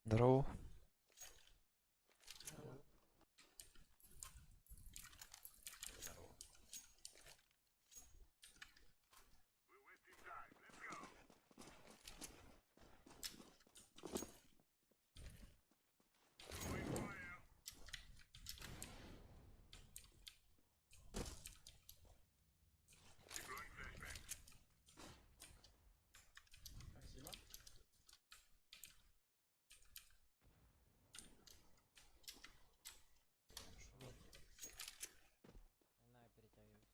Здорово. Спасибо. Иная перетягиваюсь.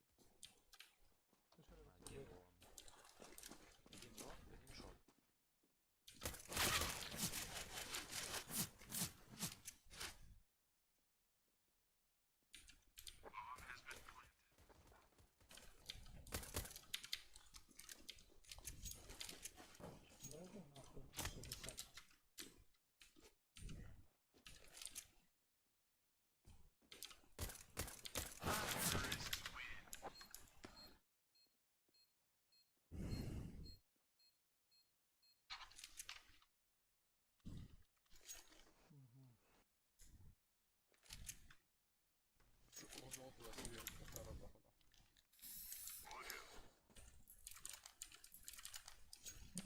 Один лонг, один шорт. Дайте нахуй 60. Мгм. Желтого сверху, второй походу.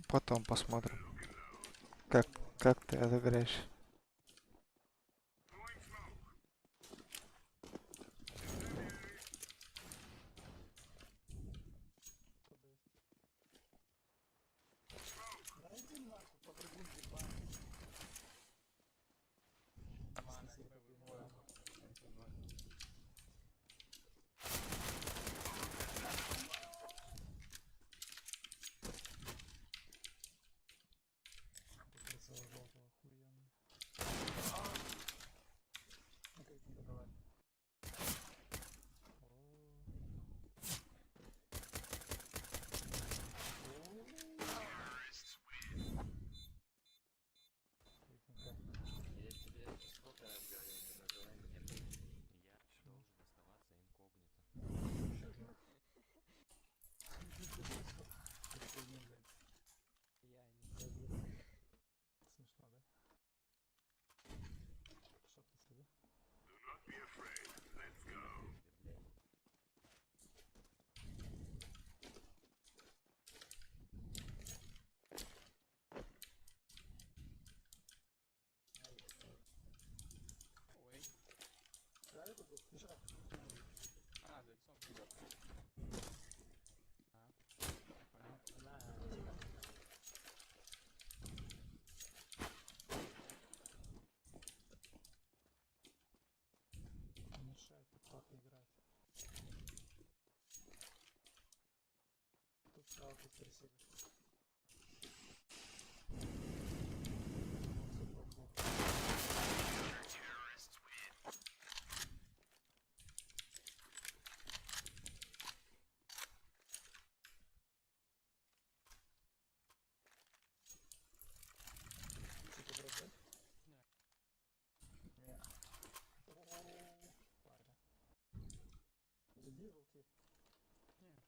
Потом посмотрим, как ты отыграешь. Кто есть? Дайте нахуй по другим ебать. Нормально, мы выходим. Прицел желтого охуенный. Окей, давай. Я тебе сколько раз говорил, не называй меня блядь. Я должен оставаться инкогнито. Прикольно, блядь. Я не Смешно, да? Что ты сюда? Нахуй тебе, блядь. Ой. Да, это был. Бежал. А, за иксом идет. А, понял. Не мешает плохо играть. Тут сразу тут красиво. Все плохо. Что-то брать, Не. да? Не. О, парня. Иди, желти. Не.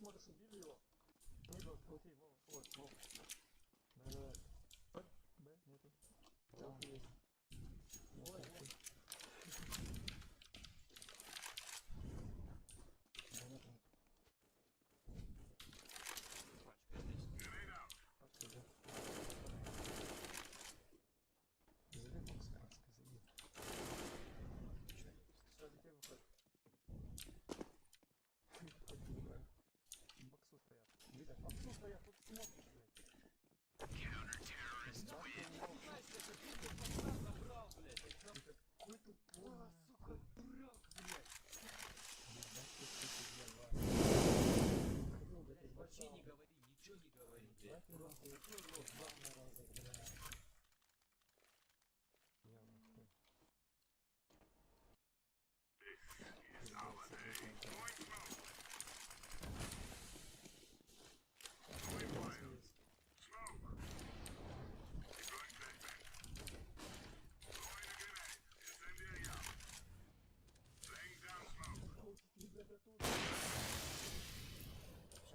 смотришь, убили его. Мидл, крути, Вова, вот, Вова. Давай. Б, нету. Там есть. Ой, ой. Да нет, нет. Пачка здесь. Пачка, да. Зайди, Фокс, краска, зайди. Все, детей выходит. Как не играю. В боксу стоят. Видно, в боксу стоят, тут смотришь, блядь. Забрал, блядь. Какой тупой, Сука, дурак, блядь. Вообще не говори, ничего не говори, блядь.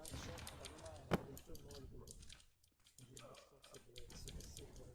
Сейчас, понимаю, еще ноль, блядь. Где боксовцы, блядь, сука, сука.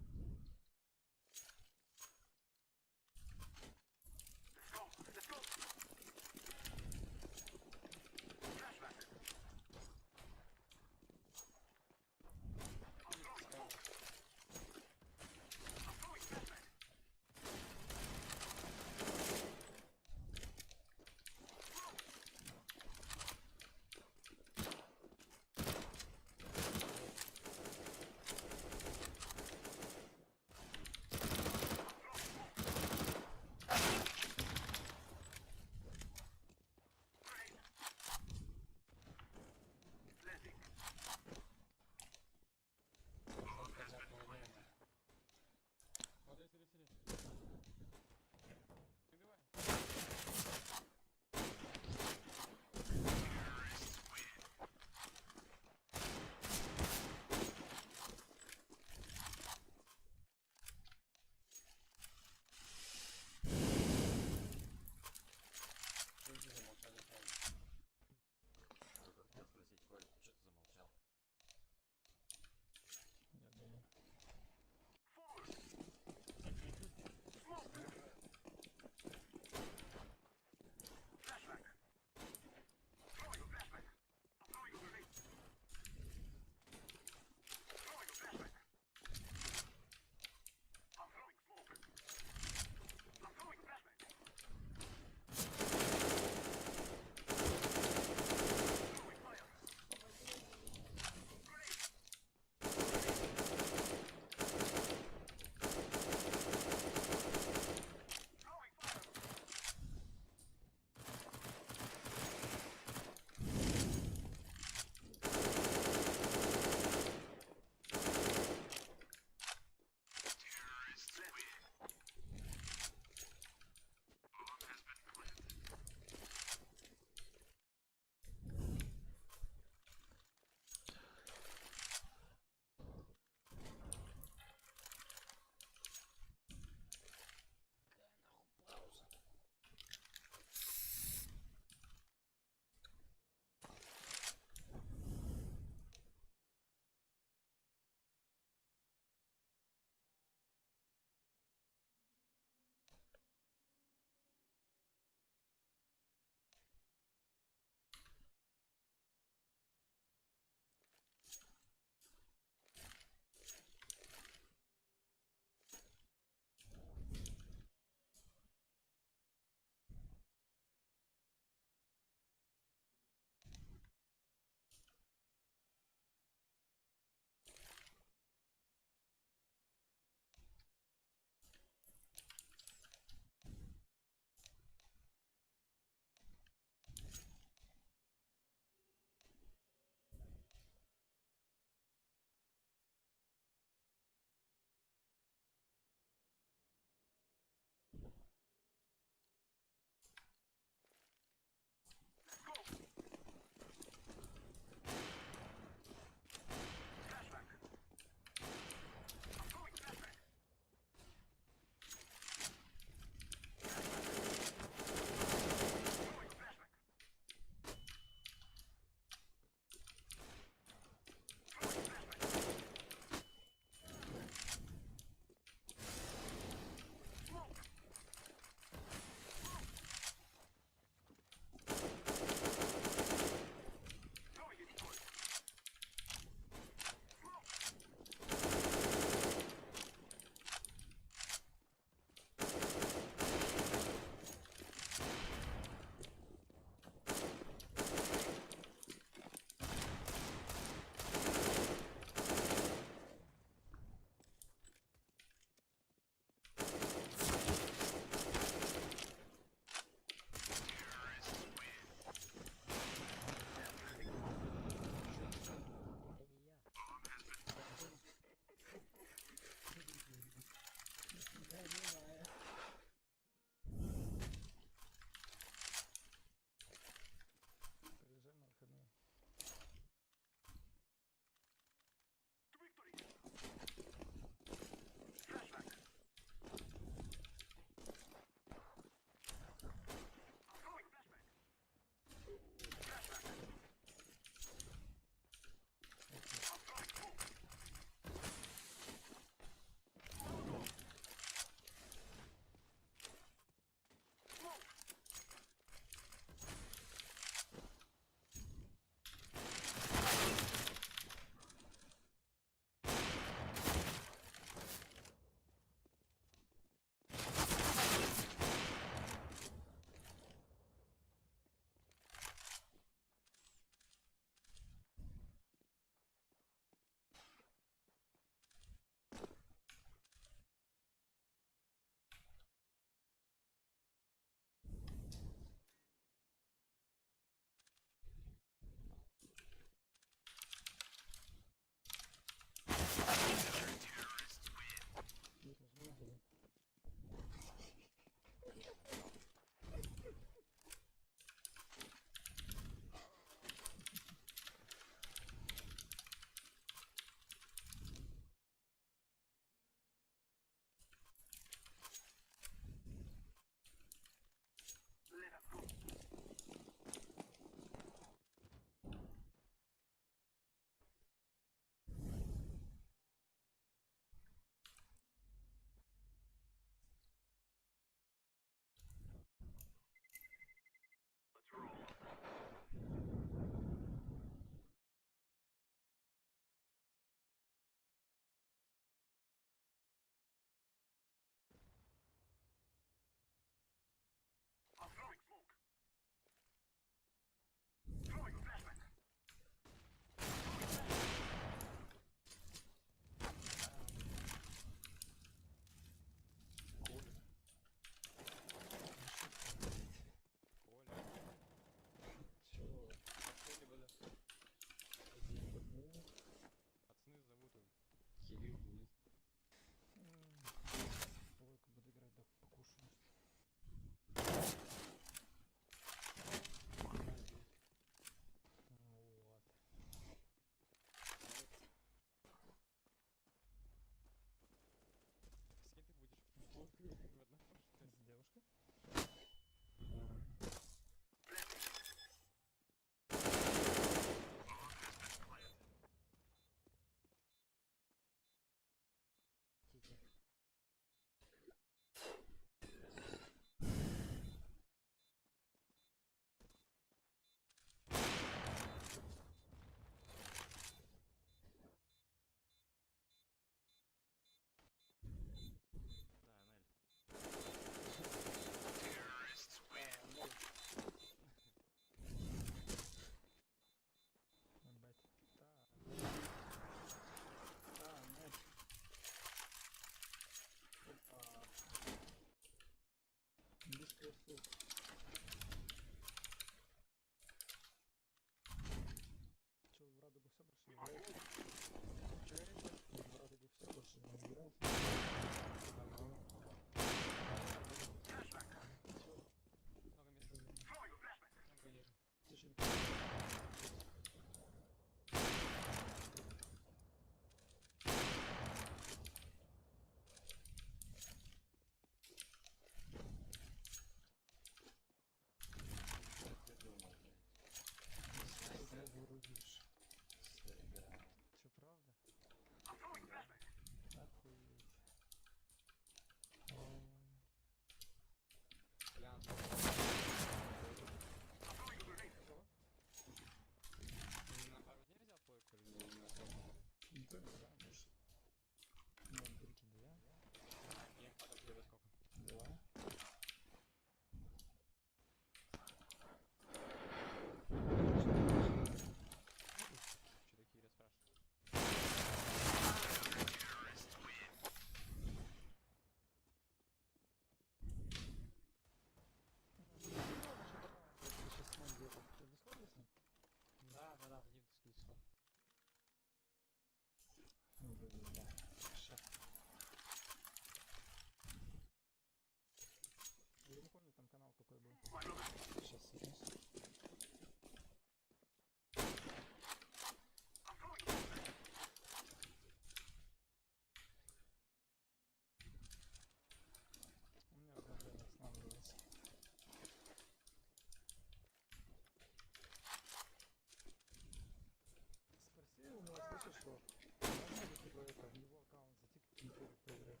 что можно типа это в его аккаунт зайти какие-то проиграть.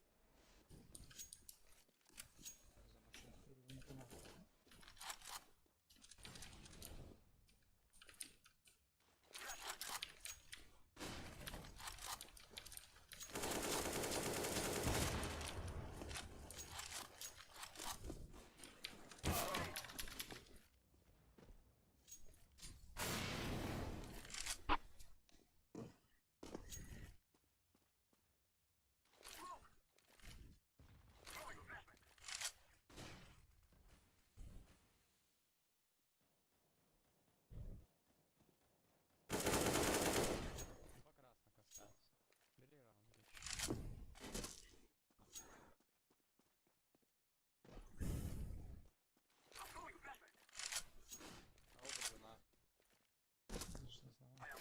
За машину. Или не понял. Два красных осталось. Бери раунд, Рич. А оба жена. Даже не знаю.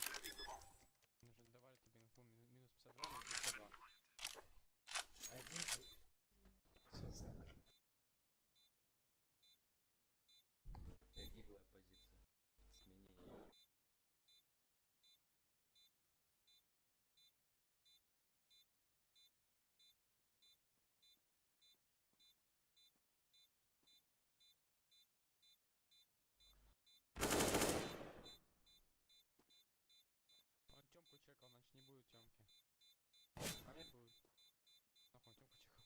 Мы же давали тебе инфу минус 52, минус 52. Один. Все знаю. Гиблая позиция. Сменение ее. Он Тёмку чекал, значит не будет Тёмки. А не будет. Нахуй, Тёмку чекал.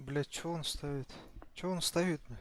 Блять, чё он ставит? Чё он ставит, бля?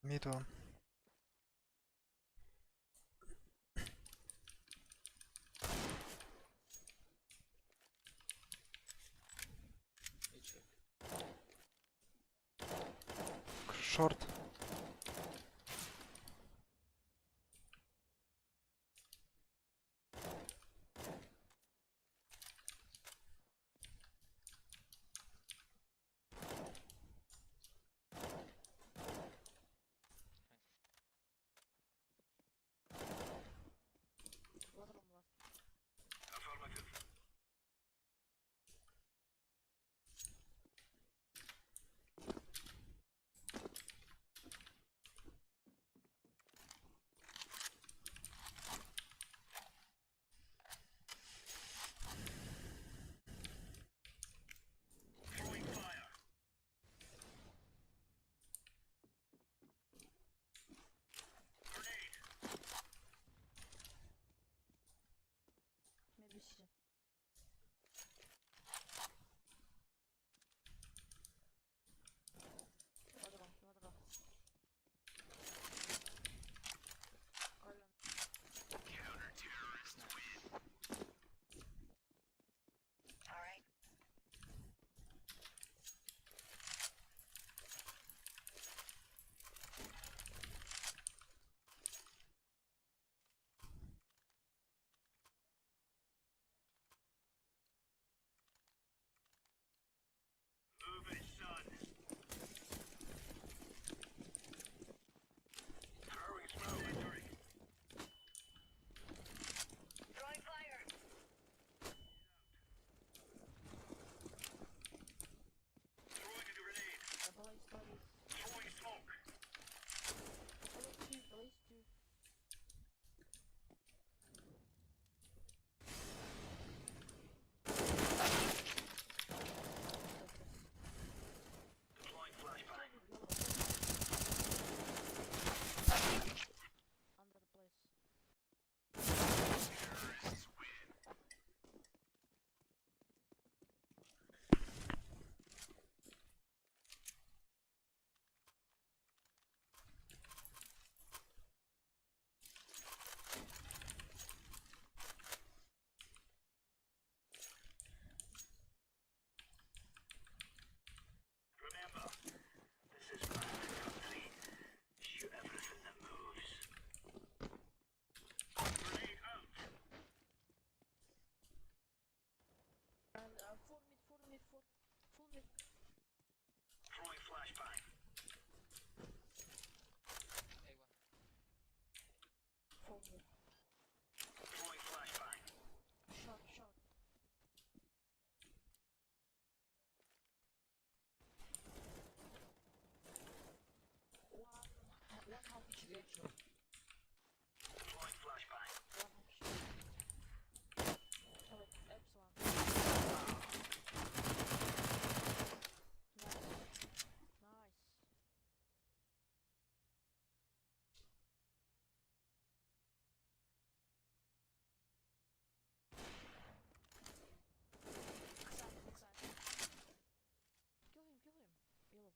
Mid one. Short. Short, short. One half HP. One half HP. Oh, wait, Epsilon. Nice. Nice. Backside. Kill him, kill him. Yellow.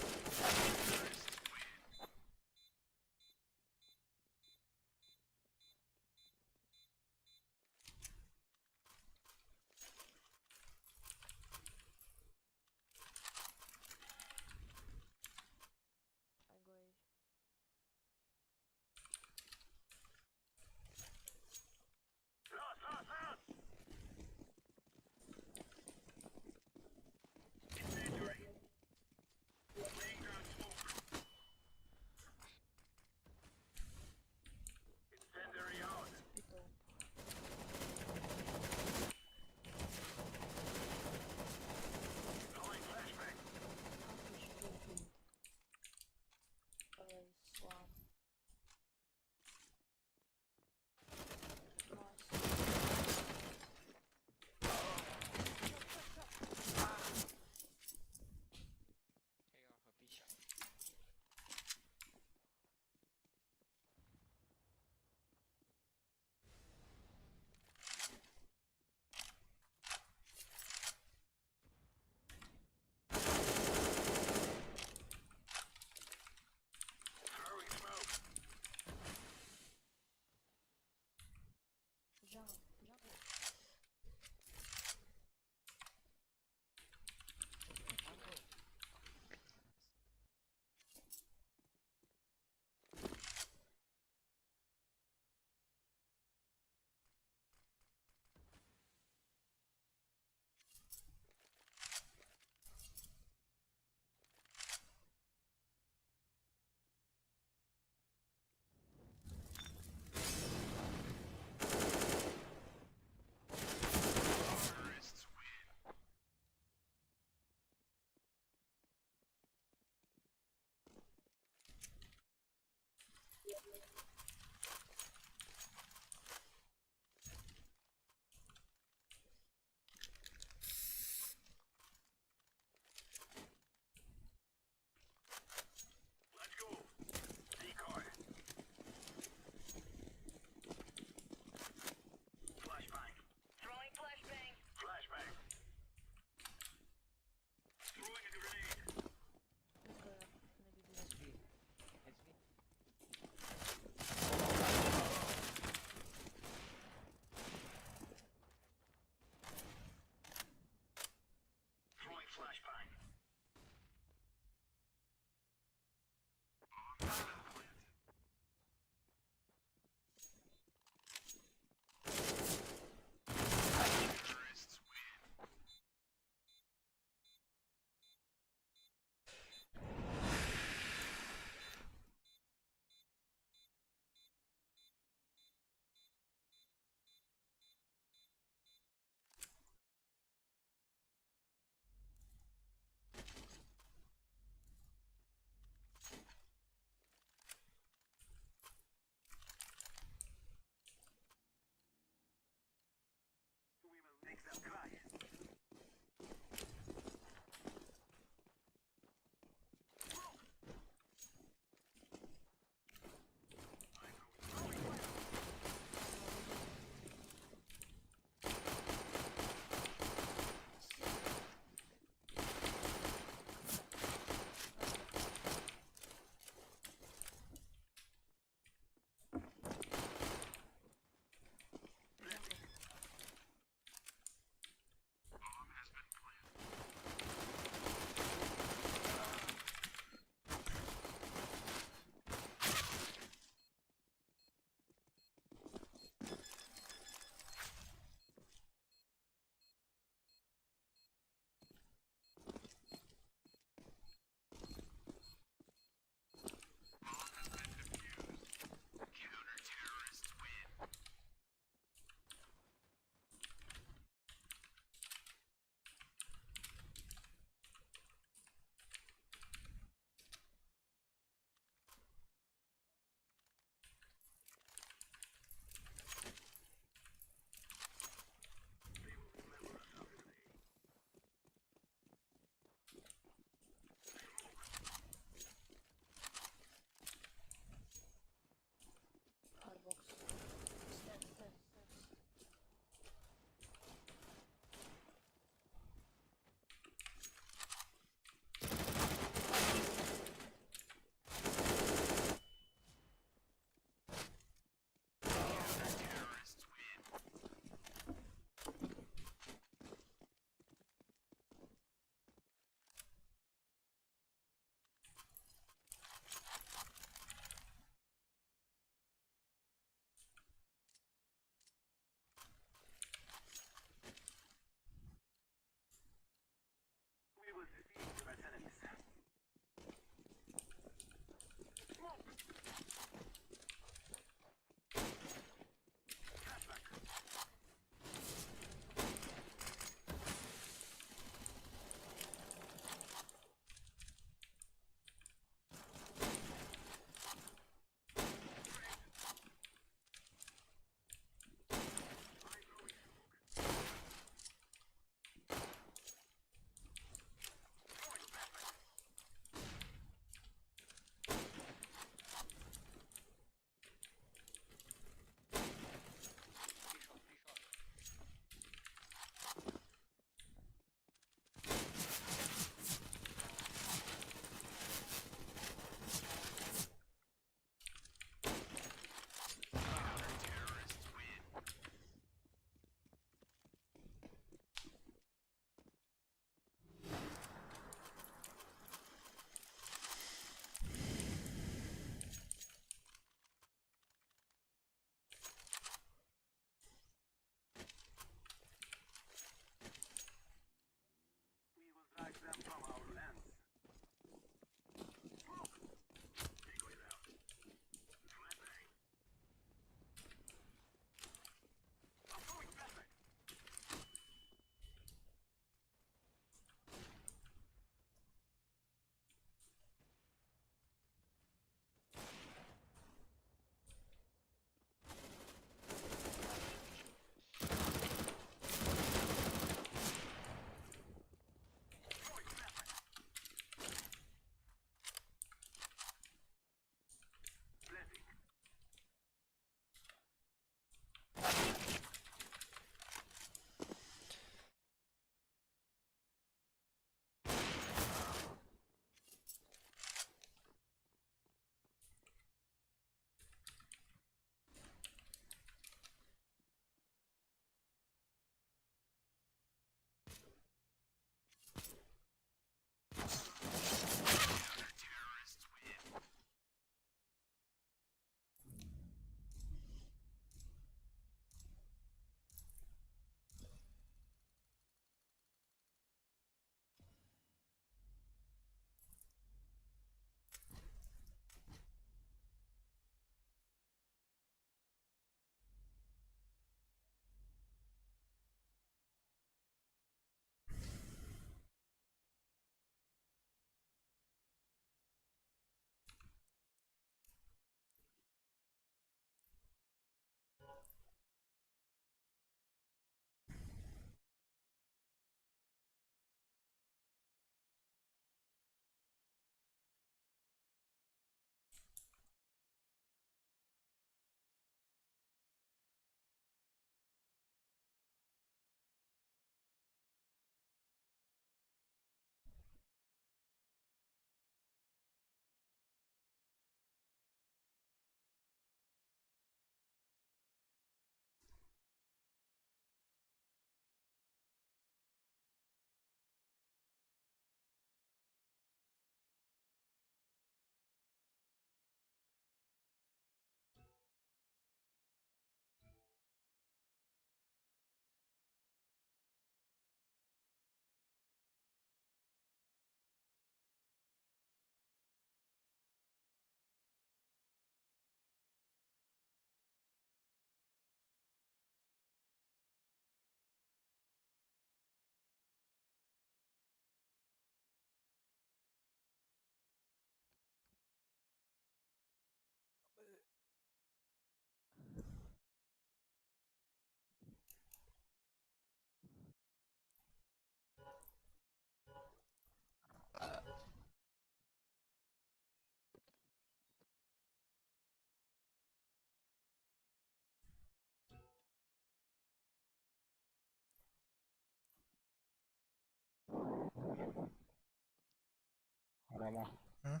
Mama. Hı?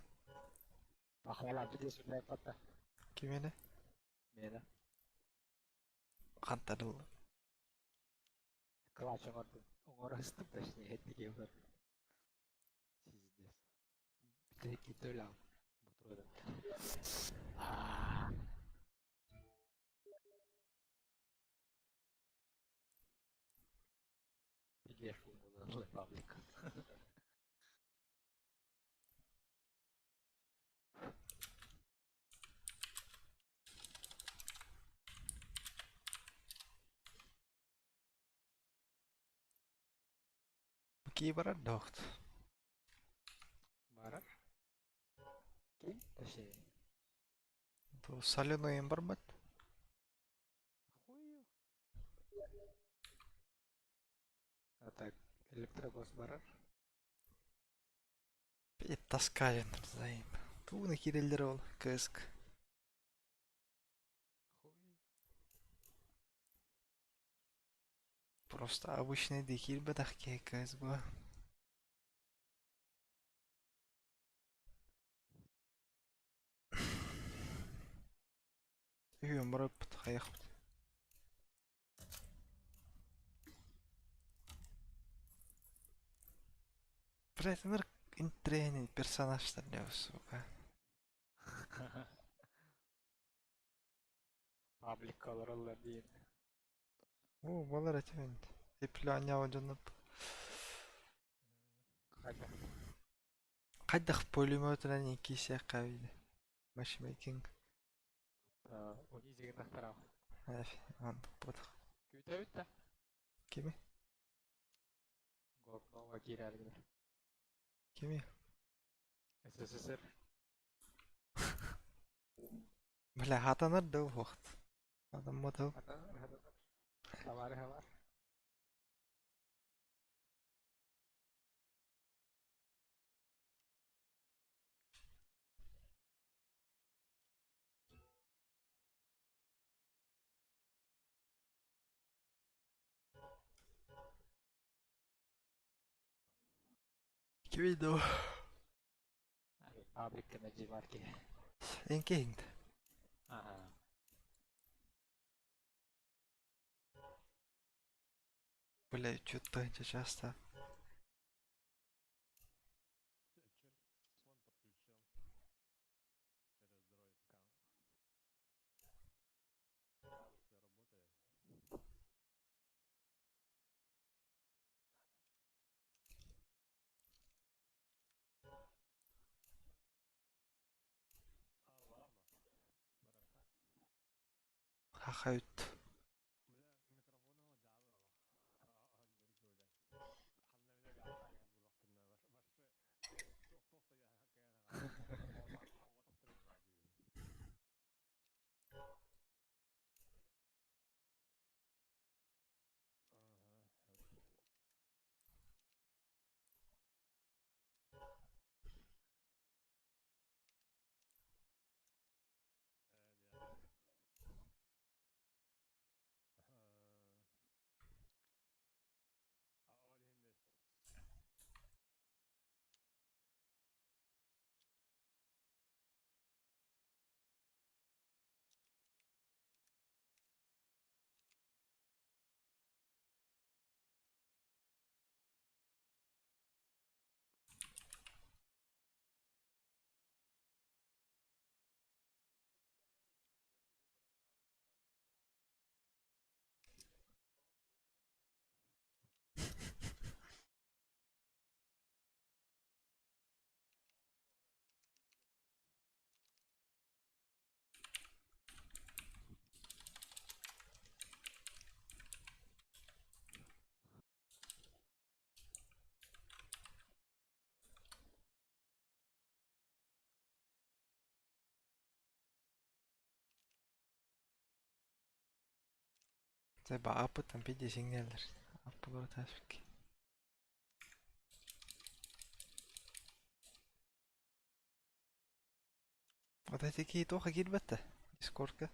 Akvalan biliyorsun ne yaptı? Kimene? Meni. Kantarıl. Kılaç oңорду. Оңор ыстып да işte ettiği var. Sizde. Tek git öyle al. Oturuyorum. Biliyor bu public. Bakayım bara doht. Барар. Kim? Da şey. То соленый бар бат. Хую. А так электробус барар. Bir таскаем zaim. Туны кирелдер ол. Кыск. Хую. Просто обычный дикир бедахке кыс bu. Үйім бұрып бұт қайық бұт. Бретінір интрени персонаждар не осы. Public colorlar değil. О, балар әтемен. Эплі аняу жанып. Hadi. Қайдақ пулеметрен икесе қавиді. Матчмейкинг. Oni zegen aktarав. Әфі, андық бұдық. Küte bitti. Кеме? Golknova girerdi. Кеме? SSSR. Бля, хатанар да уақыт. Адам бұдық. Havar havar. Кевейді о. Public kemeci var ki. Енке еңді. Aha. Бля, что-то часто. Хахают. Це баапы там піде сигналер. Апылар тәшвік. Вот эти ки тоха кирбетті. Дискордка.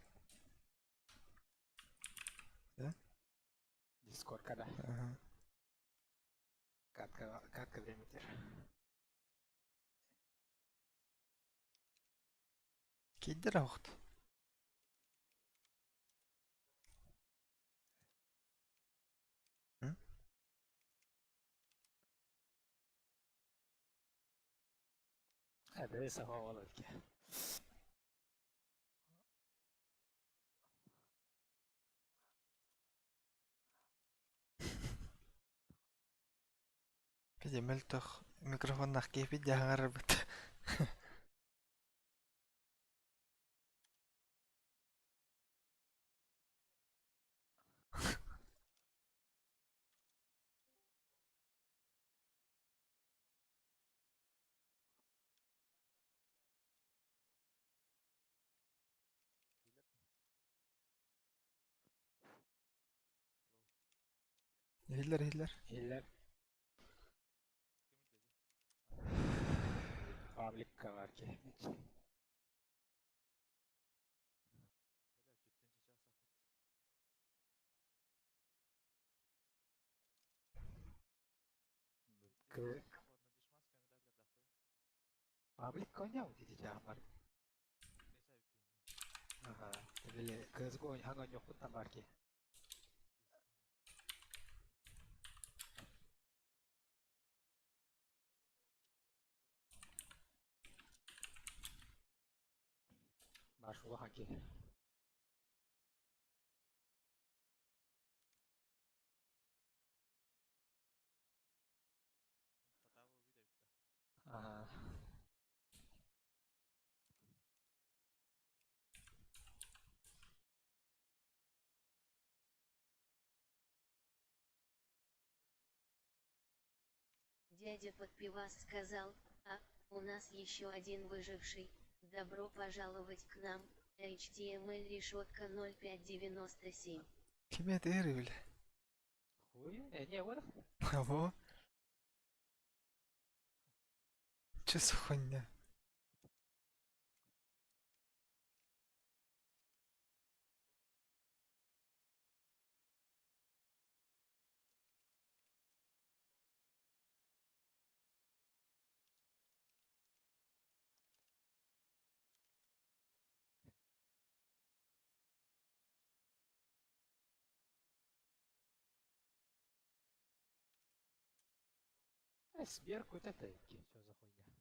Discord kada. Ага. Katka demetir. Кидер ахт. هذا ليس هو ولدك. Pidi möltөх микрофоннах кепи яңарбыт. Хиллер. هيلر. Паблик каварки. Паблик коня dedi jamar. Aha, böyle kız koy hangi yok da var ki. Başvuru hangi? Aha. Дядя Подпивас сказал, у нас еще один выживший, добро пожаловать к нам, HTML решетка 0597. Kime der öyle? Хуй? Не, вот. Abo. Че за хуйня? Сбер какой-то тейки. Что за хуйня?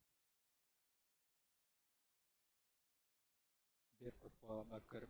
Сбер какой макар.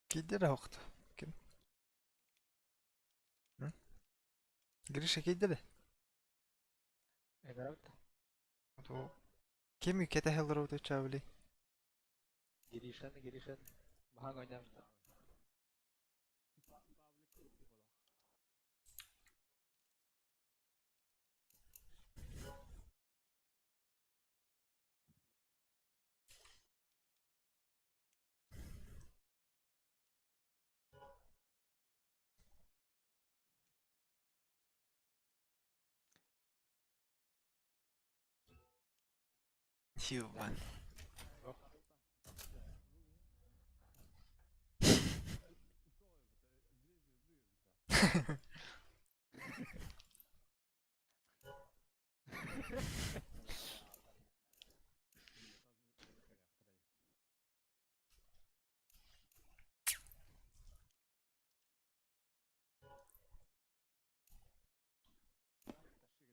Кидер ахт. Ким? Гриша кидер. Эгарат. То кем икете хелро то чавли. Girişen. Bahang oynam. Юбан.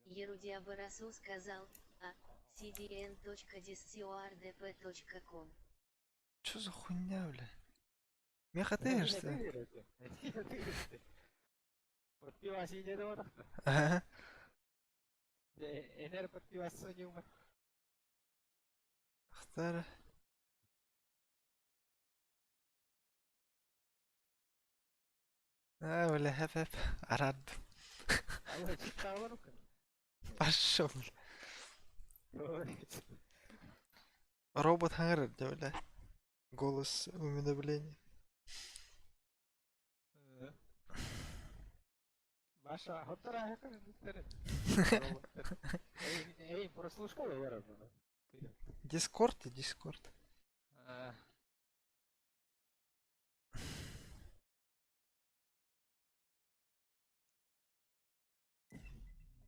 Ерудия Барасу сказал, cdn.discordp.com. Че за хуйня, бля? Меха тыришься. Подпивас не да. Ага. Энер подпивас не умер. Ахтар. ولا هفف عرد. Allah çıktı var mı? Пошел. Робот Хангард, бля. Голос уведомления. Ваша готова комментарий. Эй, прослушка говорю. Дискорд и Дискорд.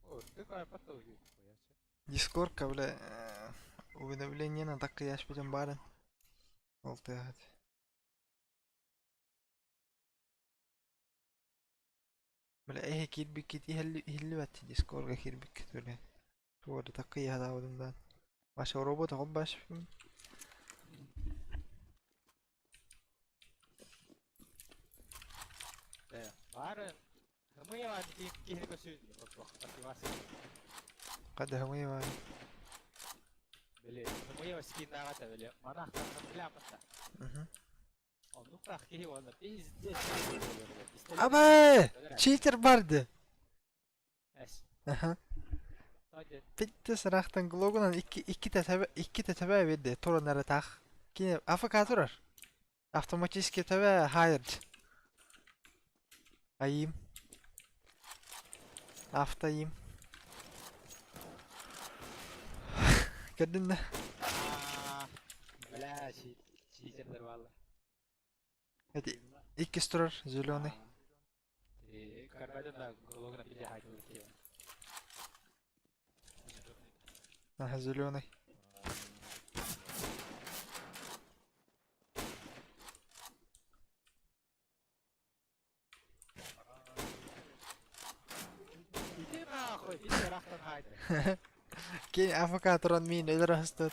О, ты какая потом есть? Дискордка, бля, уведомление на так я будем барен. Олтыгат. Бля, кирбик кити хилли бат Дискордга кирбик китуле. Шо да так я да одымдан. Ваша робота хоббаш. Бары. Мы я один кихрика сюда. Мотивация. Када хамы ва. Бля, мы его скинавата, бля. Манах там пляпата. Мгм. Он ну так его на пиздец. Абе! Читер барды. Эс. Аха. Тоде. Bitti sıraqtan glogunan iki tebe verdi. Toronlara tak. Ki AFK durar. Автоматически tebe hayır. Ayım. Aftayım. Gördün mü? Бля, читердер валла. Hadi. İkisi durar. Züloni. Карбайдан да логна пиля хайтыл ки. Aha züloni. Иди нахуй, иди рахтан хайты. Ki AFK duran min ölür hastad.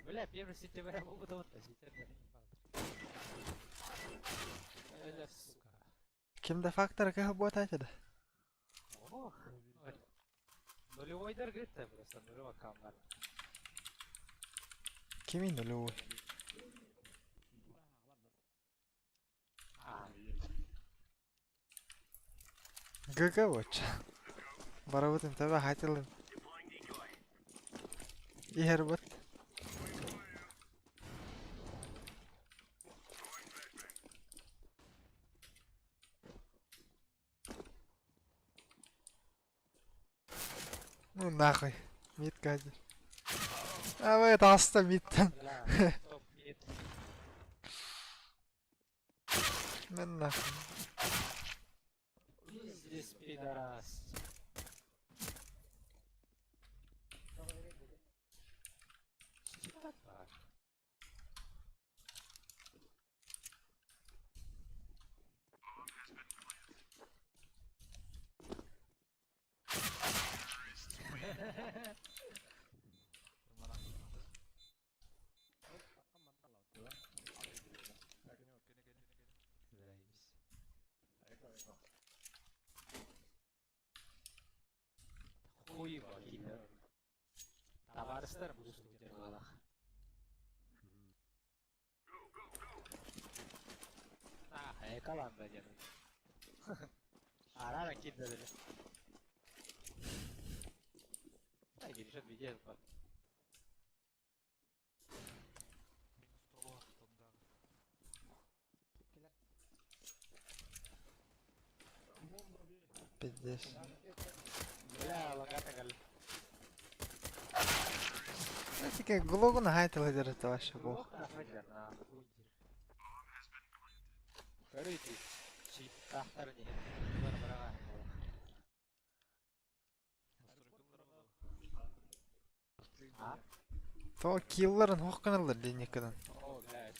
Бля, первый сентября могут вот читердер. Эля, сука. Kimde faktör ki bu ataydı. Ох. Нулевой дергет просто, нулевая камера. Kimin ölü o? Gaga watch. Baravutun tebe haytılın. İher bat. Ну нахуй. Мид гади. А вы это оста мидтен. Бля, топ мид. Мен нахуй. Пиздец, пидорас. Что так? Хуй его, киллер. Товарищдар буду студер балах. Экаланда деді. Арара кидді деді. Ай, келешет видео бар. Пиздец. Бля, лагата гал. Тільки глогу haytıl ederdi ваше бог. Ох, нахуй, на хуй. Көрейті. Чип тахтар не. Бар бараға. А? То kill'ların hokkanalar denekadan. О, бля,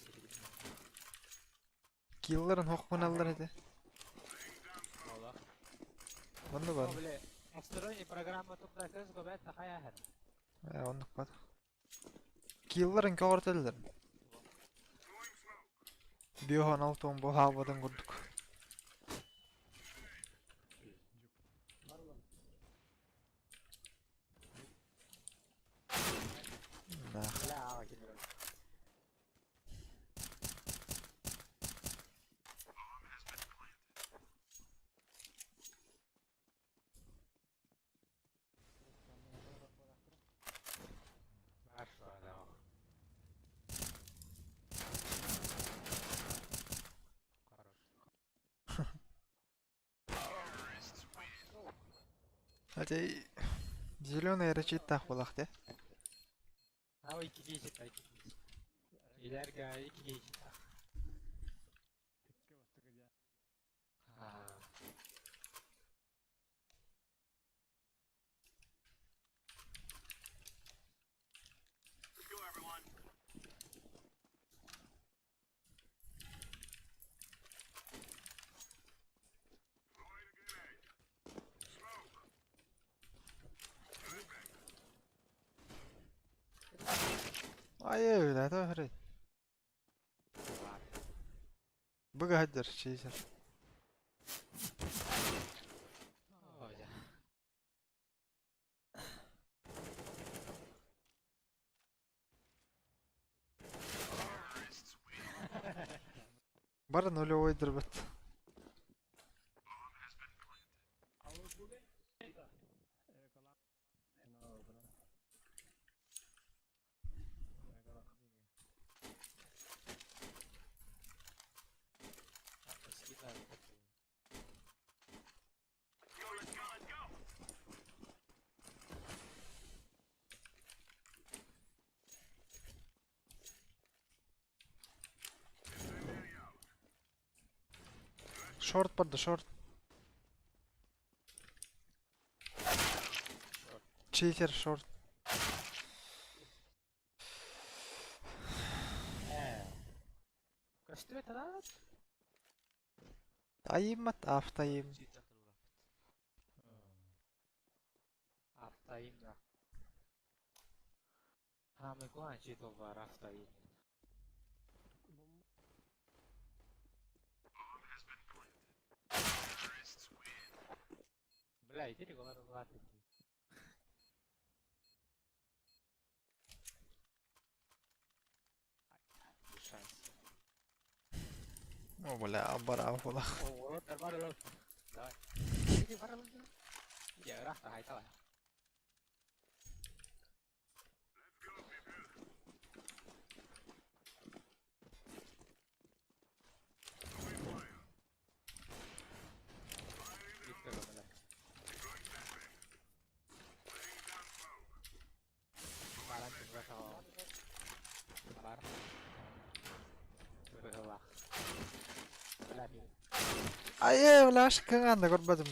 Kill'ların hokkanalar hadi. Ола. Onu О, var. бля. Посторонней программа тут наказ гобет тахая хер. Onu var. Kill'ların kağırtılar. Biohan altın bu havadan kurduk. Nah. Бля, ава келер. Хорошо, да. Hadi zеленый рычит так булакты. Ау икиге жита икиге. Илерга икиге жита. Тикке бастыгы жа. Аа. Ай, да тохры. Бага хаддер чейсер. Ожа. Бар нулевой дырбыт. Экала. Ено бра. Экала. Скитай. Шорт барды, шорт. Чейсер шорт. Кашты тарат. Тайымат, автайым. Жита турга. Автаимда. Хамы куан жито бар автаим. Бля, иди регулярно ладно. Шанс. О, бля, бара булак. О, нормально, нормально. Давай. Иди, пора, пора. Я рафта, хай, давай. Битка, бля. Баран, ты бросал. Бар. Быгала. Бля, бил. Ай, бля, ашкын анда көрбөдүм.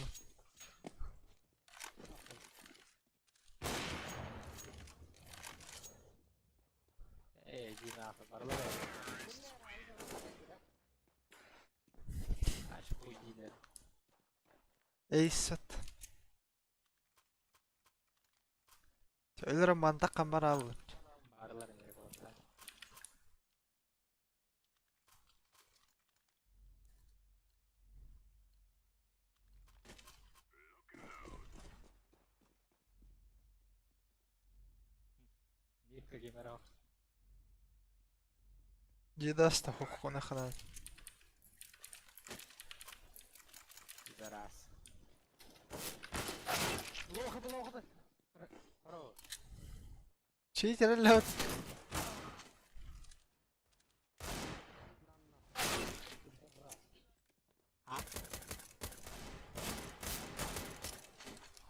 Иди нахуй, барлар. Аж хуй дилер. Эйсет. Өлөрөм мантак камбар алды. Барлар не болса. Битка геймеров. Жидаста хукуна хана. Пидорас. Лоха бы, лоха бы. Хорош. Чейсер лёт.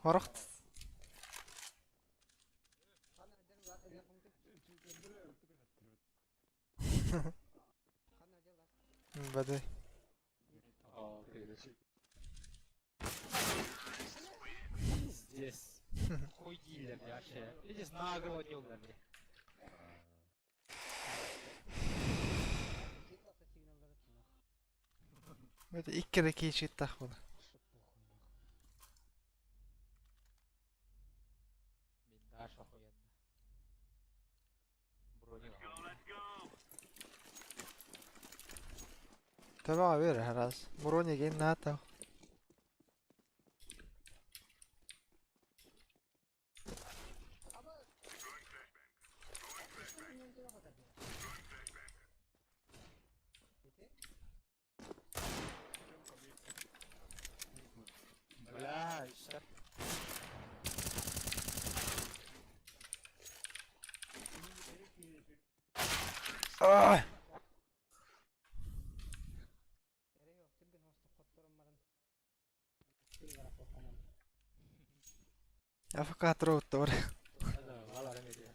Хорохт. Бады. О, предыдущий. Здесь. Хуй дилер вообще. Здесь нагло дёгна, бля. Бады иккере кейчит так булды. Биндаш охуенно. Броню. Таба бер раз. Броня ген ната. Бля, шар. Ай! AFK turib o'tdi. هذا والله رميدي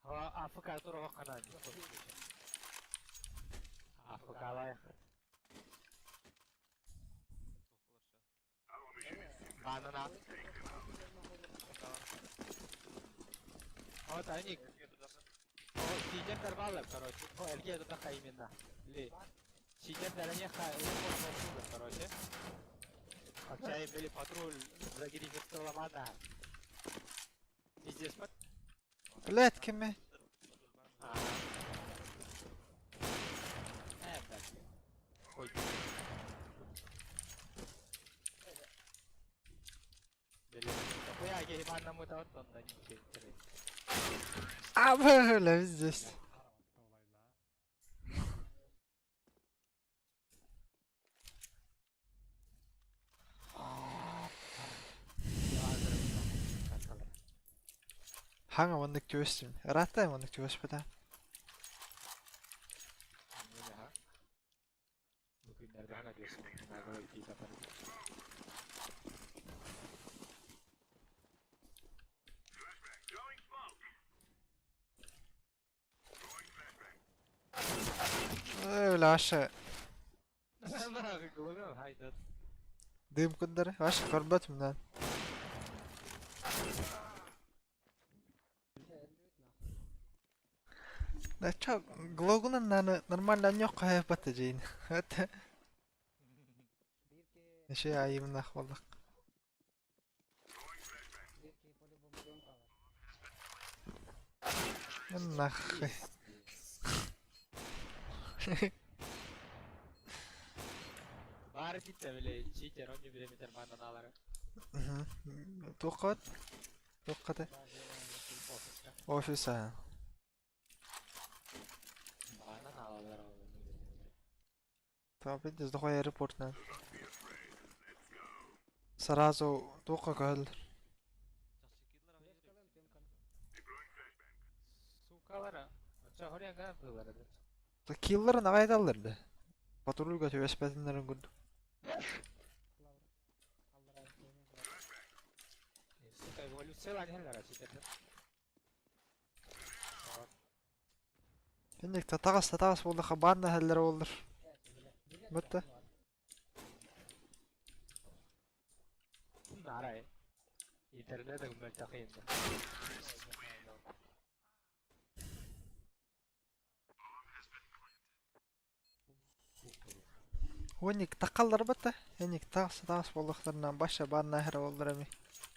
هو أفكار طرق قناة أفكار لايق أنا هو تانيك هو سيجن دربالة короче هو الجي это такая именно ли سيجن درنيه خا короче отчаяние были патруль зарегистрировала мада пиздец Bilet kimi? Evet. Koy. Böyle. Koya gelip anlamı da ondan geçti. Abi öyle biz. Hangi onluk göğüsüm? Rahatlayım onluk göğüs bir daha. Bugün nerede hangi diyorsun? Nerede bir kapar. Öyle aşağı. Bana kullanıyor haydi. Dığım kunları. Aşağı korbatım lan. Да чё, Глогуна нормально нёк кайф батажин. Это еще я им нахвалак. Нахуй. Var gitti böyle cheater 10 milimetre bandanaları. Тоқат. Тоқат. Офиса. Bandanalar oldu. Tabii biz de koy aeroportdan. Сразу тоқа кал. Sukalara. Çahırya gana kılardı. Kill'ları nagayda alırdı. Patrol götü vespetinlerin güldü. Suka evolüsyon var herhalde cheater. Şimdi tatağız oldu. Xabarna halleri olur. Bitti. Naray. İnternette gümrül takayım da. Оник тақалдар бітті. Еник тағыс болдықтарынан баша барна әрі олдар әме.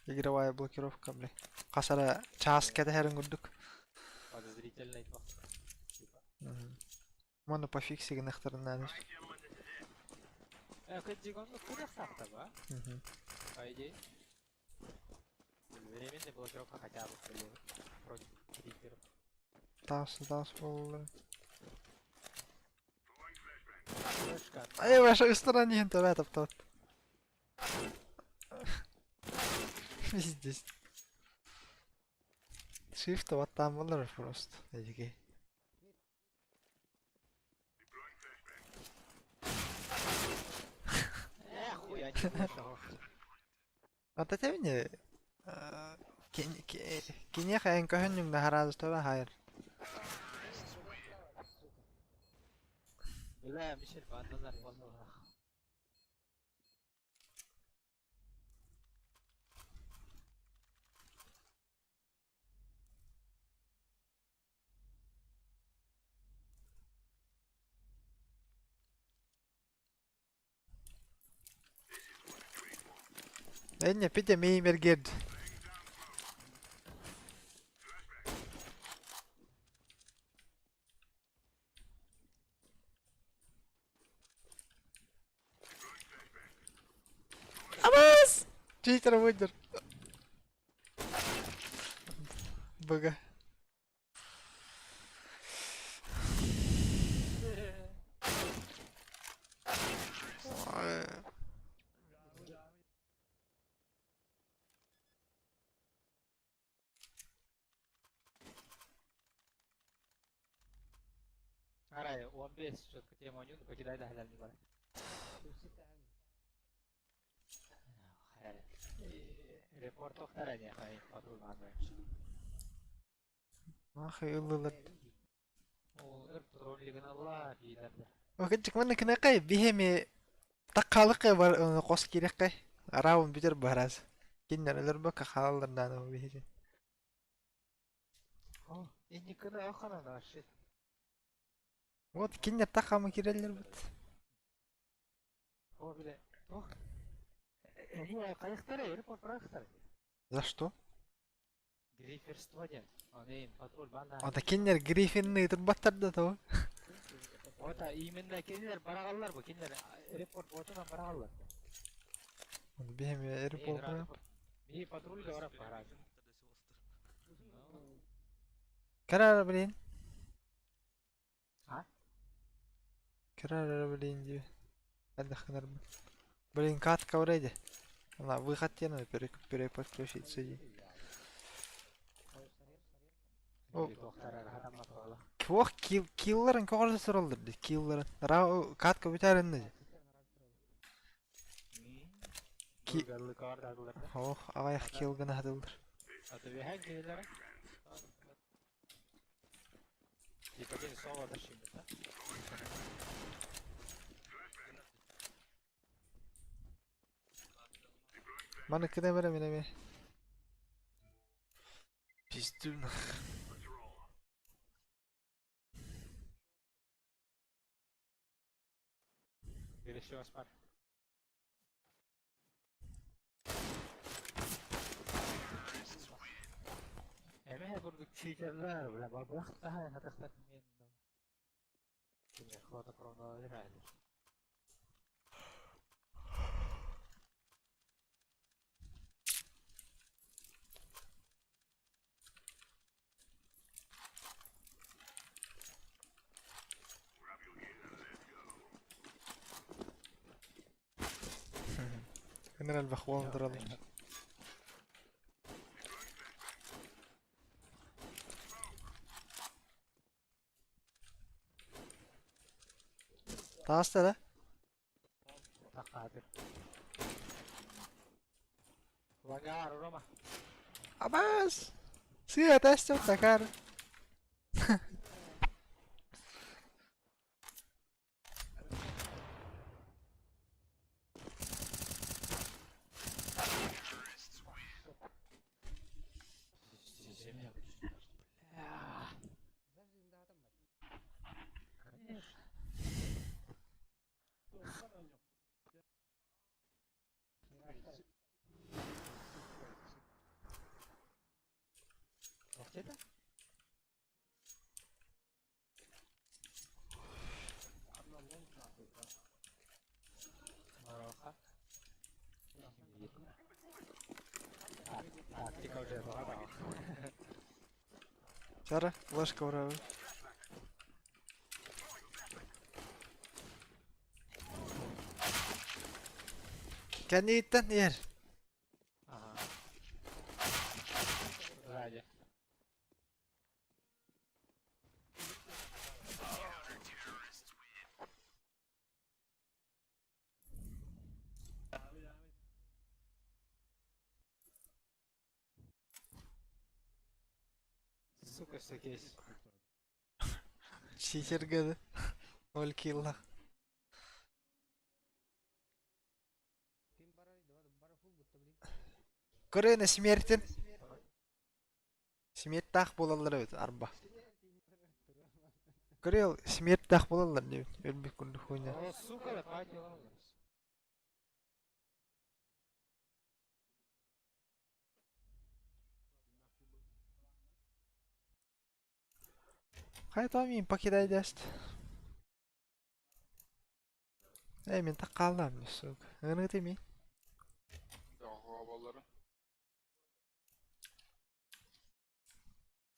Игровая блокировка, бля. Қасара час кәді әрін күрдік. Подозрительный факт. Мұны пофиксиген ықтарынан әніш. Хоть дигонну куда сахтаба? По идее. Временная блокировка хотя бы против крикеров. Тағыс болдыр. Флешка. Ай, ваша стороне ентер атып тот. Пиздец. Shift вот там болыр просто. Эдеге. Хуя не слышал. Ата тевне. Кине хайын көһөннүң да харазы тоба хайыр. Бля, Мишель, банданар болду. Энне пите меймер гед. Абас! Читер выдер. Бага. Арай, 15 четко тему нюн, покидай да халяльный бар. Report toxtar ne hay patrol varmış. Ахи ыллылар. O patrolligin Allah iyilerdi. Окенчик мен кene кай бихеме таккалык бар кос керек кай. Раун битер бараз. Киннерлер бака халалардан бихе. Oh, inni kına akana da şey. Вот киннер такамы кирелер бит. O bile. Oh. Bu kayıkları report bıraktılar. За что? Гриферство ден. Они патруль банда. Ада киннер Гриффинны турбаттарда то. Ота именно киндер барагаллар bu киндер report botuna барагаллар. Бихеме аэропорт. Bir patrol da oraya barag. Карар блин. Ha? Карар блин ди. Отдохнер. Блин, катка вроде. Ладно, выход тебе надо переподключить сиди. О. Doktorar hadamma tola. Квох киллерин коголы суралдыр ди. Киллерин. Ра катка битарин ди. Ki- Gallı kardarlar. Ох, аяк килл гана хадылдыр. Adı bir hangi yerlere? Dikkatin sola da şimdi. Маны киде берем эме. Пиздун. Birisi var. Eme burada çiğcerler bile bak daha hatakta men. Şimdi xota prono herhalde. Генерал бахвал дыралыр. Таста да? Takadır. Vagar Roma. Абас! Сия таста такар. Вообще-то? Мароха. Тактика уже залагала. Чара, флешка врага. Кенниттен ер. Ага. Сзади. Сука, что есть. Читергеді. 0 килла. Көрені смертін. Смерть тақ болалар өт, арба. Көрел, смерть тақ болалар деп. Өлбек күнді хуйня. О, сука, да патила. Қайтамын покидай даст. Мен тақ қалдым, сука. Ғынғы темей. Дагы баллары.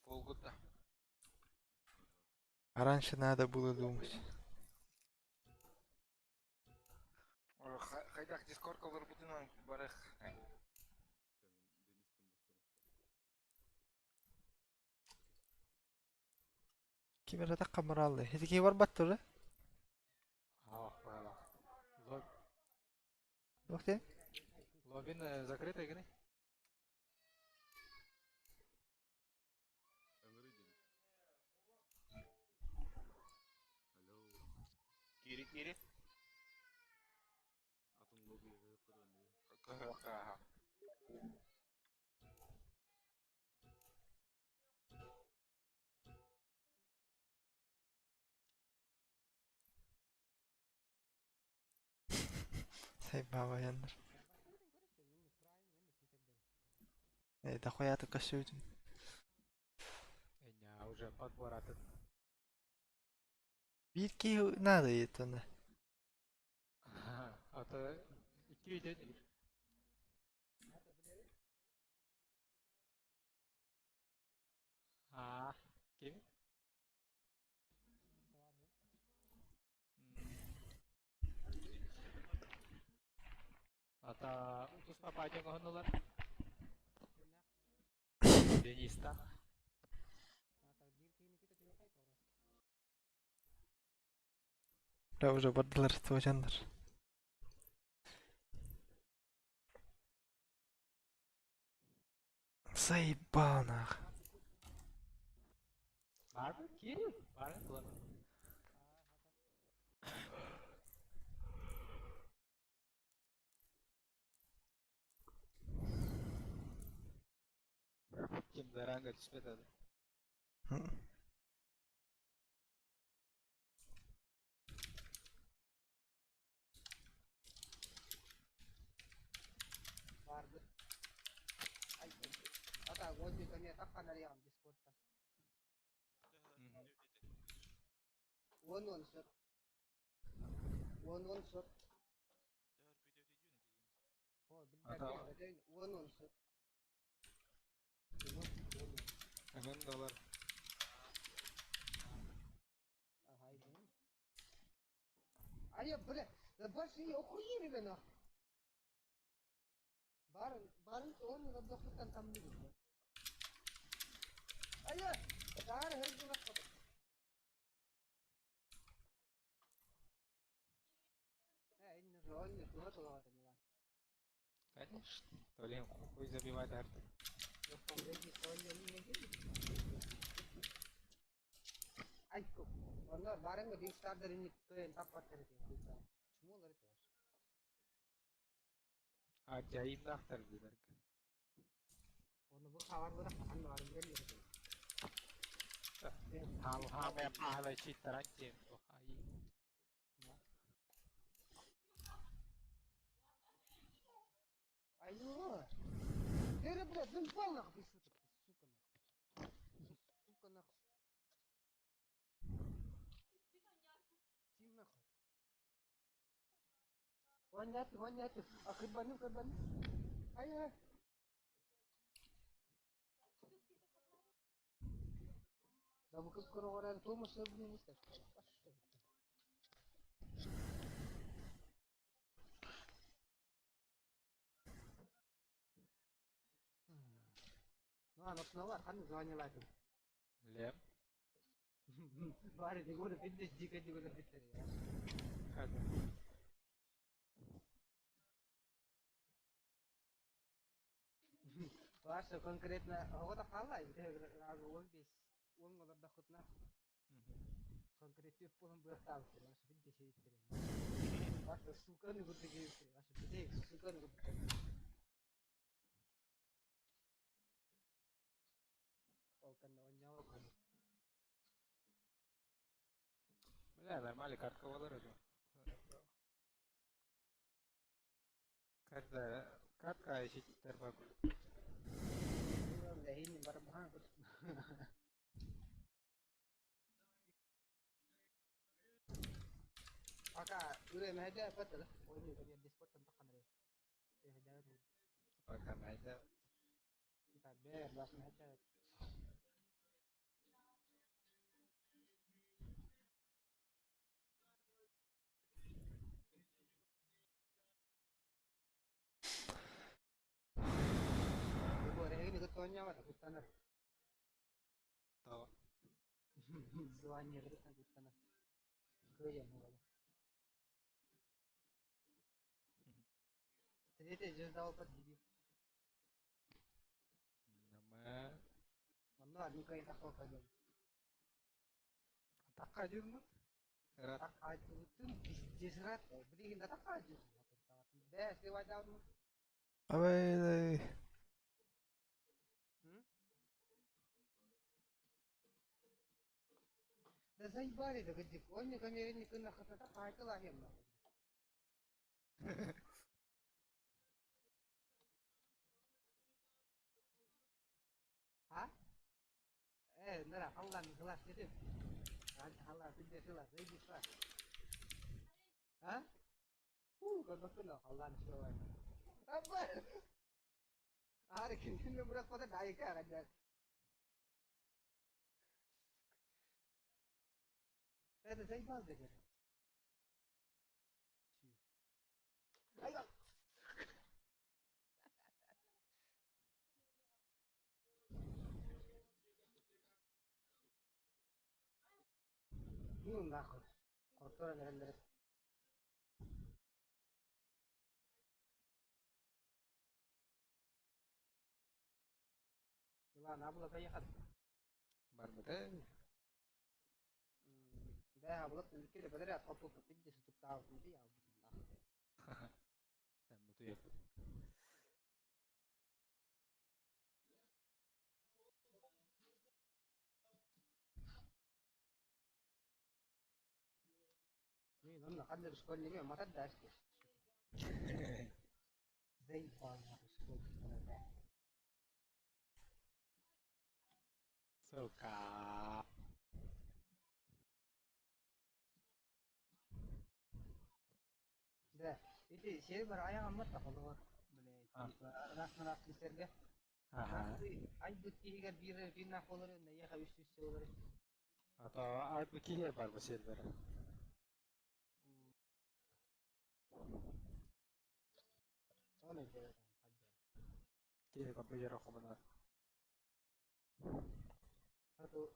Полгода. А раньше надо было думать. Хайдак дискоркалар бутынан барах. Кимера таққа мұралды. Хетеке бар баттыр, да? А, правильно. Жоқ те? Лобин закрытый, гны? kiri. Kakak. Say baba yandır. Да хуя ты косюдин. Enya уже подбор от. Битки надо это на. А то 2 video değil. Ha, kim? Ata utus papa aja ngono lan. Denista. Да уже бадылар твой жандар. Заебал нах. Var mı? Kim? Var mı lan? Kim zaranga düşmedi adam. Vardı. Ay. Hatta gol bir tane takkan araya am Discord'da. One shot. One shot. Oh, Hatta one shot. hemen dolar. Ага, идем. А я, бля, да больше не охуели вы нахуй. Барın он надохтан там не будет. А я, дар херду нахуй. إن الرؤية تغطى الملان. Конечно. Блин, хуй забивать арты. Айко. Onlar bareng di starter ini ke entak pater itu. Semua lari tuh. Acayip daftar gider. Onu bu kawan bu da kan var gel. Ham ya pahala shit ranking. Oh ai. Ayo. Dere bile dün falan bir şu suka. Suka nak. Kim nak? Wanyat. Akhir banu. Ayo. Da bu kız kuru olan Thomas Öbür'ün ister. Ну, снова kan звонил лайк. Lem. Bari de gol fitness jika juga fitter ya. Hadi. Varsa konkretna hava kalah itu aku wis uang nggak dakutna konkret itu pun bertahu varsa fitness fitter. Varsa suka nih gue tinggi varsa fitness suka nih gue. Oh kan nyawa kan. Bener normal kart kovalar itu. Kart kayak shit terbagus. Udah ini barang Aka, udah meja apa tuh? Oh ini biar Discord tentang kan deh. Meja itu. Makan aja. Kita biar bahas meja. Ibu hari ini ketuanya apa? Kustaner. Tahu. Zuannya itu kan kustaner. Kerja mulai. Jadi itu jadi tahu apa jadi. Nama Mana ada kayak tak kau kajian. tak aja mah. Рад. Так айтыбытым пиздец рад. Билигин да так айтып. Да, если вайдавны. Абай. Да заебали, да где он не камерник на хата так айтыла хем. А? Нара Алланы глаз edip. Allah biddesiler, zaybisler. Ha? Bakın Allah'ın işi var. Ama hareketini bırakmadan daha iyi kadar. Hadi zaybaz da gel. Ay bak. Yun nakot. Kotor na rin. Diba, nabula kayo kat. Barmada. Da hablat ülkede bedere at topu pidde su tukta hindi ya. Sen mutu yap. Ni lan nakadar skor ni mata dash. Zaybaz skor. Suka. Da, itu şey var ayağım amma takılı var. Böyle rast serge. Aha. Ay bu tihigar bir nak olur ne ya üst üste olur. Atau art bikin bar bu silver. Öyle şey. Kiri ko pwede ako ba na. Atau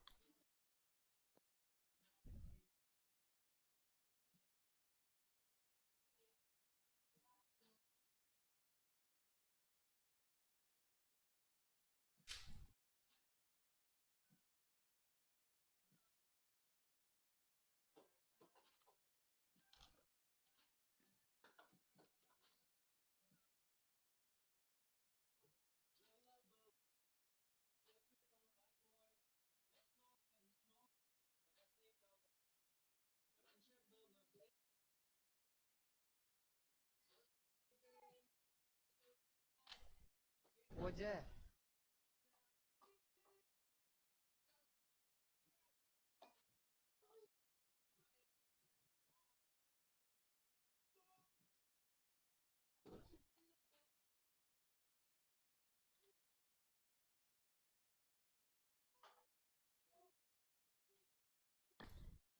hoca.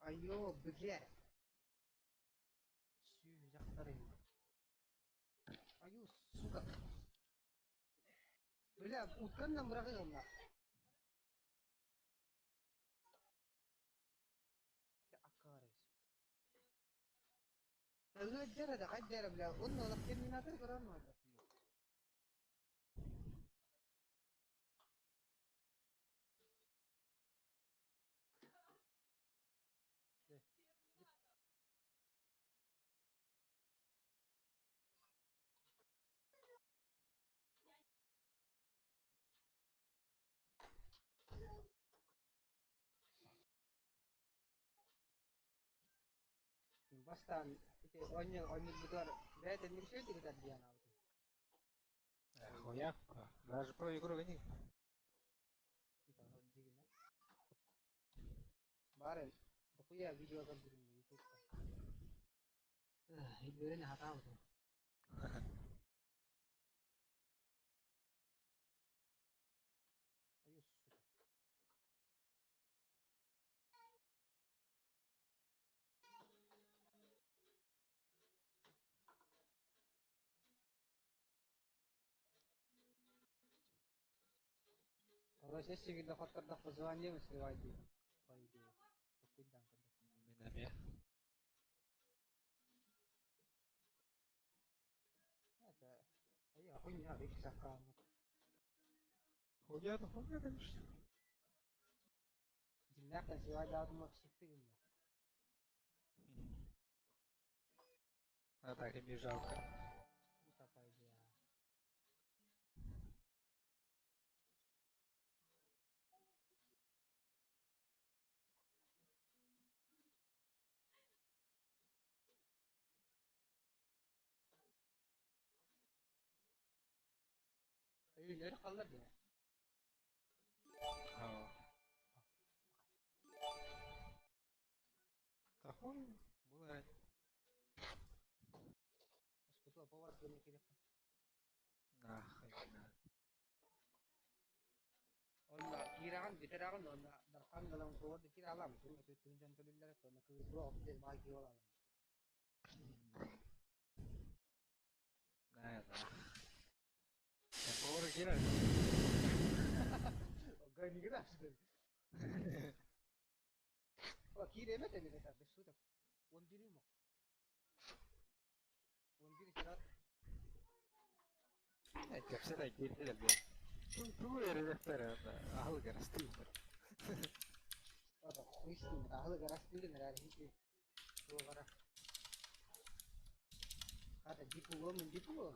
Ayo bege. Şu yaktarım. Ayo suka. Böyle utkandan bırakıyorum lan. Ya akarız. Özür dilerim de kaç dilerim bile. Onun olarak terminator kuran mı? Bastan itu onyol butuh. Saya teknik sih tidak dia nak. Хуя. Даже про игру гани. Itu jigna. Barel. Aku ya video kan di YouTube. Video ini hata tahu. Ayo suka. Kalau saya sih kita kotor dah kezuannya mesti wajib. Wajib. Takut dah. Minam ya. Ada. Ayo aku nyari kesakam. Хуя, ну хуя, конечно. Jinak kan si wajib mau situ. А так и не жалко. Утопайды ya. Öyle kalır ya. اه. Такой бывает. Skutu apa war kene kiri. Нахуй. Olla kirakan biterakan olla darkan dalam keluar dikira alam kun itu tunjan tulillar to nak bro update bagi wala alam. Да, да. Я повар кira. Oga ni kira sudah. Oh kira mete ni kata besu tak. On diri mo. On diri kira. Capsule like it a bit. Tu eres esperando. Algo que eras tú. Oh Kristi ahal garas pilih nara hiti. To gara. Kata jipu gua menjipu gua.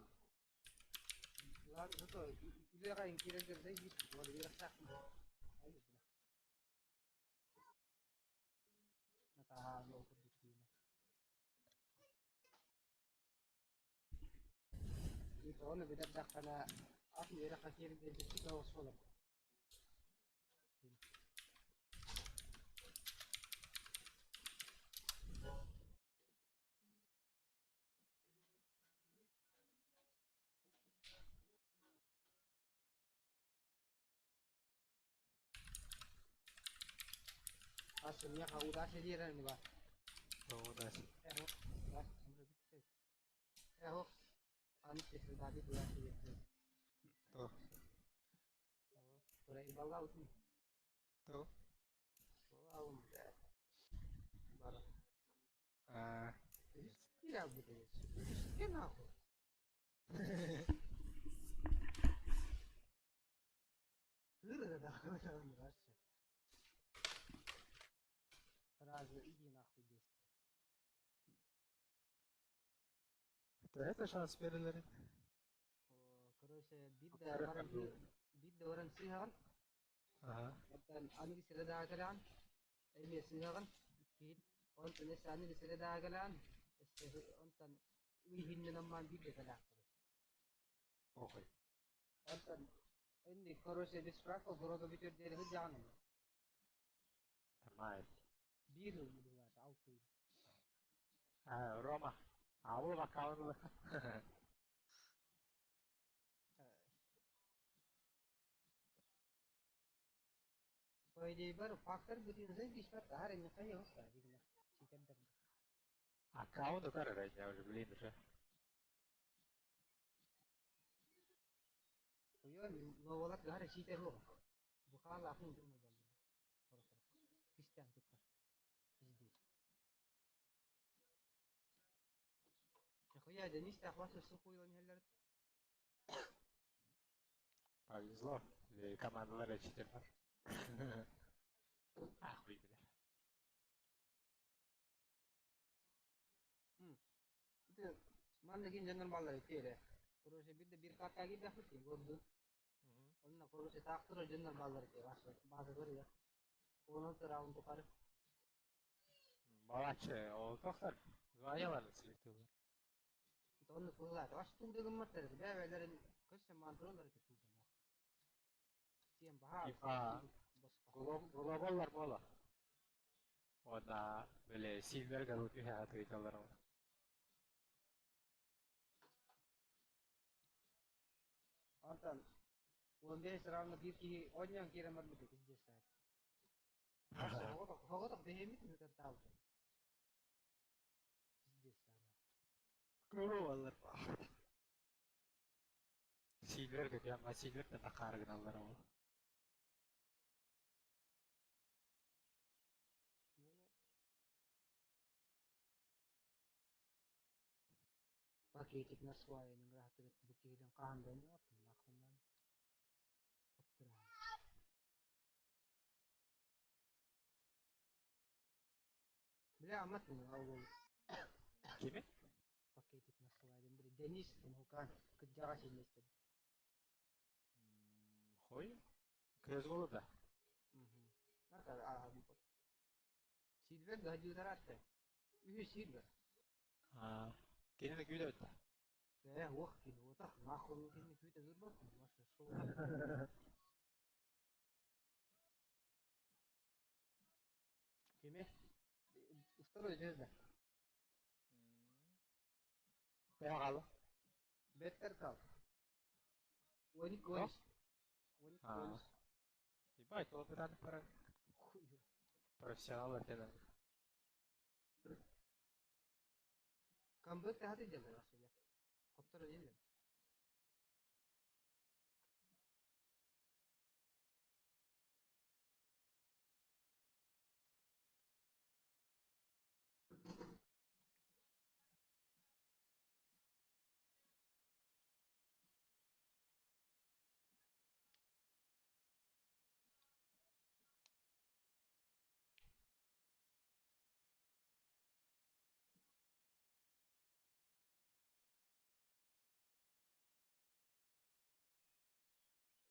Lalu itu itu kan yang kira kira saya jipu gua dia sak. Ayo. Nata lo produktif. Itu orang beda dak karena aku era kaki dia jadi kau sekolah. Asalnya kau udah sendiri nih bah. Oh, udah sih. Anu sih tadi dua sih. Tuh, Udah ibal laut nih. tuh. Laut. Baru. Ah, Tidak betul. Kenapa? Hırı da kadar var. Сразу иди нахуй без. это шанс перелерин. Короче, bidde oran sihagan. Ага. Hatta anigi sira dagalan. Eli sihagan. Kid. Ontan es anigi sira dagalan. Ontan wihin naman bidde kala. Похуй. Ontan ini короче без права города битер дere hujana. Май. Biru buluat auto. А, Рома. А вы аккаунт. Pwede ba factor butin zai bishpa tahare ne kai hosta digna. Chicken dar. Аккаунт कर रहे हैं уже, блин, уже. Kuyo lo wala tahare chite ho. Bukhar la apni durna bol. Christian tukar. Здесь. Нихуя, Денис, ты охватываешь сухую не хеллер. Повезло. Или команда 4. Ахуй, бля. Itu mana gin jangan malah itu ya. Kalau saya bida bir kata lagi dah putih gordo. Kalau saya tak terus jangan malah itu masuk bahasa ya. Kalau terang untuk hari. Молодцы, ол тоқтар. Ғайаларын сіліктілі. Itu onu fulla. Mas tuh dengan mata. Dia belajar kerja mantul dari itu. Siapa bahas? FIFA глобаллар бола. Онда бөле силвер галуки хаты италар. Антон, он десь равно бирки однян кира мар бит здесь сайт. Хого так бехемит не картал. Здесь сайт. Глобаллар. Силвер гэдэг яма силвер та харагналар бол. Пакетик на свай наград этот букилен канда не вот нахуй надо. Оттра. Бля, мат не авол. Кими? Пакетик. Денис Мукан кыджага сенестен. Хой? Крез голы да. Нака Сильвер да хажударатты. Үһү Сильвер. Кенен күйдө өттө. Ох кин отак нахуй кин күтө зурбак. Маша шоу. Кеме? Второй звезда. Тема калды. Беттер кал. Оник Горис. Оник Горис. Тибай, то бират пара. Профессионал этен. Камбек тахты делер асылы. Коттор делер.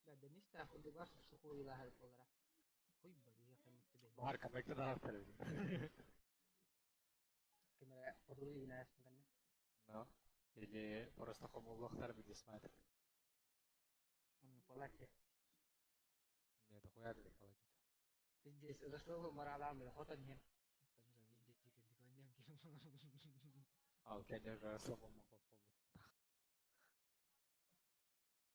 Да, Денис тахты баш сухой лахал полара. Хуй баби я кайм тебе. Марка бекте да хастар. Кемера подруги гинас мган. No. Или просто хомоллохтар бидис майтер. Полаче. Мне это хуяр ли получит. Здесь зашло маралам да хотан нет. Тамира везде тихо диконьян ким. А, конечно, слабо могу побыть.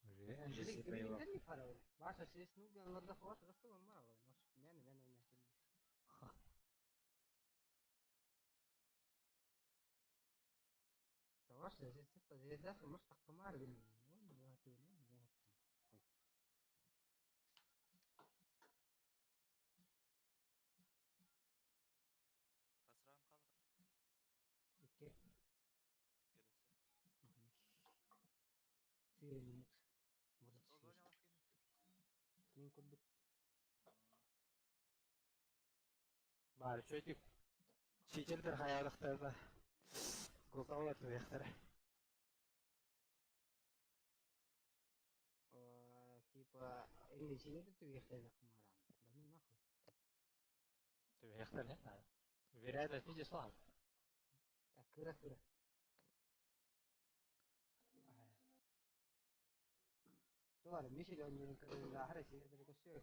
Уже, Жили если его. не фарал. Ваша сес ну галларда хват рассыл марал. Маш мен ойнак. Саваш сес цепта звезда маш тактамар бин. Ну да ты ну да. Касран калыр. Икке Кедесе. сирен минут. Может Тоз ойнамак кене. мен көрдүк. Бari çocuk. Çiçildir hayalıklarda. Kultavat vektere. Типа инглисине да ты ехай нахмара. Да ну нахуй. Ты вектер не знаю. Вероятность не слаб. Кыра. Туар мишел он не кыра хара сине да көсө.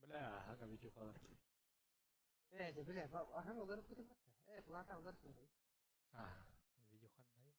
Бля, hanga video kalır. ده بلا اهم غير كده متى ايه طلعت غير كده Ah, video kan nadi.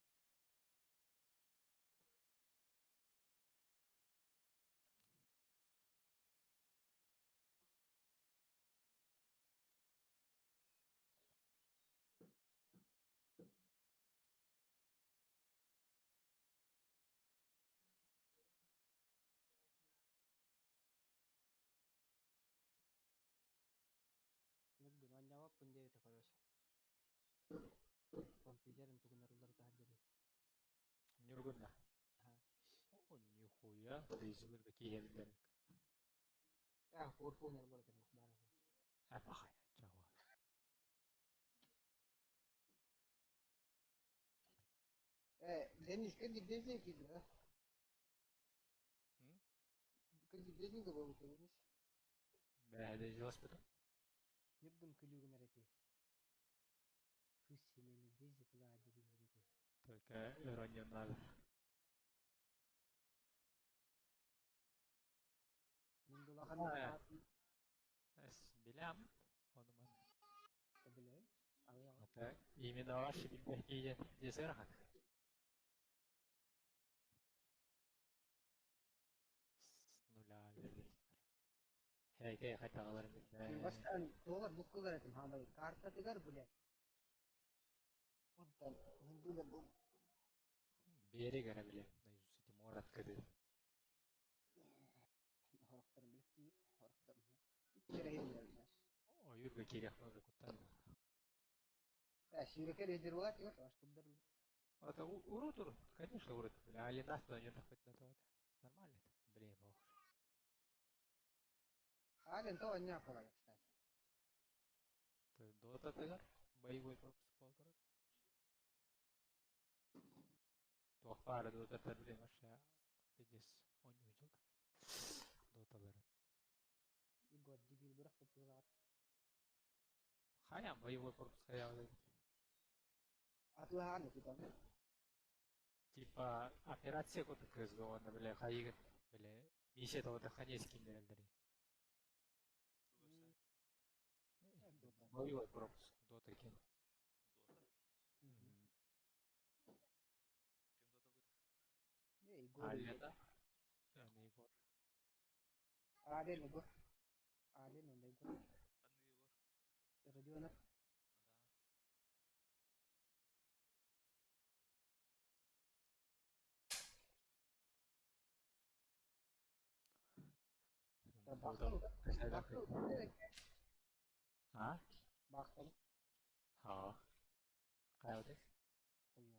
نقدر ما نجاوب بندي تكرر كمبيوتر انتو كنا رولر تهجري Nyurgun lah. Oh, nihuya. Rezulur ke kihelder. اه فور نربر تاني بارا Apa kaya Jawa. ايه دينيس كدي بيزي كده كدي بيزي كده دينيس Behade hospital. نبدأ كلو نرتي فيش من بيزي كده عجري نرتي Только regional. من دول خلنا Es bilam. Onu man. قبل او Hatta imенно ваши bilmekliğe cesaret hak. Nulla verir. Heyke hatta alırım. بس ان دولار بوك كده محمد كارتا تقدر بلا وانت هندو لبو Bir yere görebilirim. Yüzü City Morat kadı. هرختار ملكتي هرختار كده هي الناس O yürü kiri akmazı kutar. الشركة اللي دلوقتي مش قدر Это урод, урод. Конечно, урод. А летать туда не хоть на то. Нормально это. Блин, ох. Ален то не акурат, кстати. Дота тегар боевой пропуск болдырат. Тоқтары дота білем аша бедес ойнай жылдар. Доталарын. И год дебил бірақ популат. Хаян боевой пропуск хаявы. Атлаған itu kan. Типа операция коты кызды оны біле хайыгын біле миссия тоғыда ханескин берілдірі. Дота. Боевой пропуск. Дота екен. Дота? Кем дота кыр? Игор. Алена. Yani Igor. Ален Игор. Ален он Игор. Кәдімгі Егор. Родионов. Ага. Бақтың. Бақтың. А? Бақтың. Ha. Қайда? Қойы.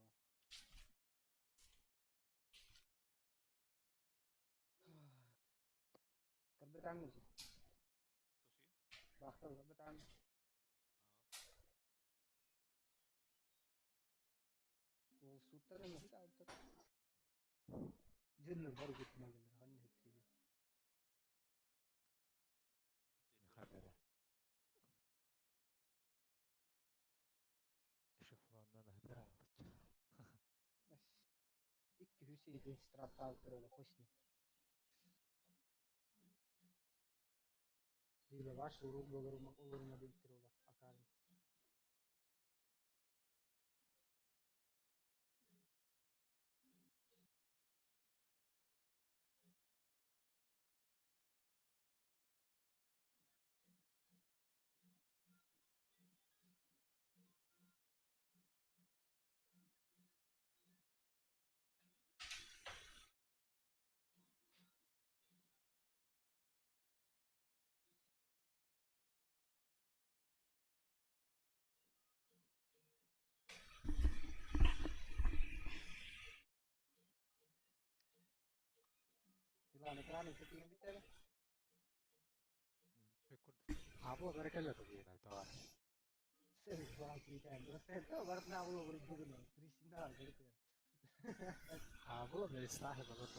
Kebetulan sih. Terus sih? Bақтың kebetulan. Ол суттар емес алып. Жынның бар кетмеген. Қандай хитрый. Хабері. Шифронdan хабер алды. İki Hüseyin'in strafta alып тұрады, қосны. Либо ваш урок олырма дейттір олар, акарын. Ekrаны кеткен бітеді. Або берекелі тобі товар. Сен класс кеткен. Просто вартна было вырубили. Трясина кеткен. Або не стахи болот.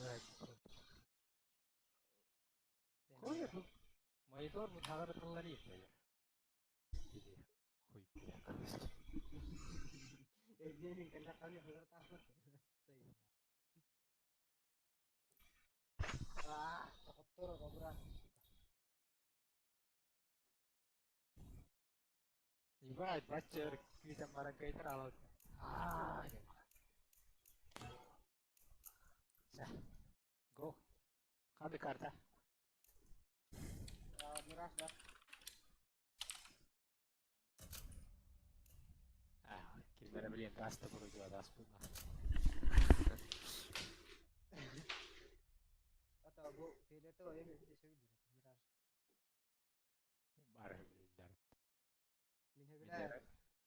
Кой монитор bu тағыр тыңлар еді. Иди хуй бияқырыз. Менің кәлі хызыр тақыр. Sayın. Тоқтор обрат. Ибай баччар китен бара кайтыр алат. Го. Қанды карта? Мираж да. Кимдері білен тасты бұруды адас бұлма. Это был фиолетовый, я не видел, Мираж. Бар білер.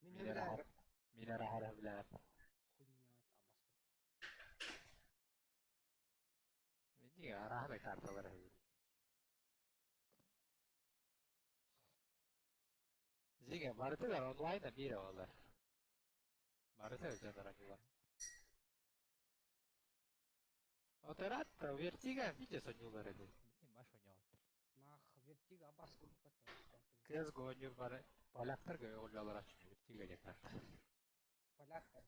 Мен білер. Минер ахар білер. Хуйня абас. Менде арахны карталар білер. Зиге бардылар онлайнда бире олар. Бардылар жандар акылар. Оператор вертига видишь онюлар еді. Маш онялар. Мах вертига абас көп қатты. Кез гоню бар. Поляктар гой олгалар ашын вертига не карта. Поляктар.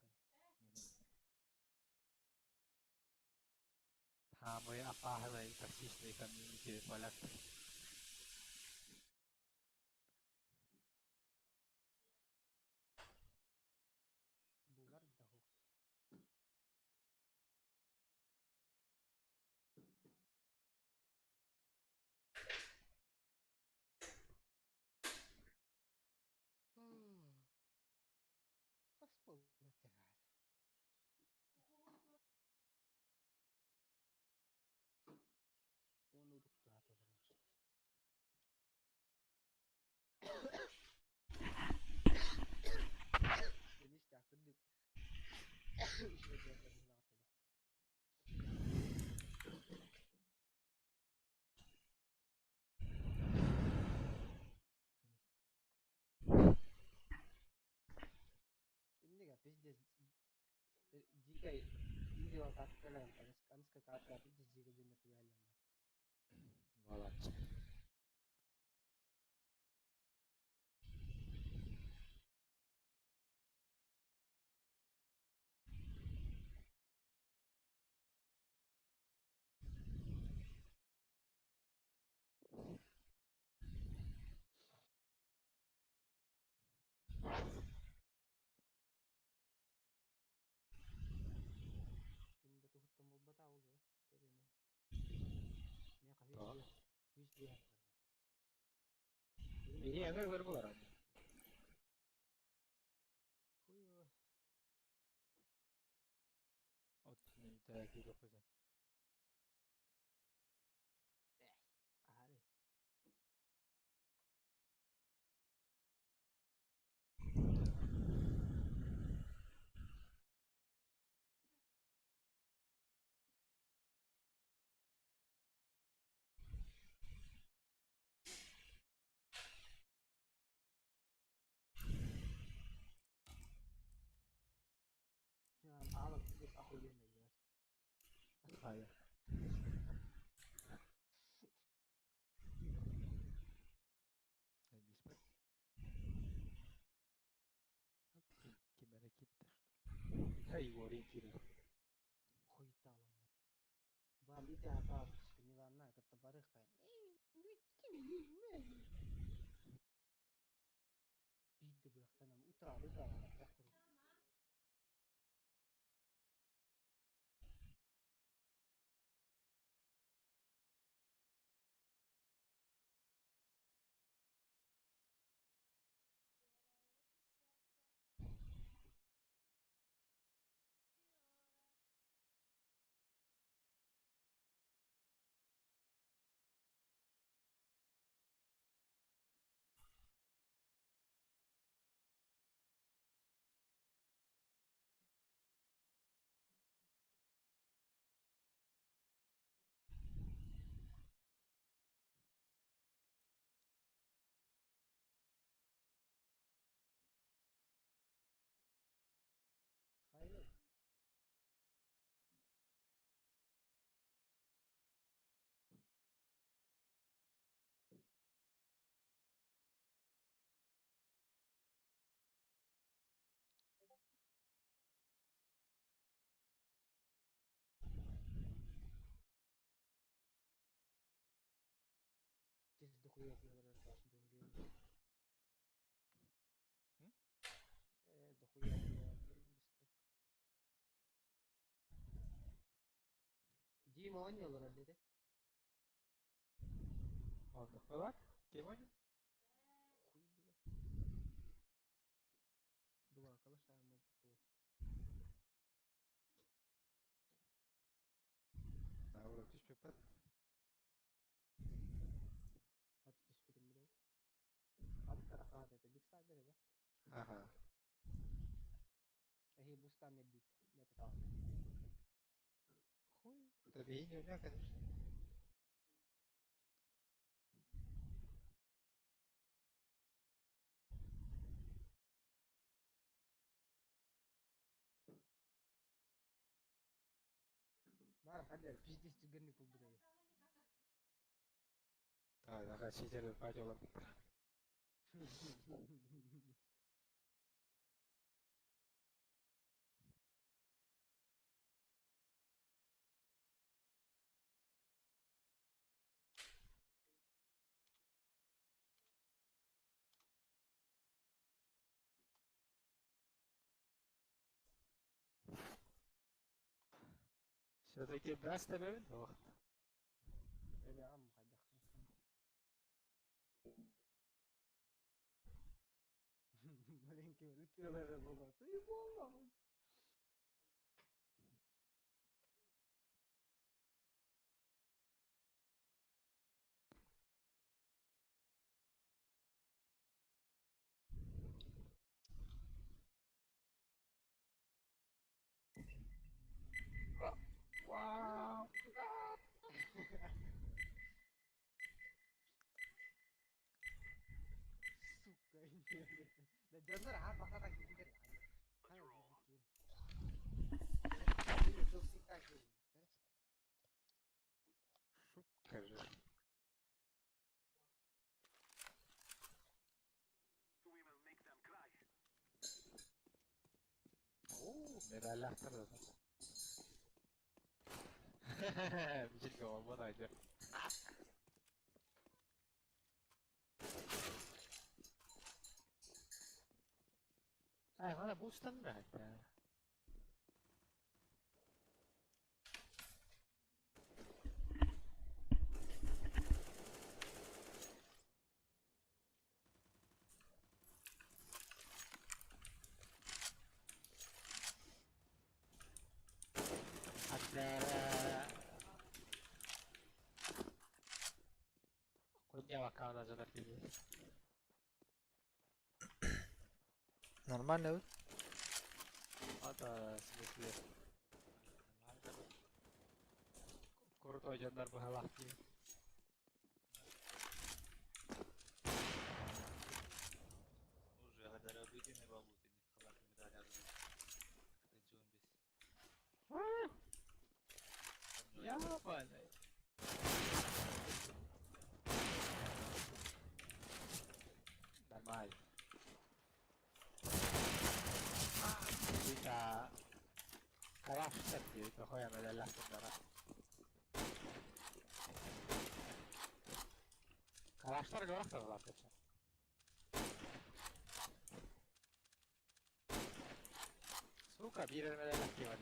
Хамы апахлы токсичный комьюнити поляктар. Булар дагы. Хаспол өтегәр. Onu uduktu hatırlamıştır. пиздец. Дикой видео как калем, канска катра пиздец дико жинна тигайлам. Молодцы. Кинда тухуттан болбата улы. Көрөймөн. Мен кабиш бия. İyi emek ver bu ara. Хуё. От не так и допустим. Ари. Şu an ağlık pиздец охуенно играть. Hayır. Беспорт. Киберекит что ли? Да его ориентирует. Хуйталым. Бам ите хата ниланна кытта барых кайын. Бидди быяктанам утра трактор. Hayır. Siz дохуя делали Аркаш Дунгел. Дохуя делали. Дима ойнıyorlar herhalde de. Oldu. Bak. Kim oynuyor? Хуй бля. Два калаша ему такого. Да, вроде düşmüyor. Hadi teşekkür ederim. Hadi karakat это биг стар бере да. Ага. Эй буста меддит. Бете тал. Хуй. Это видео, да, конечно. Бар хадер пиздец түгенник булду да. Да, да, 시제를 빠져라. Все-таки даст тебе вдох. Эли ам кайдахын. Маленький рыпелер болот. И болот. Вау! Сука, нет. Да дёрнер ха пахата кидер. Ха Medalyaktırdı. Bir şey yok, bu da acı. Ay, bana boost'tan bırak ya. Hatta... Kunya bakalım acaba gibi. Нормально. Hatta sinirli. Kurt oyuncular bu halak diye. Уже когда выйдем, я бабу, ты не хабар медаля. Ya bana. Normal. Kita kalah set gitu, kau yang adalah saudara. Kalaşlar görüyoruz zaten. Suka bir adalah ki var.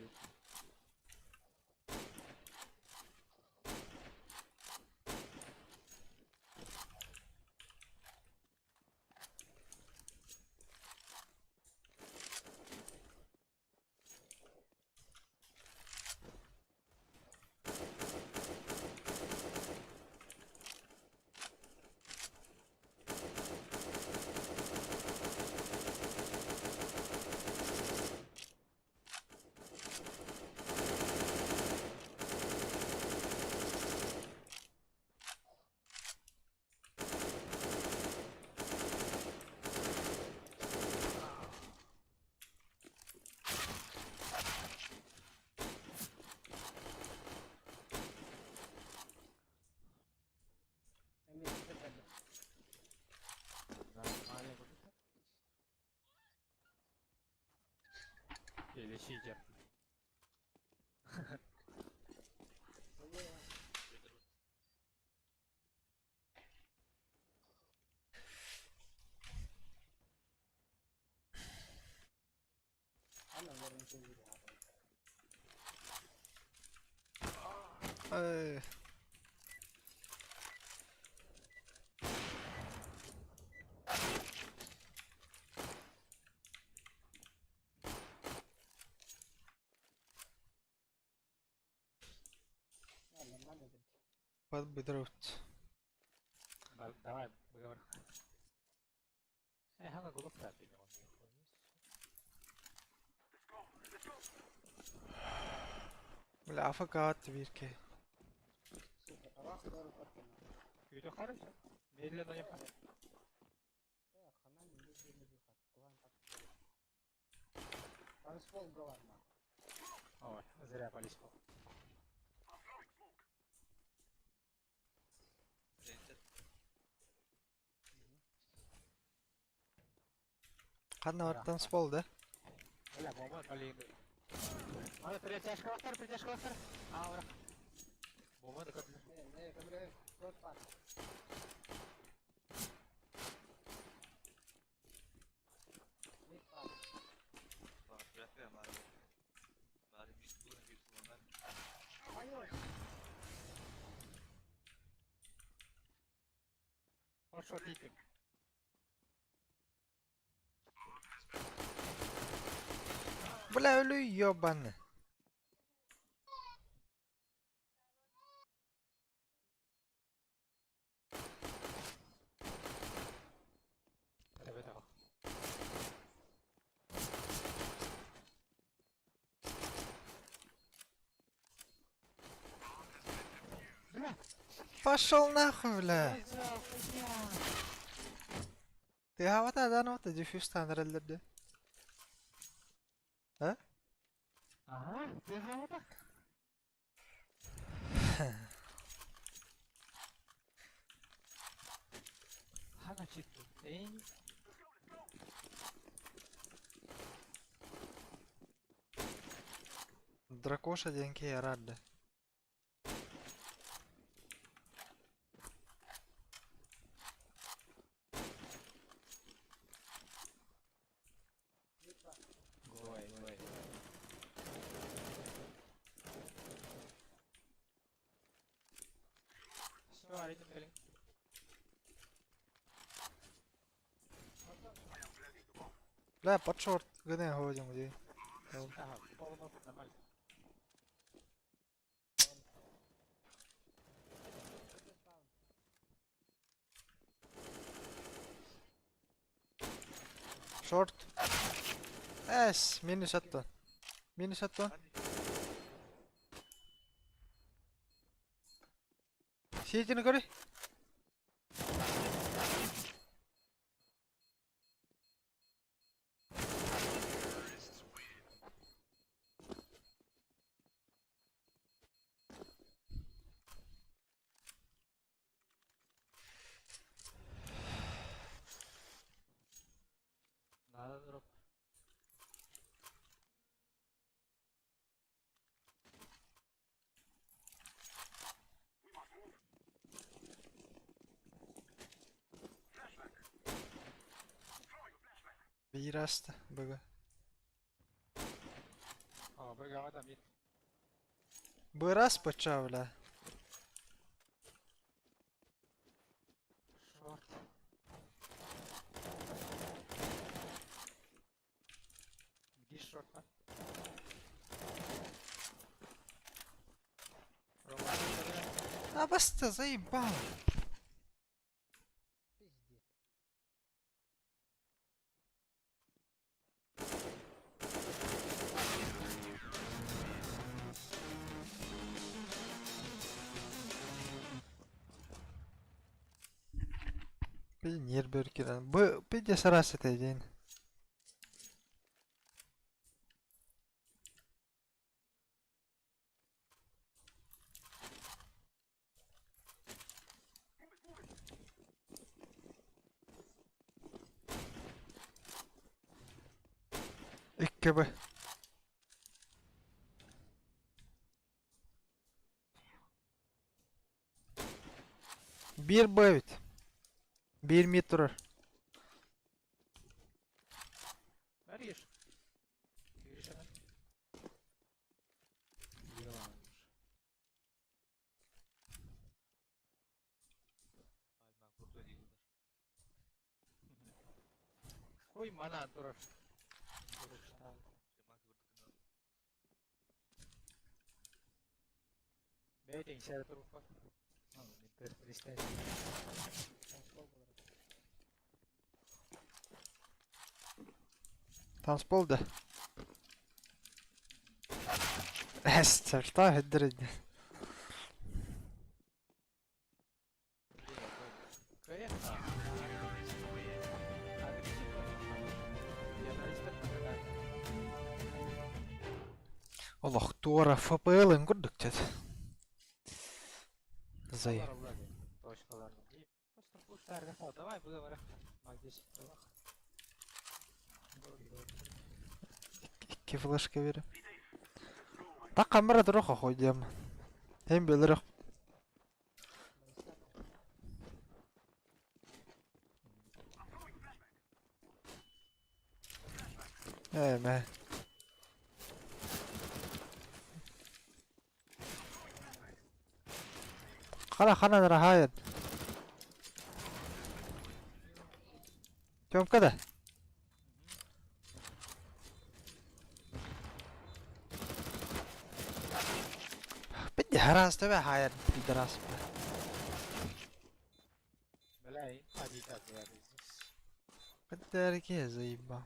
Emin tepede. Normal bu. Gelişeceğim. Ana verin seni. Ay. Ana lan dedim. Подбедрут. Давай, поговор. Она глупая, ты не можешь. بالعافية قعدت بيركي. Suka kalah baru patena. Video хорошо. Медленно не падай. Хана не выход. План так. Танцпол главное. Ой, зря полезал. Рентер. قعدنا ورا سبول ده. Бля, бомба полезла. Надо притяжка автор. А, ура. Бомба такая. Ne kamera cross pass. Mid pass. Bırak ya bari. Bari bir kullanır. Hayır. Пошел типик. Бля, ölü ёбаный. Evet abi. Пошел нахуй, бля. Ты havada da nota diffuse tanrıldırdı. Ha? Aha, bir bak. Hana çıktı. Дракоша деньги ярады. Ой, ой. Все, аритм пелинг. لا под шорт. Гне ходим где. Ага, полный нормально. Шорт. Эс, минус аттон. Минус аттон. Сетini göre. Надо дроп. Biraz da böyle. О, быгава там мид. Biraz почавля. Шорт. Где шорт, а? А баста заебал. Пиздец. Bir yer börküden. Bu bir de sarası teyzeyin. İki bu. Bir bu evet. Bir mid durur. Ver gir. Giriş hemen. Yılanmış. Alman kurtu ediyorlar. Koy mana durur. Duruştan. Cema kıvırdıkını Beytin içeri durup bak. Middir, liste. Tanspol da. Ester, ta hedirin. Kaya? Allah tuara FPL'ın gördük dedi. Zayıf. Точкаларны дейм. Просто пуштарга сал. Давай буга бара. Мак 10. İki flashka verim. Ta kamera duruq koyacağım. Hem bilirik. Me. Khana rahat. Çöp kada. بدي هراس تبع هاي الدراسة. بلاي حديثات يا بيزنس. بدي أركي زيبا.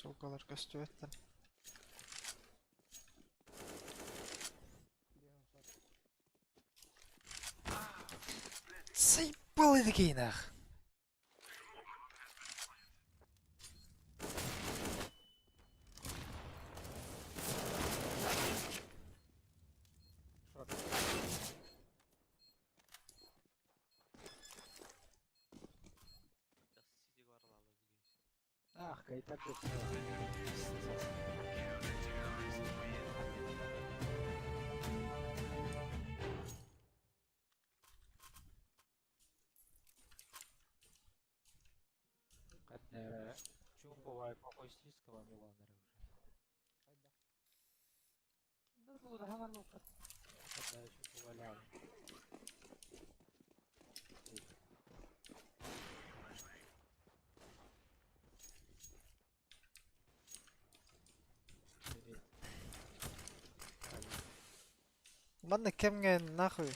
Sukalar köstübetden. Sıypal edik iynaq. Сиди варлалы дегенсиз. Ах, кайтап кетті. Кадне чумповая похостиского Миланера уже. Да тут гаману кадне чумповаляли. Manna kemgen nahıy.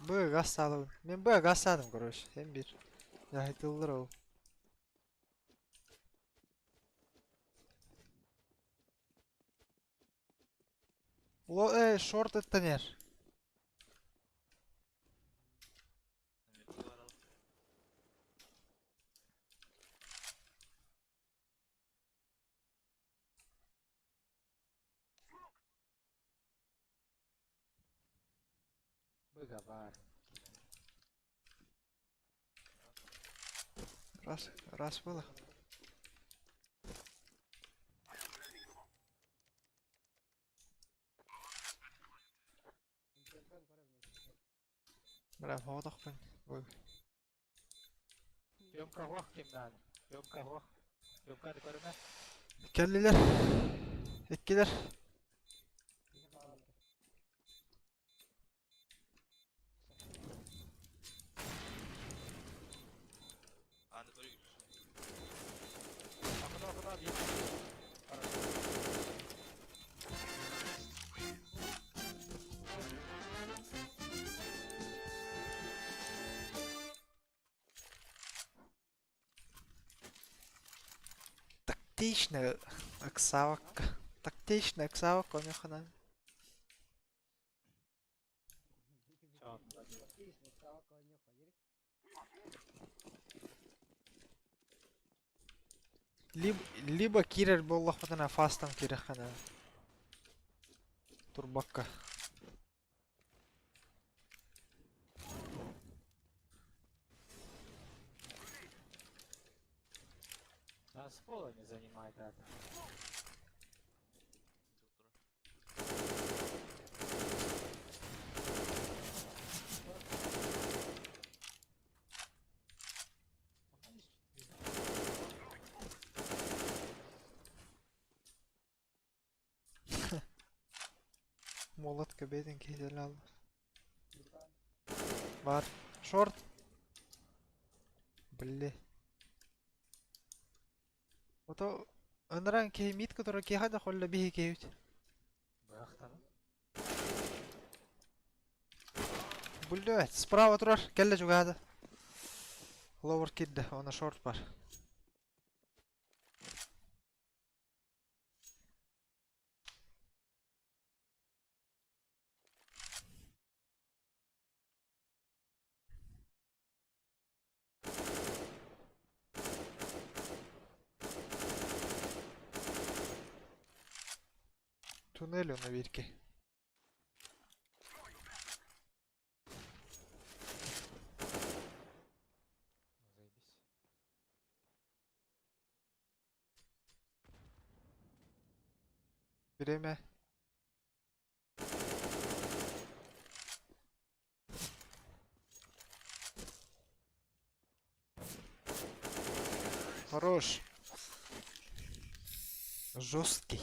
Bığı gaz salın. Men bığı gaz saldım korış. Hem bir. Yahitıldır o. Short etten yer. Эми варлалы. Быга бар. Ras было. Бля, hodaq ben. Oy. Ёмка вох кимдан. Ёмка вох. Ёмка көрme. Kelliler. Ekkiler. Аны көрүгүз. Акына бит. Тактична аксавакка. Тактична аксавакка у них она. Чон. Отлично, стало коню ходили. Либо кирер боллах батана фастан кирер хана. Турбакка. Нас пола не занимает это. Молотка беден кейдел алды. Бар. Шорт. Бле. Ото ыныран кей мит который кейхада холла бихи кейют. Бахтан. Бле, справа турар. Келле жугада. Ловер кидде, она шорт бар. Туннелю на вирке. Заебись. Время. Хорош. Жесткий.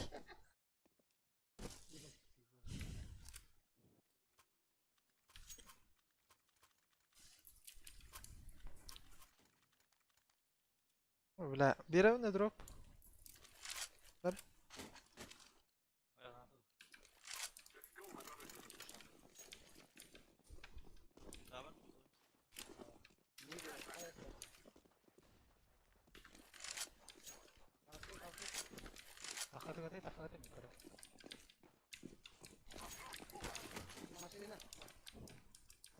Бля, берем на дроп. Давай.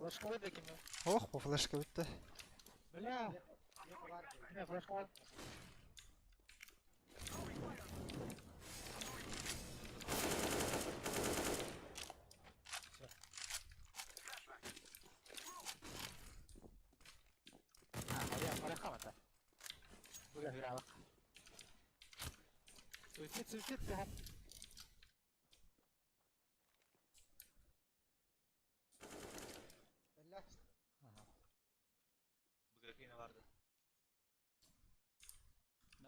Flashka da kimi? Oh bu flashka bitti. Bля, Yok var. ne flashka var? Hayır, para kamata. Bu da hıralık. Suicide ya. Bella. Bugün yine vardı.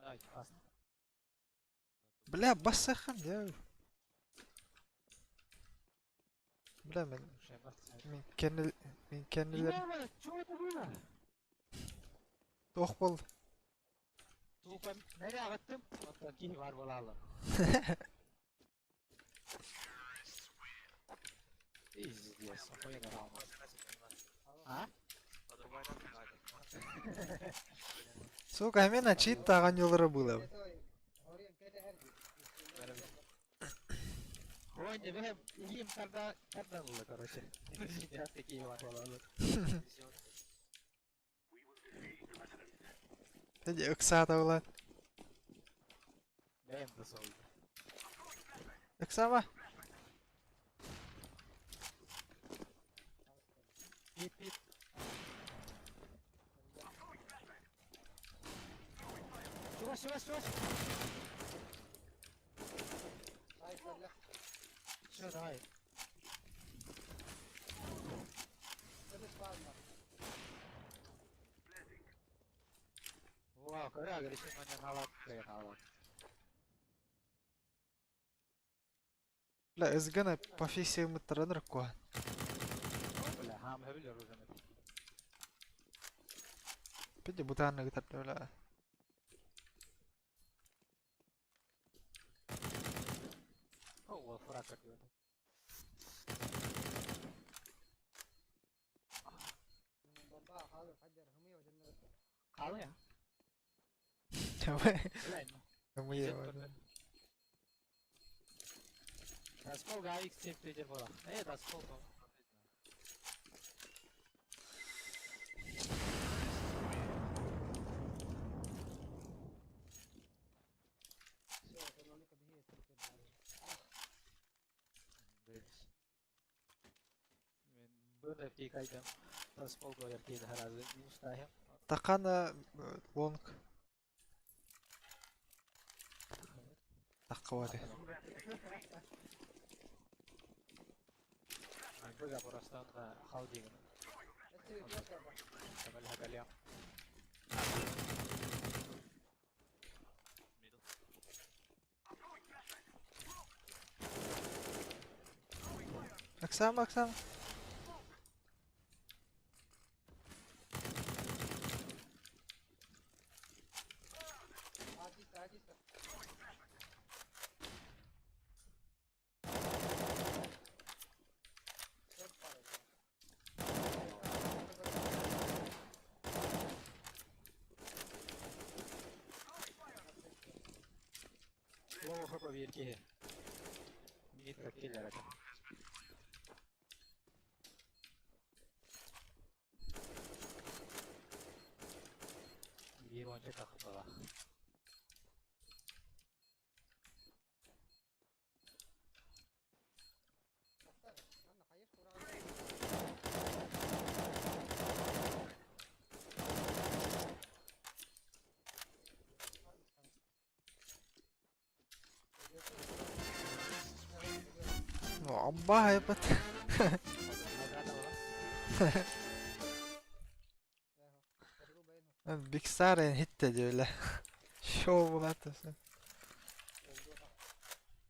Ay, aslında. Bля bas sakın ya. Bля ben Şey bak. min kendileri Yine çoğu da bu. oh bol. Tuğpan nereye attım? Hatta ki var bolalı. İyiyiz diyorsun. Koyun almaz. Ha? Adam bayrak vardı. Сука, hemen açıyı tağan yolları было. Oraya kete her gün. Oyuncu benim iyiyim kardan oldu kardeşim. Gerçek iyi var bolalı. Hadi ıksa da ulan. Benim de soldu. Iksa mı? Bit bit. Şuraş. Hayır Bella. Şurada hayır. Kılıç var mı? Wow, kaya agresif manyan halat kaya halat. Bля ızgana профессия мыттыраныр ко. Öyle ham hebilir o zaman. Peki bu tane gitar öyle. Oh, fırak atıyor. Baba halı hacer hımıyor cennet. Kalın ya. Öyle mi? Ama iyi var. Daskol gayet eksepteydir falan. Ne daskol mu? Şey ekonomik bir hiyet tutuyor. Değiliz. Ben böyle bir kaydım. Daskol koyar ki herhalde. Müstahim. Takana long. Takka var ya. Böyle burasından da havdiyim. Eski bir fiyat var. Temel haberliyim. Middle. Iksa mı? Aciz. Çok para ya. Слово хопа верки. Мид как киллер это. Bir önce kakıtala. Anne hayır Kur'an. No amma haybat. Big Star en hit dedi öyle. Show bunu atasın.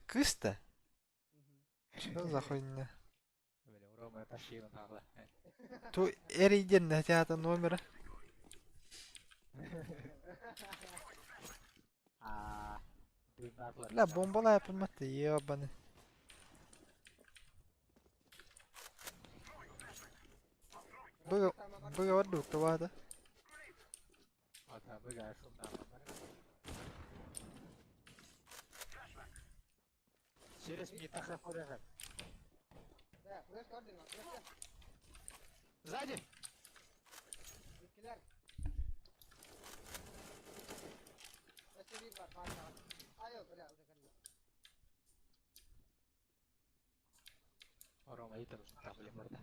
Kız da. Что за хуйня? Böyle Roma'ya taşıyın ağla. Tu eriyden ne tiyatro номера? Aaa. Duymaklar. La bombalar yapılmadı yabanı. Bıga var dukta vardı. Ata bıgar şundan onları. Через мне так охуенно. Да, флеш координат, флеш. Сзади! Ülkeler. Kaçı bir var parça. Ayo böyle udah kan. Orang itu terus tak boleh berdah.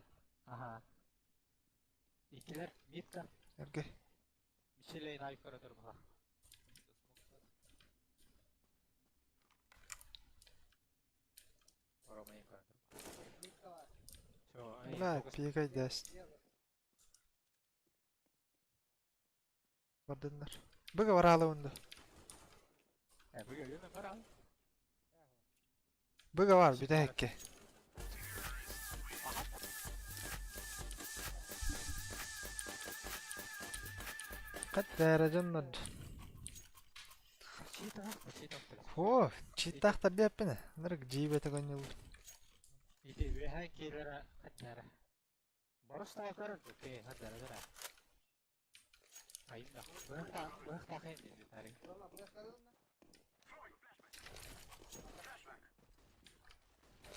Aha. İkiler mid kan. Erge. Bir şeyle inay yukarı dur bak. Orang yukarı dur. Ülke var. Şu La pika dest. Vardınlar. Bıga var hala onda. Bu geliyor ne para? Bıga var bir de hekke. Kaç derece var? Çiğ tak. Oo, çitak tabi yapene. Nırık cibete ganyol. İti bir her kilere kaçara. Boros tak yukarı dur. Oke, hadi hadi. Ayın da. Bırak tak ini tarik. Valla buraya kalın da.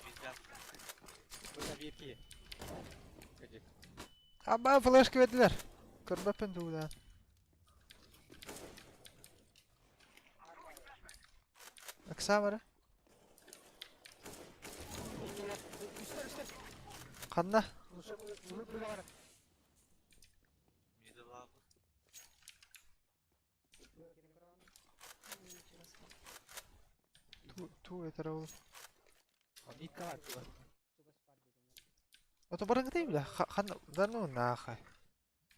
Bizden Burada bir iki. Gecik. Ama flash verdiler. Kırbapın tuğdan. Aksa var. İkiler. Üstte. Kanna. Burada var. middle abi. Tu yeter oğlum. Mid kan. Coba sepat gitu. Oto barang kita udah kan dan nu nakay.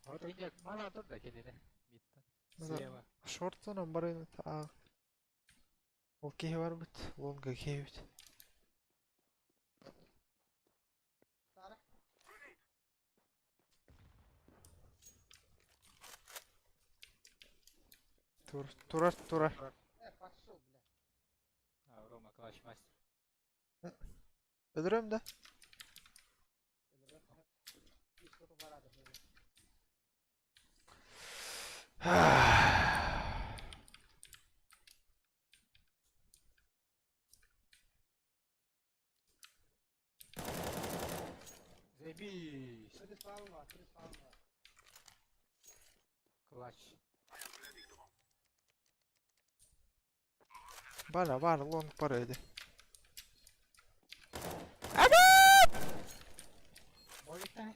Orada inecek. Mana dur da kendine. Mid'den. Mesela- Siyah var. Short number ta. Okey var bit. Long okey bit. Sarah. Turar. Пошел, бля. Рома, клач мастер. Öldürüyorum da. И что-то парада. Zabiş. Ты спал, var. Клач. Var long paraydı. O bir tane.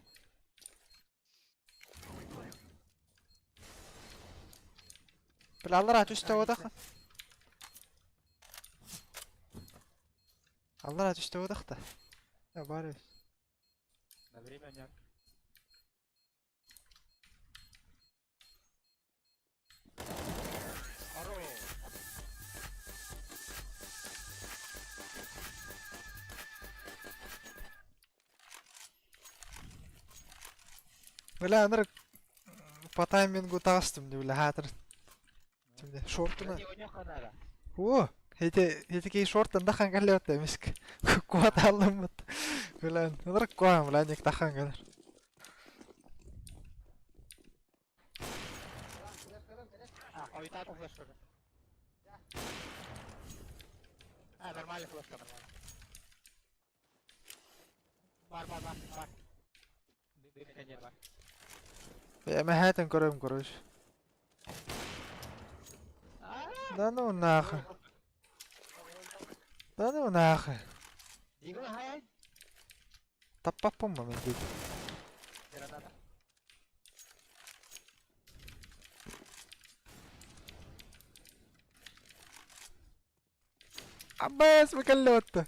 Bilallar aç üstte o da. Allah aç üstte o da. Ya bari. На время нет. Хорош. Böyle anır patayımın tastım diye böyle hatır. Şimdi short'una. Не унюха надо. Oo, heti ki short'tan da kanka lewat demiş ki. Kuat aldım mı? Böyle anır kuam lan yek tahan kadar. Авитар флеш уже. Нормальный флеш, нормально. Бар. Дырка не бар. Ya ma hatan koruş. Da no naha. Da no naha. Диго, хай. Tapapım mı ben dedi. Граната. Abbas makallotta.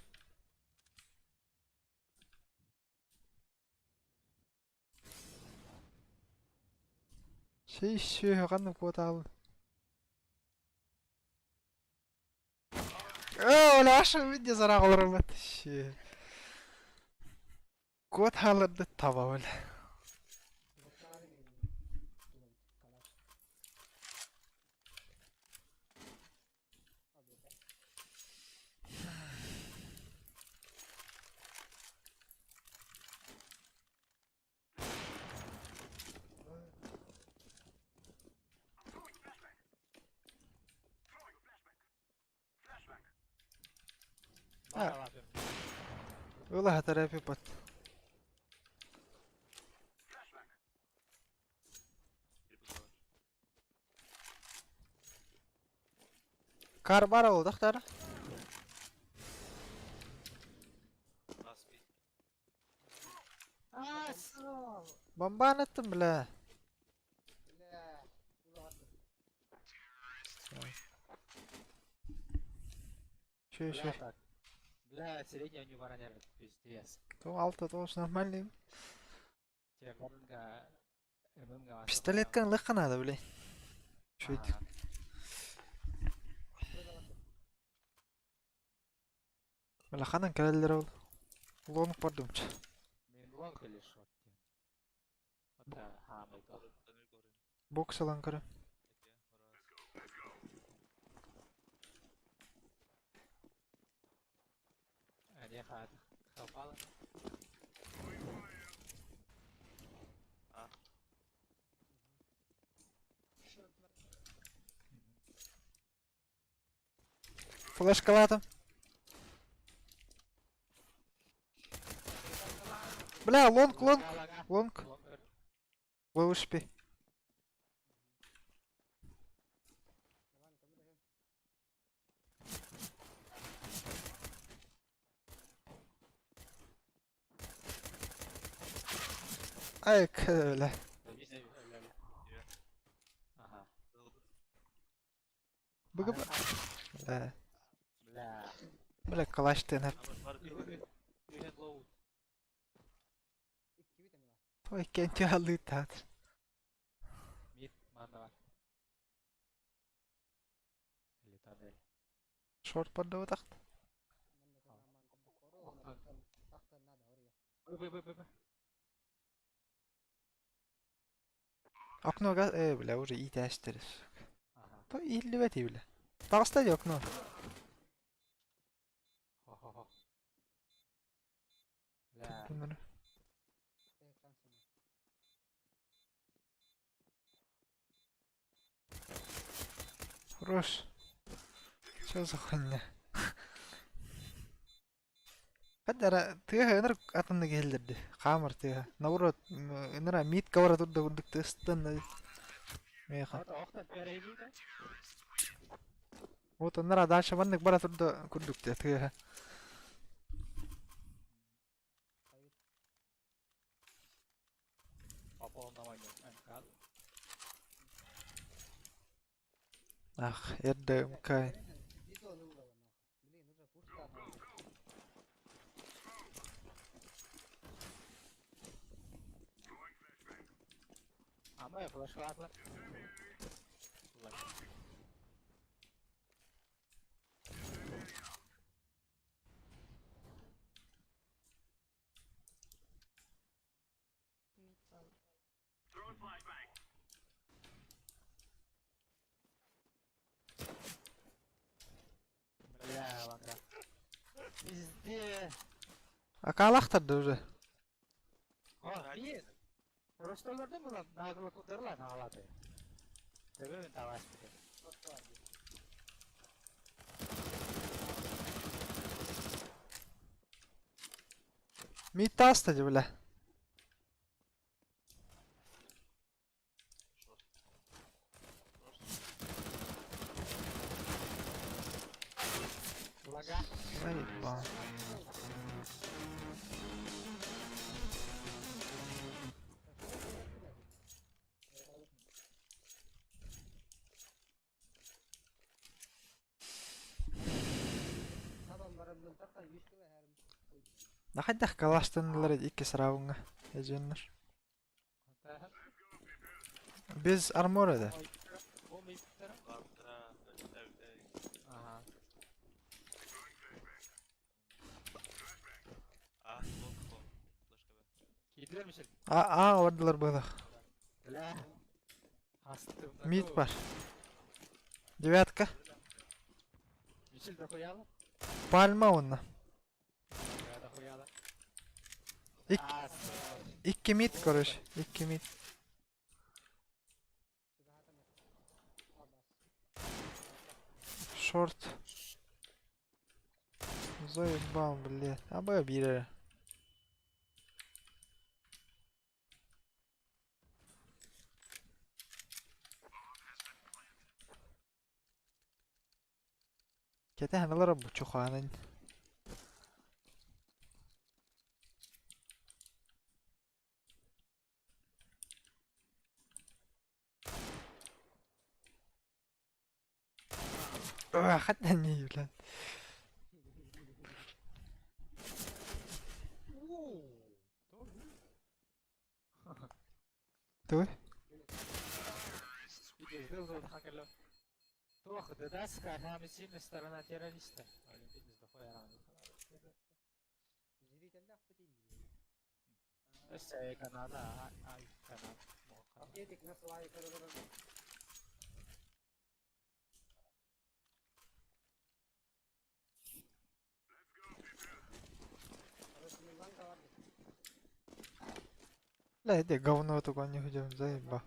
Şey kanım kuat aldım. Ola aşağı video zarar olur mu? Şey. Kuat halde tava öyle. Бар лапим. Öyle hatar yapıyor pat. Kar bara oldu aktar. Aspi. Asıl. Bomba anlattım bile. Бля, ладно. Şey Бля, şey. так. Бля, средняя не воронят, пиздец. То altı то нормальный. Чеконга, ММга. Pistoletken lıkkana bile. Şöyle. Bela kanan kereller ol. Long pardumç. Мен лонг или шорт? Это хамый то. Tanır korum. Boks alan kara. Eke. Horaz. Они хат. Хапала. Ah. Flashkaladım. Bля, long. Long. Лонг. Вышпи. Иван, come here. Ay köyle. Ага. Bugü bля. Бля. Bля kalaştın hep. Ama var bir You had low. İki vitamin var. To ikinci aldı tat. Mid, mana var? Или тоннель. Short pada otak. Ben de kadar mantıklı koru. Taktın nada oraya. Б. Okno gaz bля уже iyi değiştirir. Ага. To iyi veti bile. Dağısta yok no. Хо-хо-хо. Бля. Bunları. Tek şansım var. Хорош. Что за хуйня? Kadara tüya ınır atında geldirdi. Kamır tüya. Navrot ınıra mit kavara turda kurduk tıstan da. Meha. Вот охта перейди. Вот ынıra дальше ваннык бара турда kurduk tüya. По полномочию. МК. Ah, yerdim kay. Biz onu uğradı nahı. Блин, уже пушка нахуй. А моя флеш-лапла. Бля, ладно. Пиздец. Akalaqtırdı уже. О, блин. Просто olurdu mu lan? Nagılı kudur lan ağladı. Sebebi tavaş bir. Mit tastacı bile. Лага. Заебал. Adamlarımdan taktan 100 kilo herim. Nahaddah kalaştınlar iki sıravunga. Ejennir. Biz armorada. Bu mu iftira? Lantra. Aha. Ah, long. Flashka be. Kiydiler misin? Vardılar böyle. Bля. Hastım. Mit var. Девятка. Мишель дохуяла? Palma onunla. Я дохуяла. İk, Ас. iki mit koruş. İki mit. Сюда там это. Абас. Short. Заебал, блядь. А бы бирер. Kete hanalara bu çoğanın. Hatta ne lan? Dur. Видишь, был хакер. Плохо, да даска, там сильная сторона террориста. Видишь, дохуя рано. Зрителях потенили. Эссе Канада, ай, Канада. Пакетик на свои коридоры. Короче, Миланка ладно. La de говно только не ходим, заеба.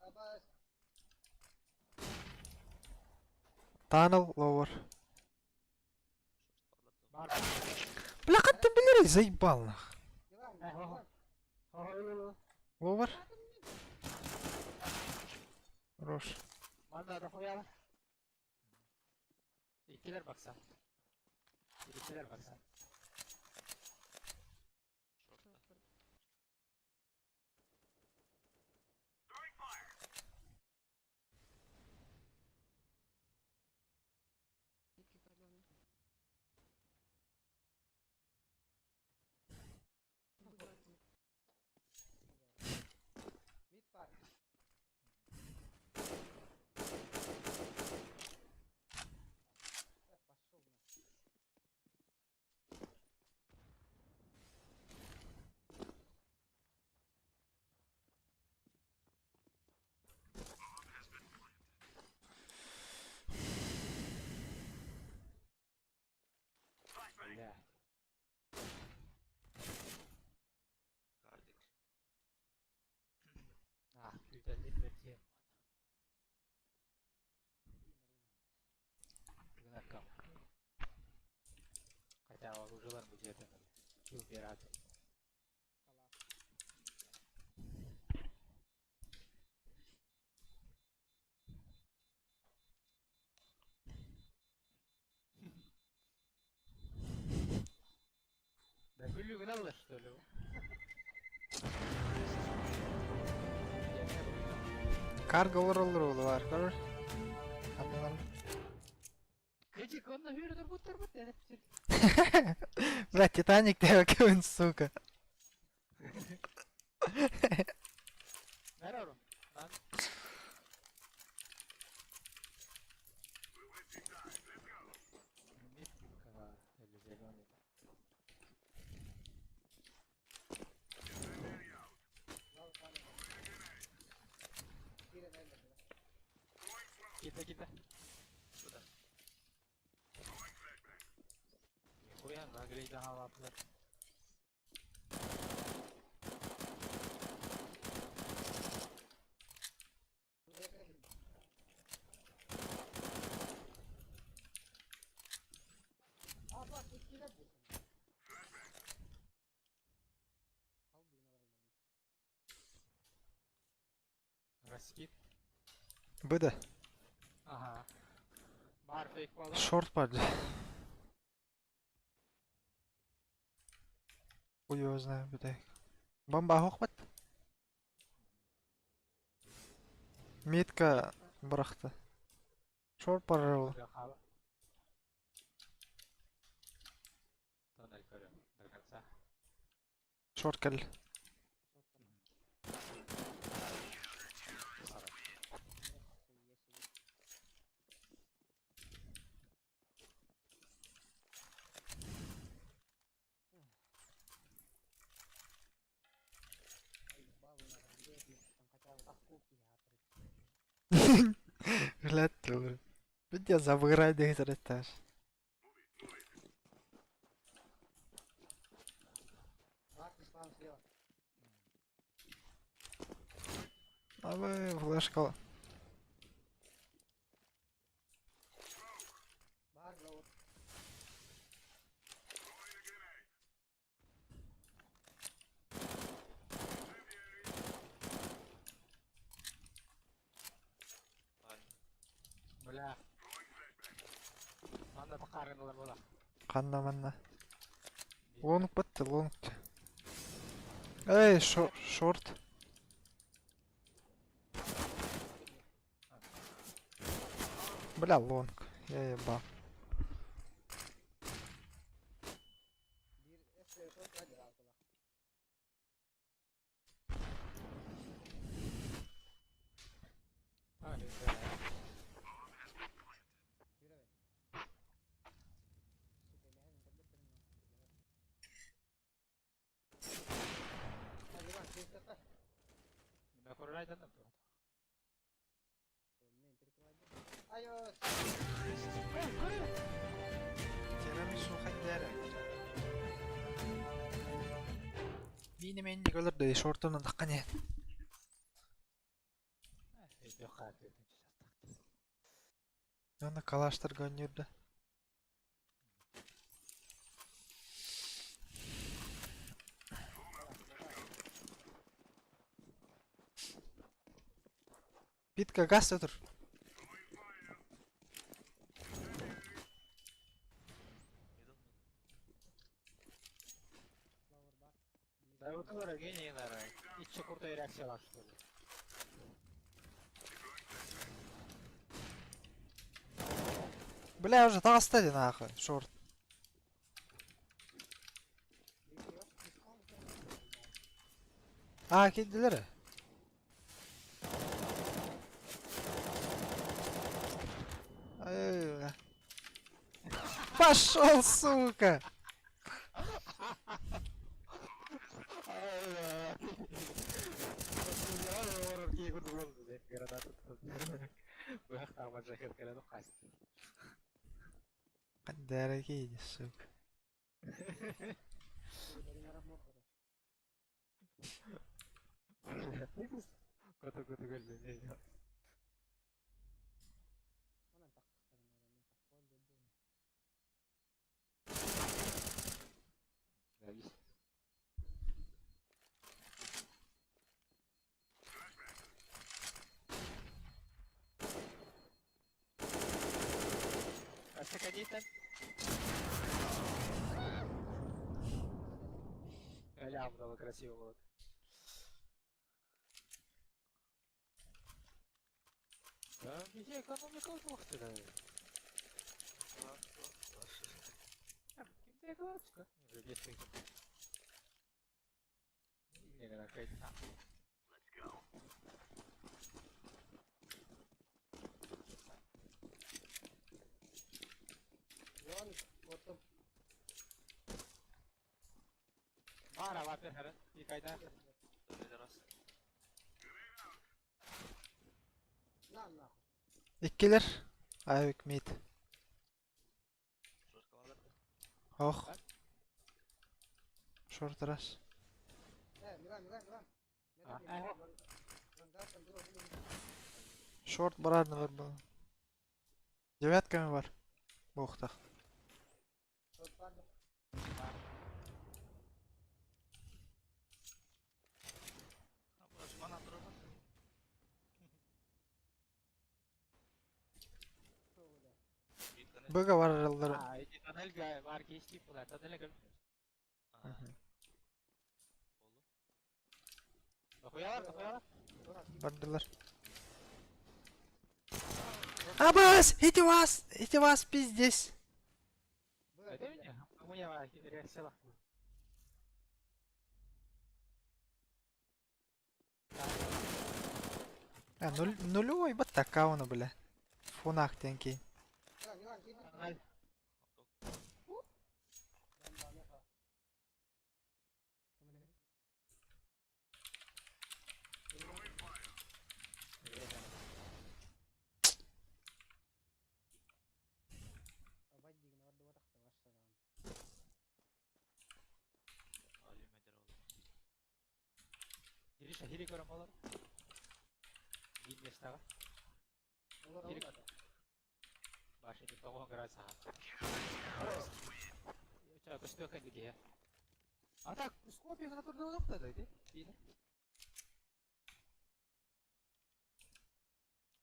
Абас. Tunnel lower. Бар. Бля, как ты, блядь, заебал нах. Диван, Ага. диван. Lower. Хорош. Манда дохуя. İkiler baksa. İkiler baksa. Мид пар. Пошел на. Бля. Кардик. А, güzellik bekliyorum. Гнаком. Хотя вооружен где-то. Убирать. Да были гнало, что ли? Karga olur var. Görür. Anladım. Критик, он наверное, будто работает. Бля, Титаник Кевин, сука. Здорово. Ладно. Митка или зеленый. Kita. Куда? Нихуя, наглядно лапнер. Абас, тут кидать будем. Халби надо. Раскид. Буде. Ага. Бар фейк пала. Шорт падає. Хуй його знає, буде. Бомба хохмат. Мітка бырахты. Шорт парырыл. Хава. Тоннель көрем. До конца. Шорт кел. Баллы надо бегать, там хотя бы осколки я Глядь, tror. Видя забирай десь ресташ. Бак, спам слева. А ви флешка. Бак, лоу. Бля. Ладно, da qarınlar bola. Qanna manna. Long bitti, long. Ey, short. Бля, long. Я ебал. Bir espresso hadi al kulak. Hadi. Yürü be. Suka ne hem kadar terin non. Hadi lan kes tak. Ne koraydan da. Ne perikiradi. Ayo. Tiramisu xaydara. Mini menni golurdu, shortunu taqqan ya. Yok hadi. Yana kalaştır gönürdü. Bitka gaz otur. Flower bar. Да вот это гений, наверное. И че крутая реакция ваша, что ли? Бля, уже тағыстады нахуй, шорт. А, келділер. Ай, бля. Пошел, сука! Дорогие, сука. Кото-кото гөлдө. Ona taktıklarım adam ne kadar polde bu. Да, есть. А ты конечно? Лям было красиво было. Да, где экономика ух ты, да. Kimde yakalamışlar? Geçmek için. Ne kadar kayıt. Lan otum. Var var her. Bir kayda. Öyle rast. Lan lan. İkkiler. Ayvik mid. Жестко алар. Oh. Short ras. Milan. Ah, Lan daha sen dur oğlum. Short барарны бар бұл. Девятками бар. Боқтақ. Çok pardon. Бана тұрады. Şöyle. Бөгі бар жылдар. Ah, iki tane var geçti bunlar. Tadına gel. Koyalım. Бардылар. Абас! Иди вас, пиздец! Это меня? У меня var reaksiya var. Нулевой бат аккауны, бля. Фунақ тенки. Milan gidin. Al. Ben daha ne kadar. Kamera. Abad digin orada vatakta başladı. Girişe hiri görüm olur. Gitmesi daha. Olur Direkt- olmadı. Başını tamam kadar sağ. Çay kıştı kan diye. Ata skopi kana turda nokta da idi. İyi.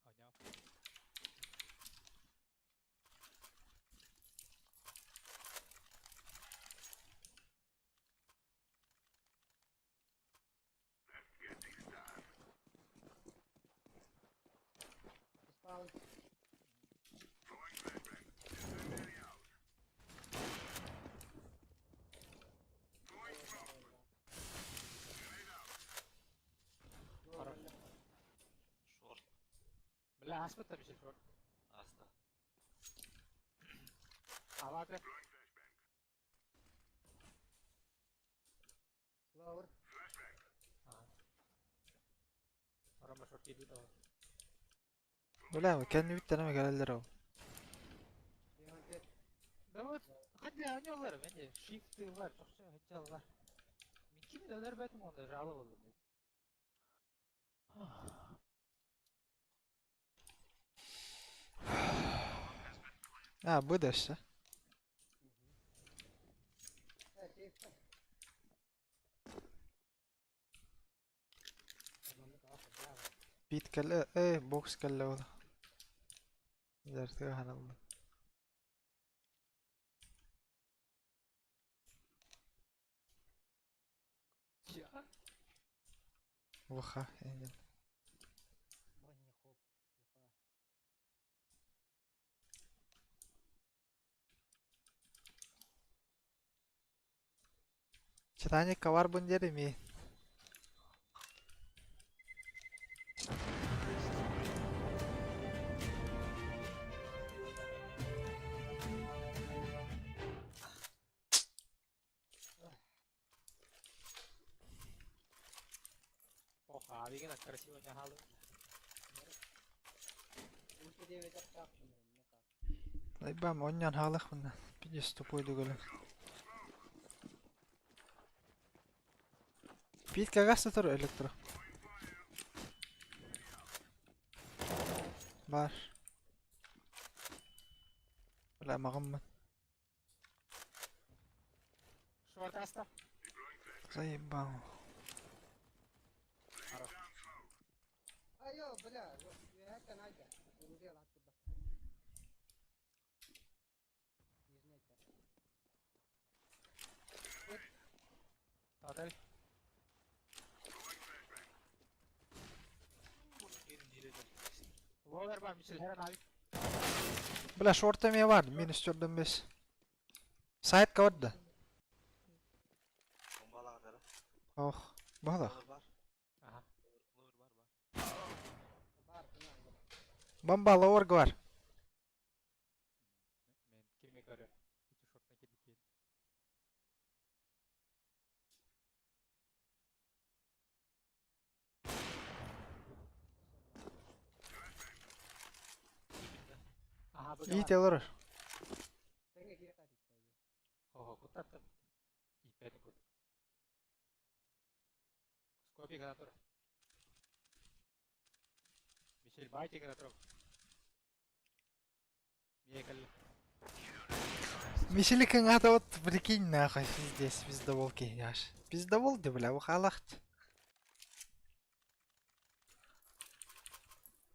Hocam. аут. Шорт. Бля, аспытта биші шорт. Аста. Авакы. Flower. Рама шорт кейді да. Bilami, kendi bittaneme gelirler o. Behind that. Да вот, хотя они олар, менде шифты олар, чокча хетчалар. Мен кимде олар бәтім онда жалы болду. Ha, bu da işte. Safe. Beat kelle, box kelle o da. Dertega hanaldı. Я? Vaha, engel. Банни хоп. Читание ковар бундери ми. Ох, авигена красиво няхалы. Ульти девять так. Naibam onyan halıq bundan. Bir stopuydu gülüm. Beat kagasta tur elektro. Var. Valla mağımman. Шорт аста. Заебал. Айо, бля, я это найка. Урудел оттуда. Нижний этаж. Отель. Ловер бар, мисел херен ави. Bela short me vardı. Minus 4'den 5. Side kavardı. Bombalar dara. Oh. Bağla. Clover var. Aha. Clover var. Бар, бина. Bomba lower var. Мен кеме көрі. Кече шортна келді кейін. Aha, bu İyi alır. Теңе кире кайдык. Хо-хо, куттатты. İpleri kut. Скопи гана тұр. Мишель байти гана тұр. Мекал. Мишеликин аты вот прикинь нахуй здесь пиздоволки яш. Пиздоволки, бля, ухалахт.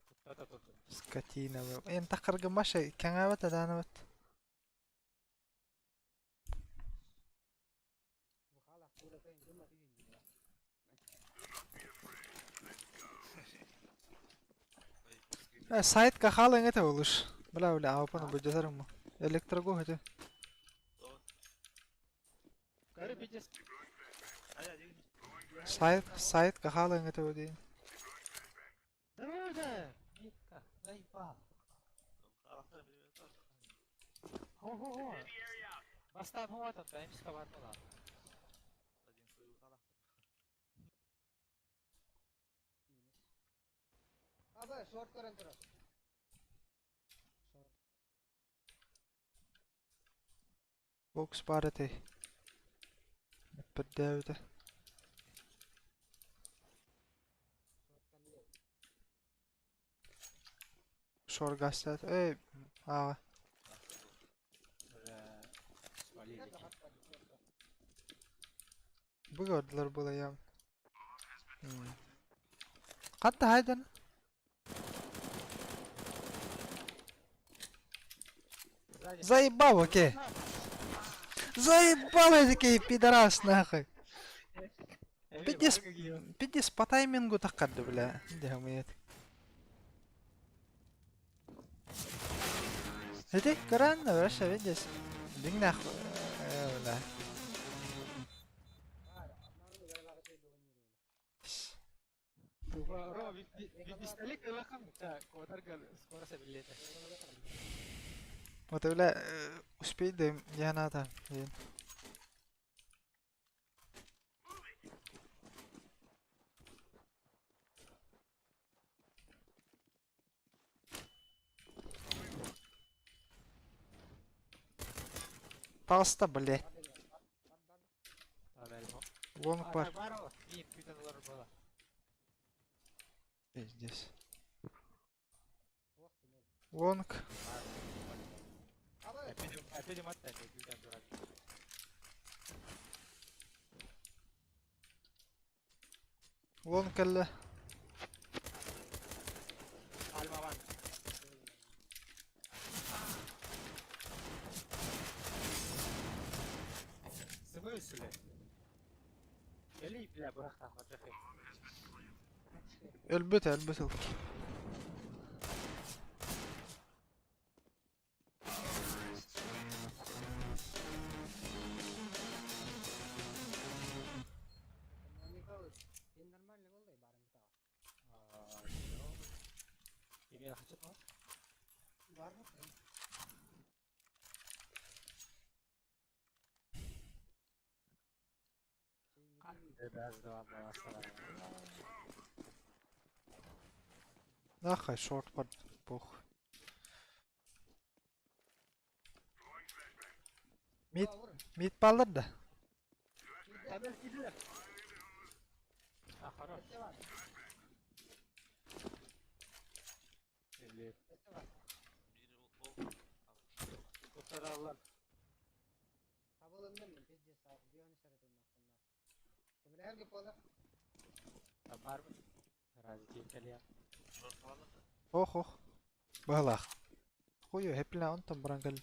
Куттата тұр. Скотина, бля. Эн тақыргы маша каңабат аданабат. Бухала кура кайын дума түйін. Сайт кахалын это олуш. Бля, бля, апаны бөджетарым мı? Elektrogo hadi. Көрі бейдес. Aya değil. Сайт кахалын это ödeyin. Дұрды. Мекка. Зайбал. Karakter bile yeter. Хо-хо-хо. Бастан хо атат. Бәймісқа бар бола. Один свой karakter. Абай, шорт көрін тұр. Шорт. Box party. Bedevde. Шорт кәлі. Shor gastet. Ey, ağa. Свалили. Bu gördüler bu da ya. Hatta haydan. Заебал, окей. Заебал эти пидорас нахуй. Пидис по таймингу такады, бля. Где умеет? Hadi karanna başa видишь. Ding нахуй. Бля. Рома, пистолет лаком, так, квадргал, скоро соберет. Вот бля, успеть да я надо. Таста, блядь. Лонг бар. $1 Здесь. Лонг. Опять мотать, я дурак. Лонг әлі. Альма-ван. Смысле? Или, бля, бахта, отдыхай. Әлбет, әлбет ул. Сен нормальный болдай барымта. Тебе хочу то? Бармы? Раз, два, Нахай, шорт бар. Похуй. Мид балдыр да. А, хорош. Или... Kurtararlar. Табылымдым мен пиздец а бионы шаретен нахуй. Кемлерге пола? Var mı? Razı keliya. Short var mı? Ох. Балах. Хуй, хепля он там брангал.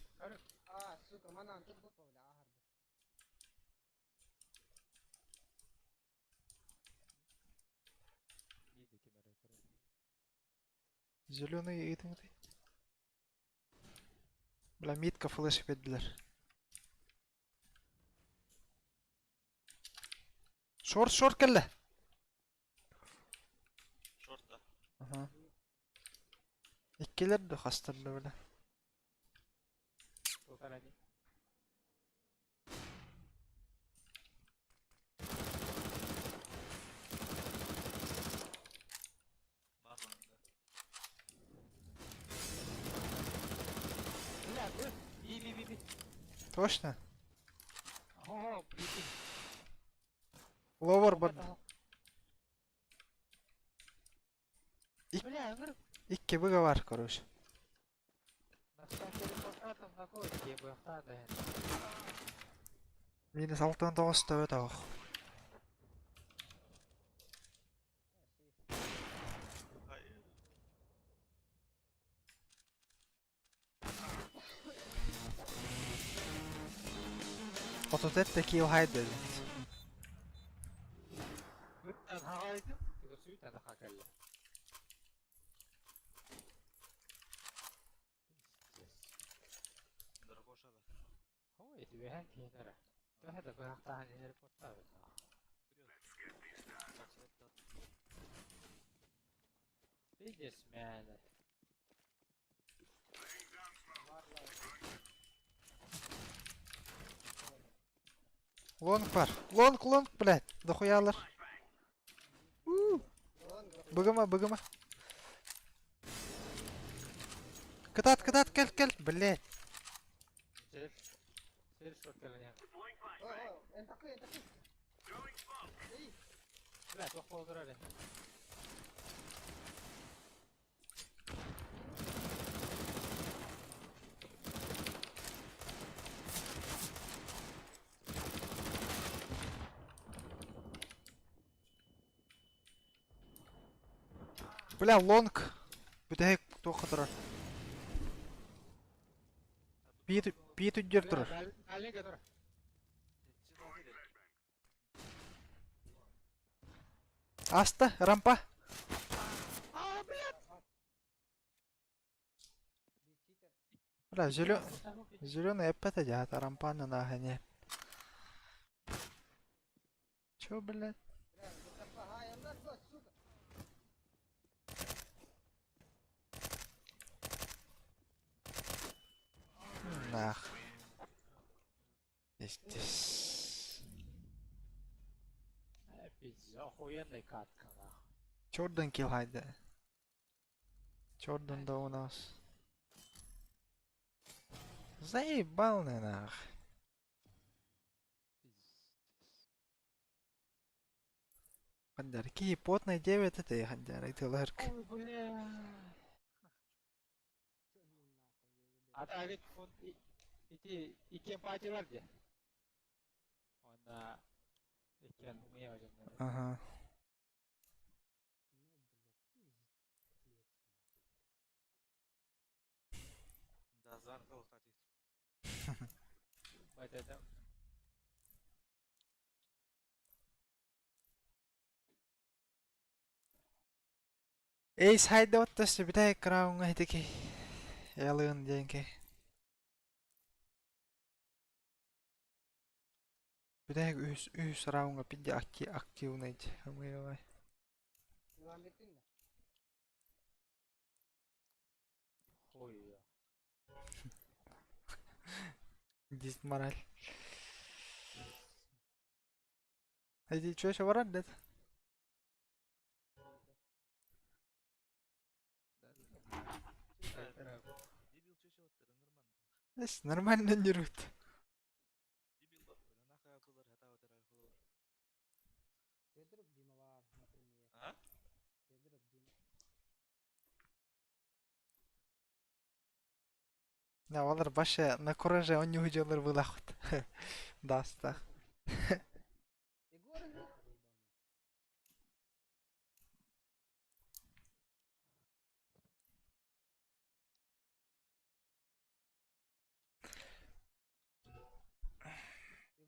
А, сука, мана антып бут повля ахарда. İyiydi kemer'e göre. Зеленый идың ты. Бля, мидка флеш бердилер. Шорт келді. Short da. Ага. Иккелер де хастырды бля. Kurtar hadi. Bak önünde. Bля, dur. İyi. Точно? О, bitti. Ловер бар. Bля, vur. Икке быга бар, короче. Başka teleportlar tam такой, diye bu yakta da yani. Минус 69 да бата ох. Hayır. Ототет такие хайд. Ben havaydım. Digo suyu da hakalla. Дракоша да. Ой, тебе hän kiinara. Tähän da bu yakta hani teleportlar da. Business man. Лонг бар. Лонг, блядь. Дохуялар. Быгыма. Катат, кел, блядь. Сел шот калanya. О, энтакы. Bля, çok olur öyle. Бля, лонг. Бүтәһек тоқы тұрар. Бейт үддер тұрар. Alinga dur. Асты, рампа. Ora zülön epete ya tarampanna nahene. Чё, блядь? Нах. Здесь. Пиздец, охуенный катка, нахуй. Jordan kill haydi. Jordan да у нас. Заебал, нах. Хандар, какие потные 9 это, Хандар, это ларк. Ой, бля. Ата ведь он икен партиялар же. Онда икен не өзüm. Ага. Да, зарка устатит. Вот это. Ace haydi ottası bir de crown haydi ki. Yalın jenke. Bir de üs round'a bir de aktif neydi. Amıyor vay. Devam ettin mi? Хуй её. Диз мораль. Haydi çöş var adet. Дебил, что сегодня нормально? Эс нормально жүрөт. Дебил бак, бля, нахуй акылдар, хата отыр аркылы. Федоров Дима var, например. А? Федоров Дима. Ne olur başa na kuraje on yuhucalar bulakut. Dasta.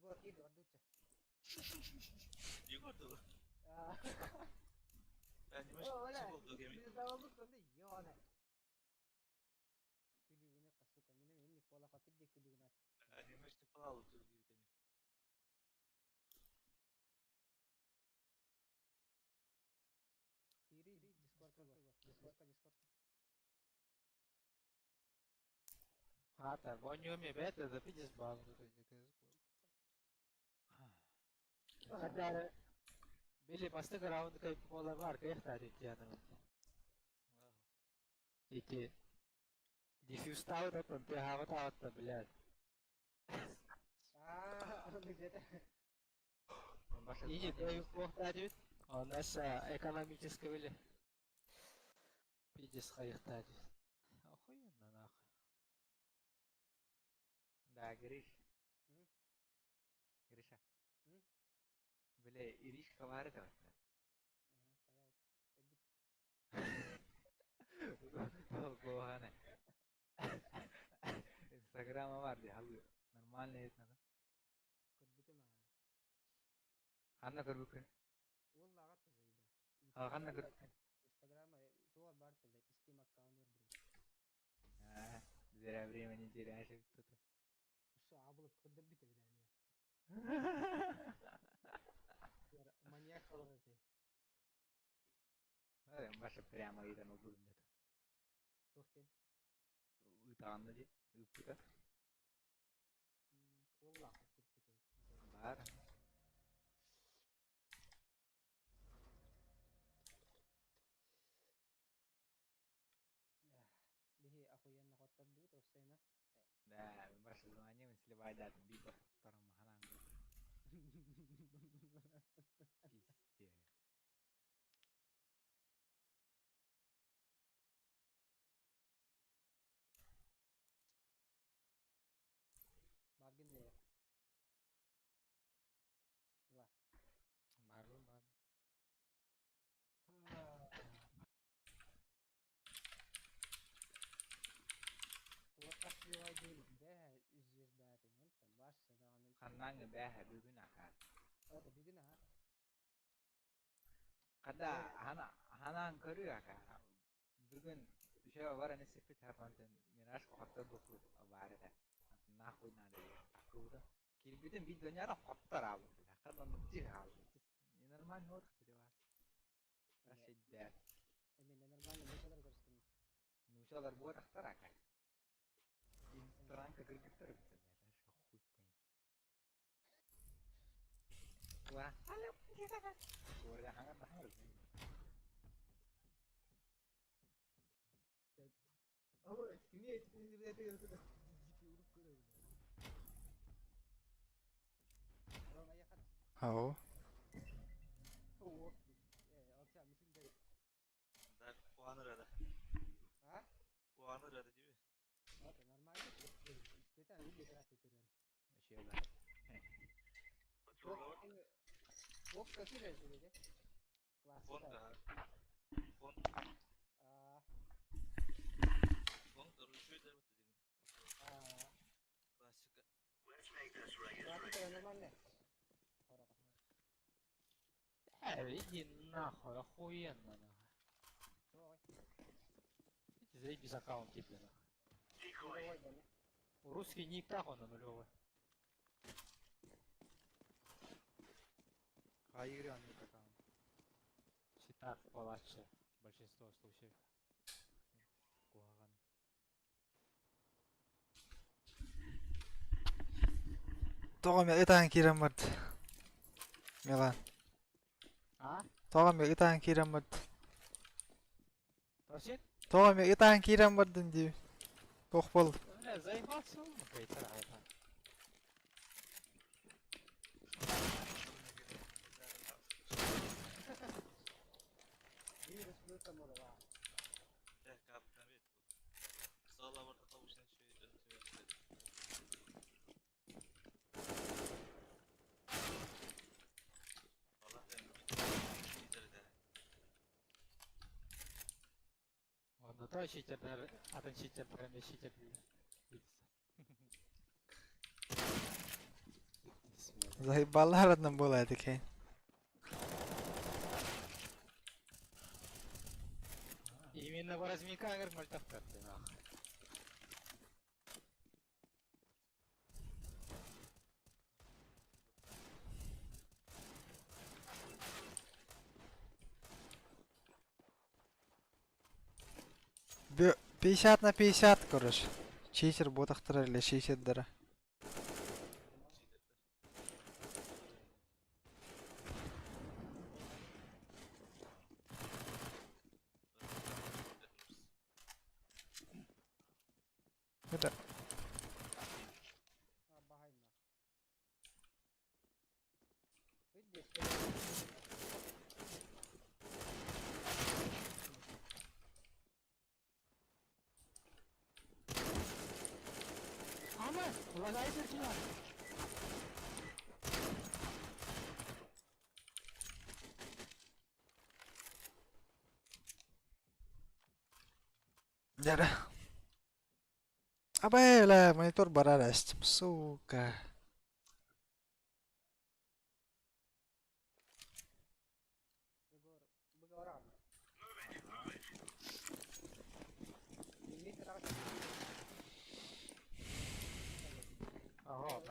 Егор играет? Игорь, Дуча. Егор, ты? А, Я не о, можешь, Оля, что был доге. biz davamlı sonunda yiyor. Külüğüne kasuka. Benim enlik bola katı diye külüğüne aç. Я не можешь, ты плавал тут где-то. Kiri, Discord var. Discord. Хата, вонюми бета, да пиздец бал. Хата, били басты раунд кайып бола бар, кайық тәрі тияны. Ики. Дефьюз тауыт аттан, пехава тауытта, блядь. Где-то. Иди, дэйв плохтарит, он нас экономически били. Пиздец кайық тәрі. Охуенно, нахуй. Да, Гриш. Гриша. Бля, Иришка var da. Gohane. Instagram'a var ya, halı. Нормально это надо. Кырдык ма. Ханна кыргык. Ол лагат та заебал. Ханна кыргык. Инстаграма туар бар блядь, Steam аккаунт блядь. Зря время не теряешь. Кто-то. Что, абылып кырдыр бите блядь. Маньяк калыр эти. Башы прямо үйден ұлдым деді. Тоқтен. Ұйтағанды де, ұйыппыда. Ол лагат кырдык. Бар. Бихи охуенно коттар ду товсена. Да, башы звоним, сливай датым, бибо. Втором маханан. Пиздец. Баргын де. Ила. Бару, бар. Лока сливай дейм. Бе звезда теңон там баш садаганы. Ханнаңы бәхі бүгін ақа. Это бүгін а. Қада ханан көрі ақа. Бүгін Şey var hani sepet herhalde miraj hatta dokuz var da. Nahul nade. Burada. Kirbiden bir dünya da hatta abi. Kadın mutlu abi. Normal nur dedi var. Şey der. Нормально, мы когда растем. Nuşalar bu arada rakay. Instagram kagır gitar bitti. Хуй пойми. Ваа. Oraya hangi daha Ama niye internete yazılı? Ciddi vurup kırıyor. Tamam ayakat. Hao. Oo. Alçak mısın de. Так, Уаныр еді. Ha? Уаныр еді деймін. Abi normal. İsteten iyi bir rahat ederim. şey var. Bok kaçı verdi dedi. Фон Класс. Фон Aa. Фон ручой да вот деген. Aa. Классика. Rahat нормально. Иди нахуй, охуенно нахуй. Заебись аккаунт тебе нахуй. Русский ник так он на нулевой. Hayır yani bakalım. Читать полегче большинство случаев. Kulağın. Toğam ya ıtan kiram vardı. Yalan. А? Toğam ya ıtan kiram vardı. Вообще, Toğam ya ıtan kiram vardı diyor. Bok boldu. бля, заебался он, какая-то это. Virüs bu tam oldu. Эх, капитан бет. Сала варда кавушан şey Valla lider de. Он на то читер, а то читер, прям читер. Zahiballar adından bolaydı ki. Именно Воразмика, говорит, мальтовка ты нахуй. Бö 50 на 50, короче. Читер ботахтара или читердара. Это Bahayım bak. Ama, ulan ki var. Yara. Apa lah monitor bararas, suka. Егор, выговорам. Лимит раз. Ага,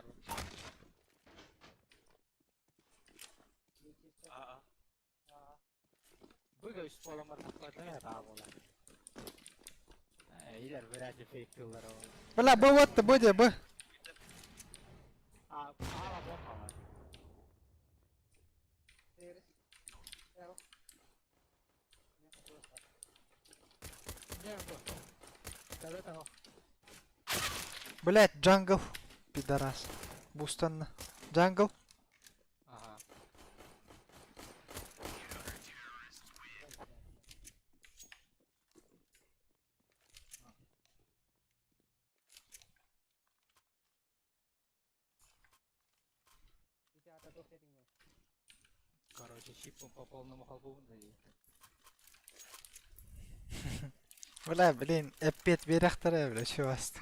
Aa. Bugün şu polama tıkladı ya daha bola. İler biraz fake yıllar o. Bala bu what bu dia bu. Aa, bomba var. Terus. Ел. Ne bu? Tabii tamam. Блять, jungle. Пидорас. Бустанна. Jungle. Aha. У тебя такой сеттинг был. Короче, чипом по полному халбу надеюсь. Bala bilin epet beraxtara bile şu ast.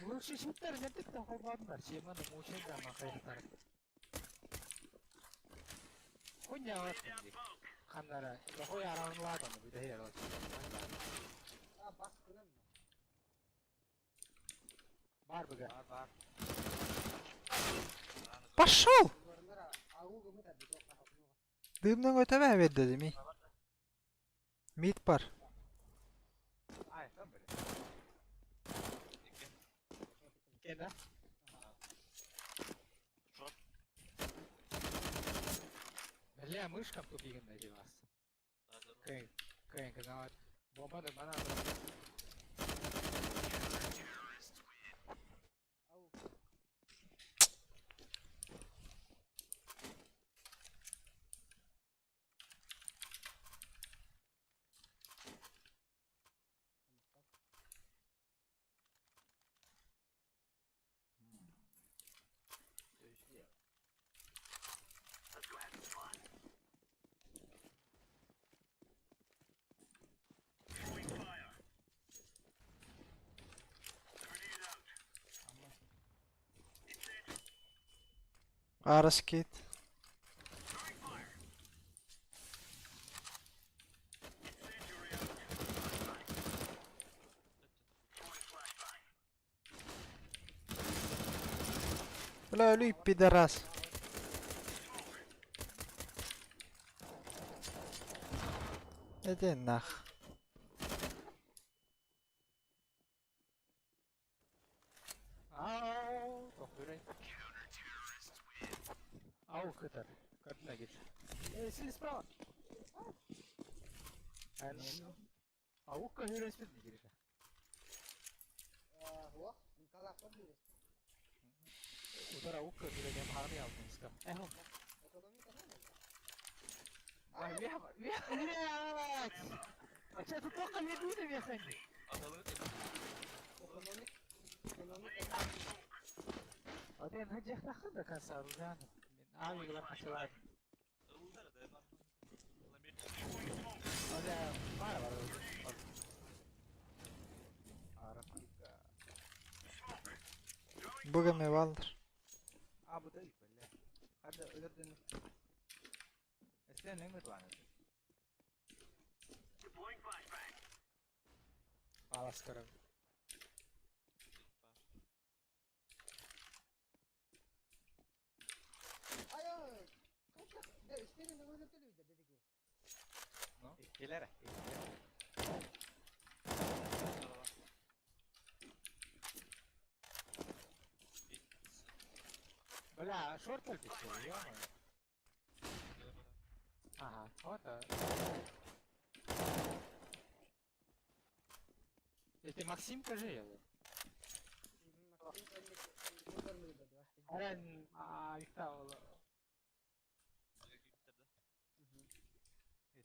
Лучше шутер зердик та хайвандар. Чема да мучен да махайдар. Хуйня ватынди. Kanlara. O yaranı var adamı bir de yer olsun. Ha bas kıran mı? Var bu Var. Başol! Bunlara avu gımı da bir de o kapını var. Dığımdan öteme evet dedim iyi. Mid var. Ay tam böyle. Gene. Short. Бля, мышка побігна для вас. Daha Кенка, на бомба да бана. Avu. Arası git. Ulan ölüyüp bir de ras. Neden nah? Ау, топырай. Ау, кытар. Катна гит. Сили справа. Ау, кахира спит не гириша. О, калак побылись. Удар ау, кахира не мхарми алдın ска. Эхо. Ekonomi kazanır. Ай, блядь! А что тут только не будет, я хэнди? Adaları tek. Ekonomi kazanır. Один хэнди хэнди касар, да? Ами глав хачалар. Davullar da hemen. Lamir. Оля, мара var. Арапика. Bugün mü vardır? Abu da böyle. Hadi öldürdün. Eskiden ne mi var? Alaskara. Ay ay. Ya istedim de böyle televizyon dedi ki. İkilere. Бля, шорт только ё-моё. Ага, вот так. Это Максим, кажи я. Maksim kendisi görmedi dedi. Aren, Виктор.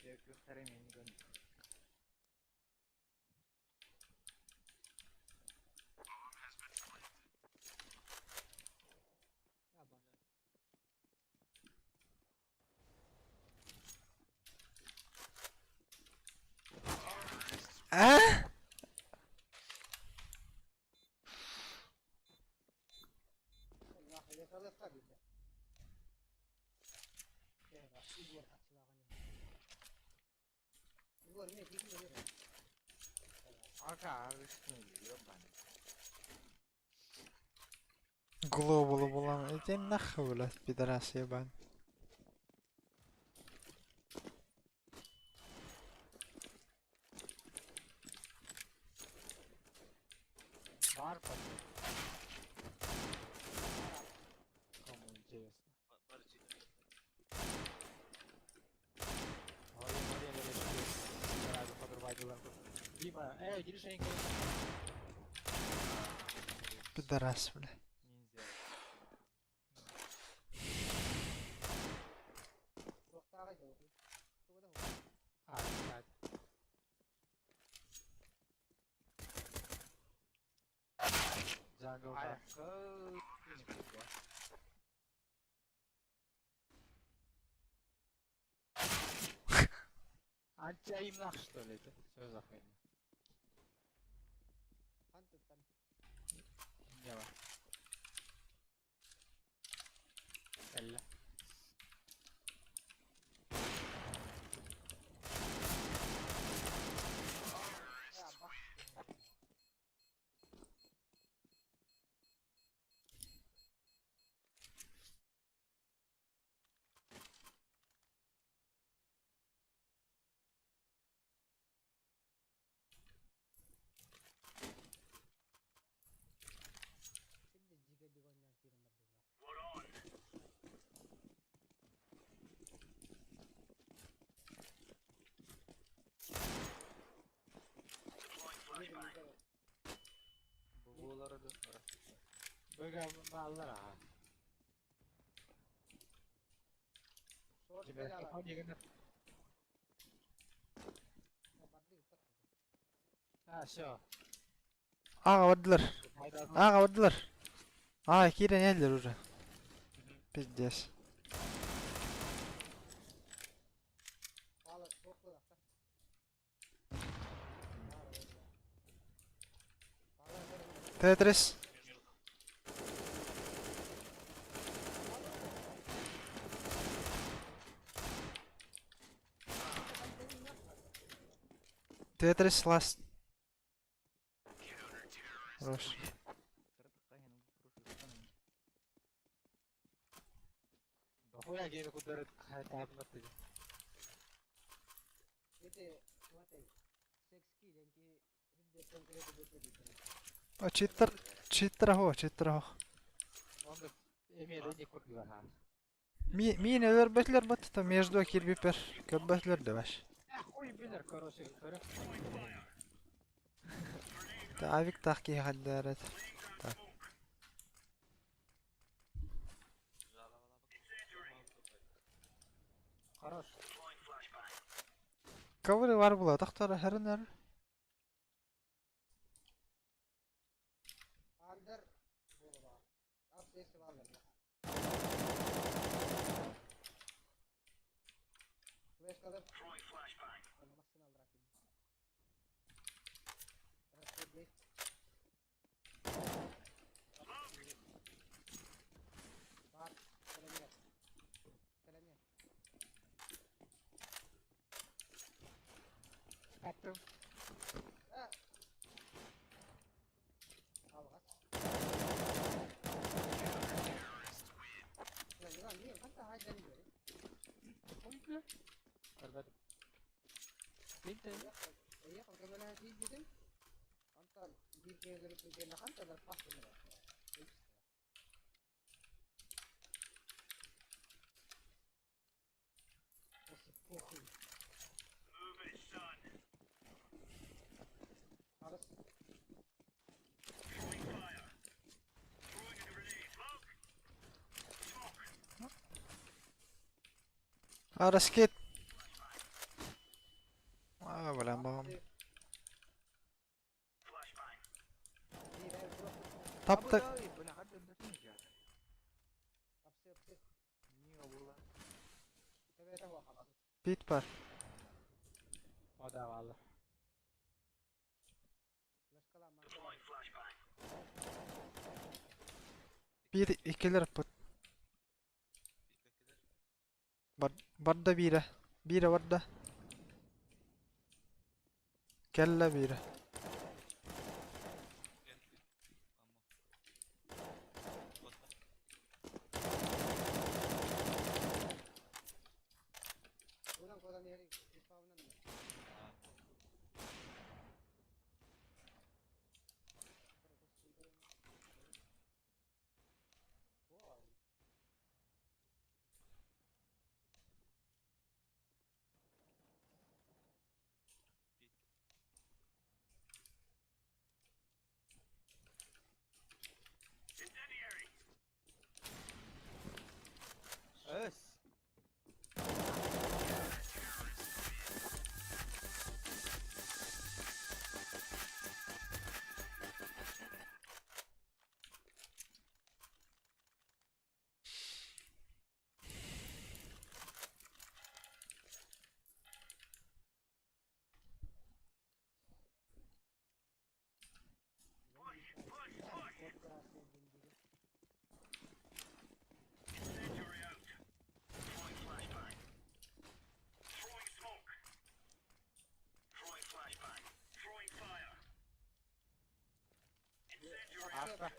Это Виктор имени гон. Ya bak. Ah! Allah yakalık tabii de. Ya bak Igor kaçılağını. Igor ne bilmiyor ne? Ага, рискнули, ёбаный. Global bulan. Neden nah ulan bir de ras ya ben. Бар потом. Кому интересно. Barış'ı. Ой, Мария, я решил сразу подрывать ленту. Дима, иди Женька. Bir de ras bile. Ниндзя. Çok daha iyi oldu. Çok da А, кстати. Джангл, да. Антиаимнах, что ли, это? Что за хуйня? Kantıktan. Не var. Elle. Koyga bağlar ha. Short Jibe, पे डाला kafa diye बदली ऊपर Ha şu. Ağa vardılar. Hayda. Ağa vardılar. Ağa kire neler уже. Пиздец. वाला शॉट को रखता Tetris. Tetris last. Хорош. Bahuya gene kudret hayatımda dedi. ये ते what है सेक्स की जंकी विद्या संकले को बोलते हैं O cheater ho, cheater ho. Onda emiyede ne kokuyor ha. Mine örbetler battı между kirbiper. Köbbetler de baş. Хуй bilir короче говоря. Avik tahki haddaret. Хорош. Kavri var bula tahtara herner. अंदर बोलवा अब से सवाल लगा वेस्ट कलर नमस्ते नाल राखी रस्ते दे बात करेंगे Kattım. Vermedim. Bitti. iya kalau kemana sih gitu antar di kiri kiri kan ada pas bener harus Aras kit. Wala bang. Tap tak. अब से तो बेटा हुआ खबर Pit par. O da valla. लश्कला मार Bir ikiler put. Barda bire. Bire barda. Kella bire. orang kodan yeri ispavnan Öz.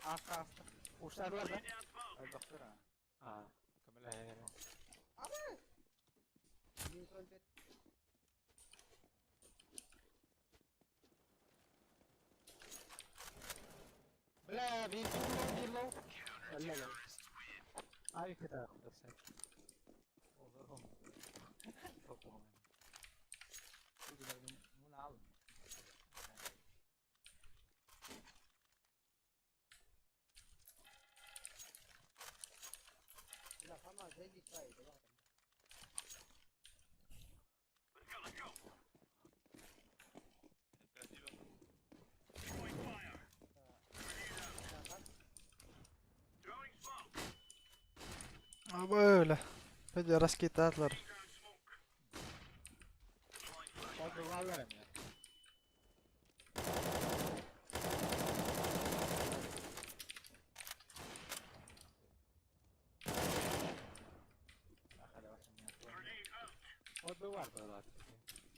Asta. Uçlarlar da. Ay doktor ha. Ha. Kamera he. Lincoln pet Bla bir tur bir lo. Allah Allah. Ay kadar da sen. Olur mu? Çok mu? Bunu al. Böyle. Peki rasketi atlar. O duvarlarım ya. O duvar dolar.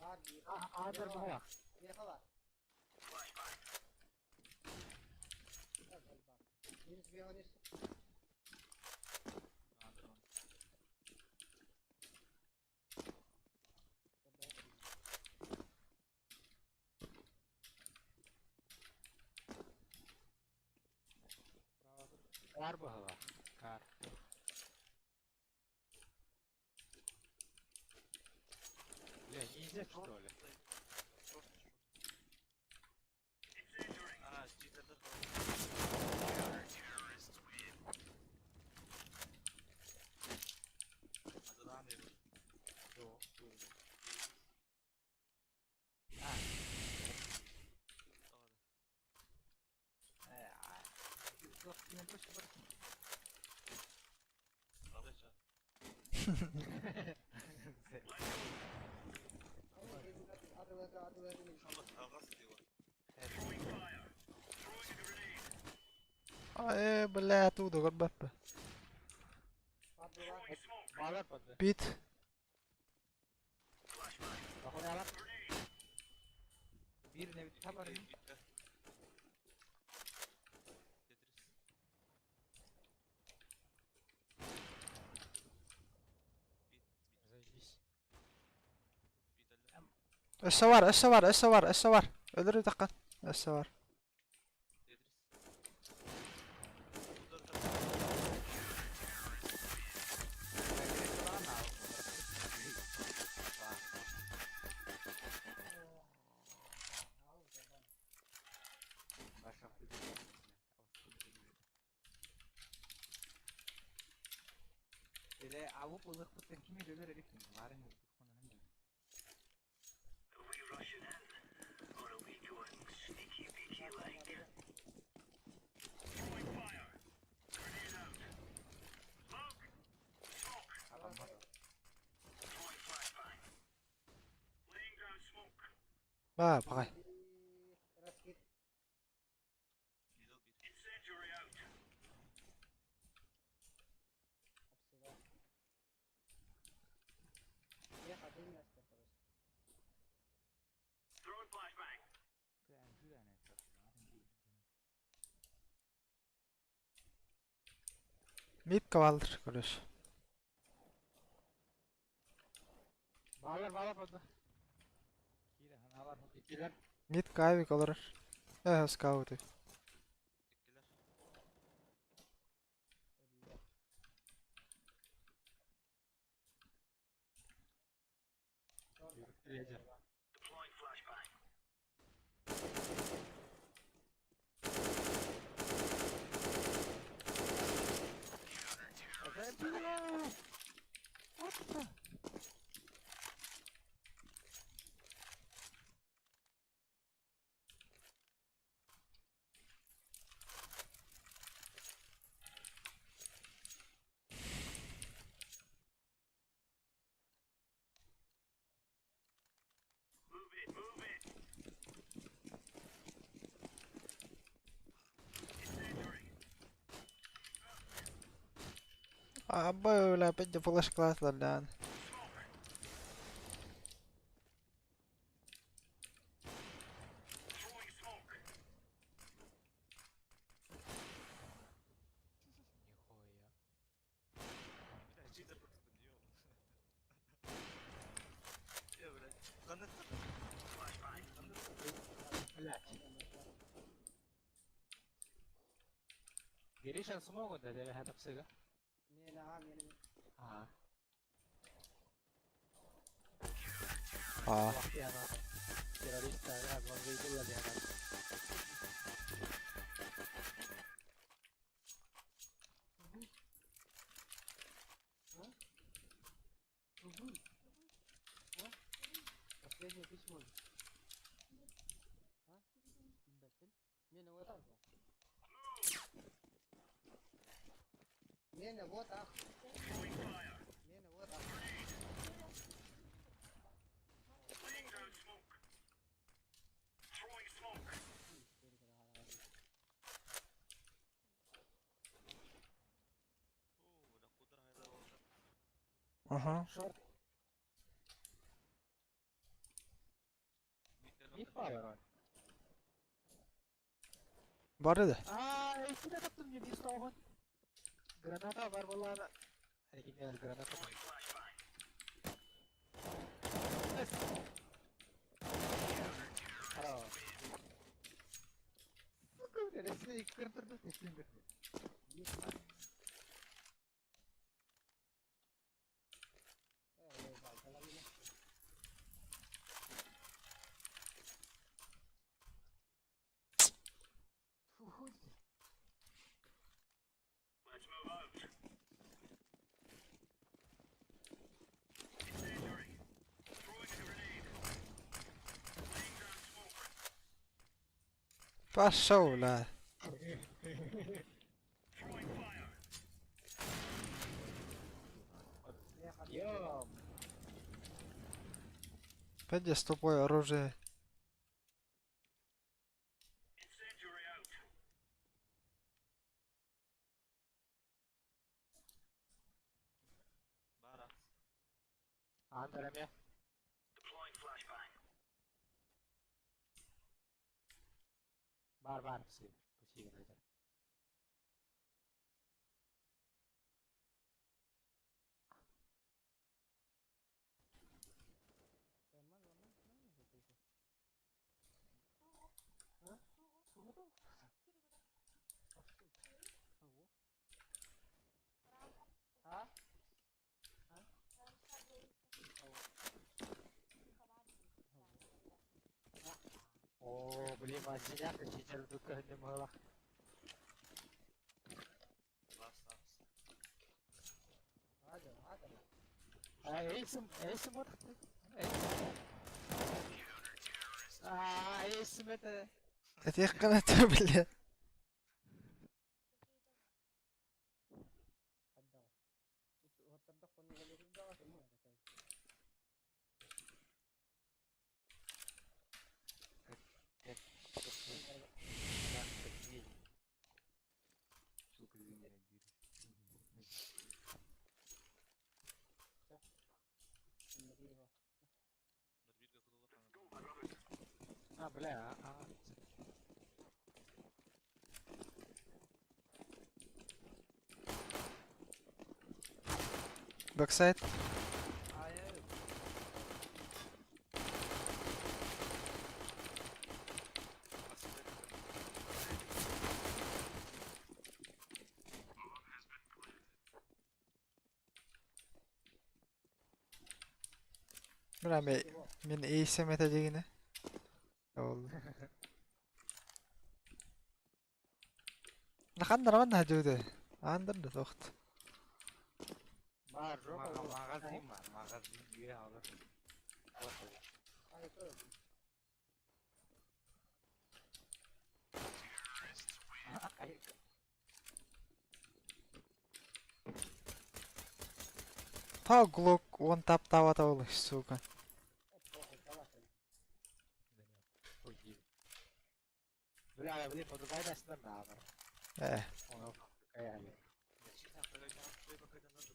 Var bir. Adır bak. Yaka var. Birisi bir hanis. Var bu hava. Kar. Ya yiyecek işte öyle. Ah, cheater'da Adı ne bu? Yok. Yok yine boş boş. Arkadaşlar. Ama kavgası diyor. Ay bela tu do bap. Bağlar patlı. Bit. Bak oraya lan. Bir nevi tabarım. Bitti. Tetris. Zajebiş. Biteller. Essa var. Öldür dikkat. Essa var. Tetris. Bunları da Ele avuk olur kutu kimi döver herif mi? Varın yok. Ba bakay. Rasket. middle bir. Ya kadın yaşta parası. Mid kavaldır konuş. Bağlar patlı. Kira han alar. İkiler. Mid kayıp kalır. Scout. Tekkiler. Yürüyeceğim. Böyle bence flash class'lar lan. Bir de cheater kutu diyor. Ya böyle. Kanıt. Girishan smoke da deve hadap sıga. Mena ha mena. Ha. Aa. Vakti ana. Terörista ya. Bangay kulla di hadap. Последний письмо. А? Беттин. Мена вот так. Мена вот так. Aha. Short. Mid power var. Var edi. Esine taptım ya bir soğuk. Granata var vallahi. Hani gel granata var. Bravo. Resmi ilk kırdırdı. Teslim kırdı. Passa ulan. Yo. Będzie z tobой оружие. Bara. Anlarım ya. Var mısın? Bu şey gelecek. Oh, beli masih ya, kecil tuh ke hanya malah. Last times. Esse motor. Esse motor. Этих канатов, бля. Вот тогда он не валеридал, ему это как. А, бля, Бэксайд. Bilmem men eysem eteceğini. Oldu. Nakandır ama hacıdı. Andır da toxt. var, Magazin var. Magazin üye alır. Та глок он тап атабылы, сука. Бля, блин, по-другому да надо. Он какая ли. Gerçekten böyle şuraya bakayım nasıl.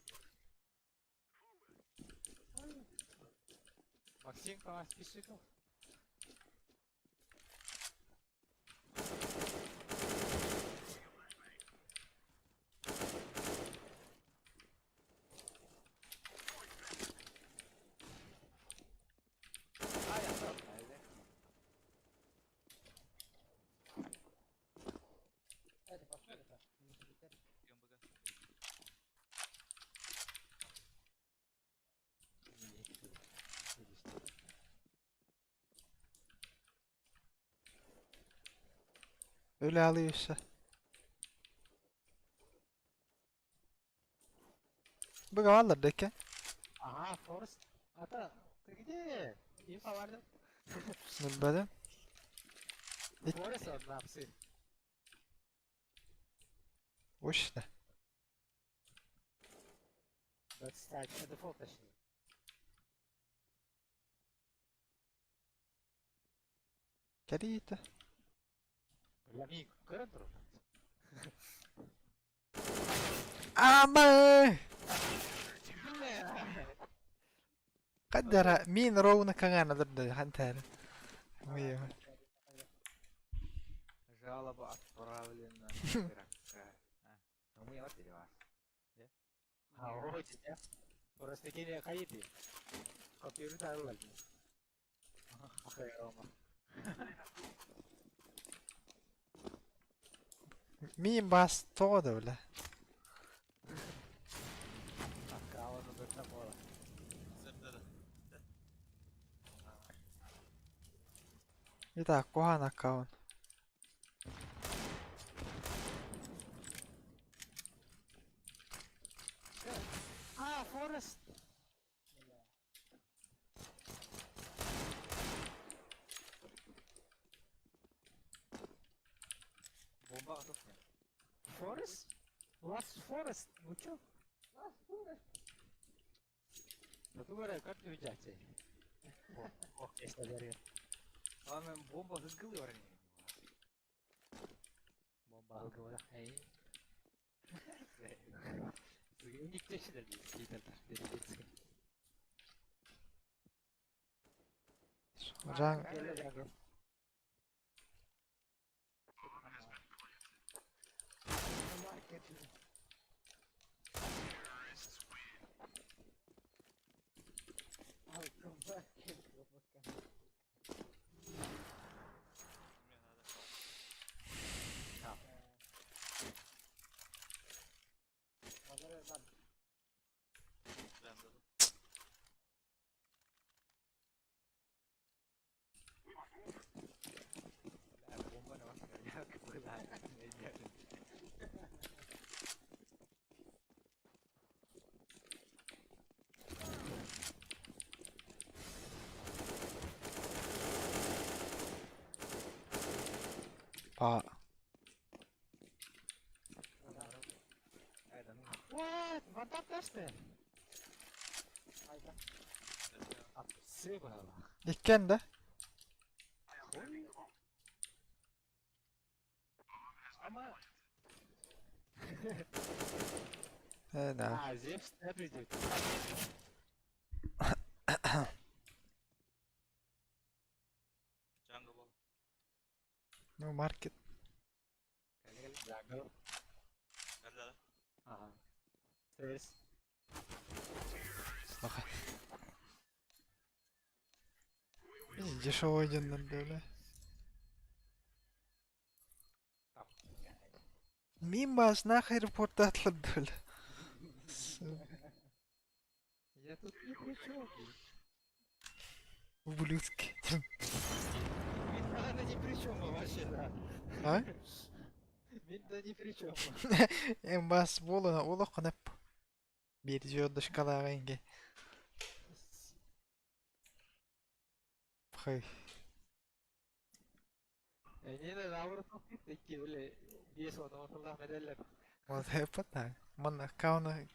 Максим, по списку. Öyle alıyorsa. Bu kavallar deke. Ага, Форст. Ата, ты где? Инфа vardı. Bilmedim. Форест он на псы. O işte. Да, кстати, это дефолт точнее. Geriydi. Бля, Мик, Кэрдер. Ama. Бля, قدر مين رونا كان ضد هانتر مية Жалоба отправлена на игрока. Ну мы вот или вас. А вот тебя. Просто кini kaydı. Kapıyı da alırlar. Hayır ama. مين باس تودا ولا Akağını da tam ola. Sırtları. يتا كوهانا كاون Ah, Forrest. Bomba atıp ne? Forrest? Last Forrest. Bu çok. Ну говоря, как ты видите? Ох, если дарит. Ладно, бомба hızlı var yani. Bomba hızlı var. Hey. Unik teşhirler değil. Keyifler. Deli ران geçsin. Bomba ne var? Ya kıpırlar. با What? Mantap derste. Sığ bana. يكن ده Ama هذا Zeus ne yapacak? Jungle ball. نو ماركت Gel jungle. Nerede lan? Aha. Ses. يجي شو جنن دولة مين باس ناخي ريبورتات للدولة Я тут ни при чем. ублюдки Она ни при чем вообще, да. ها Видно ни при чем. ام باس بولا ولا قنب بيرجو دش كلا غينجي خي Yine de davranı çok gittik ki böyle bir sonra ortalığa medeller. وهي بتا من كاونا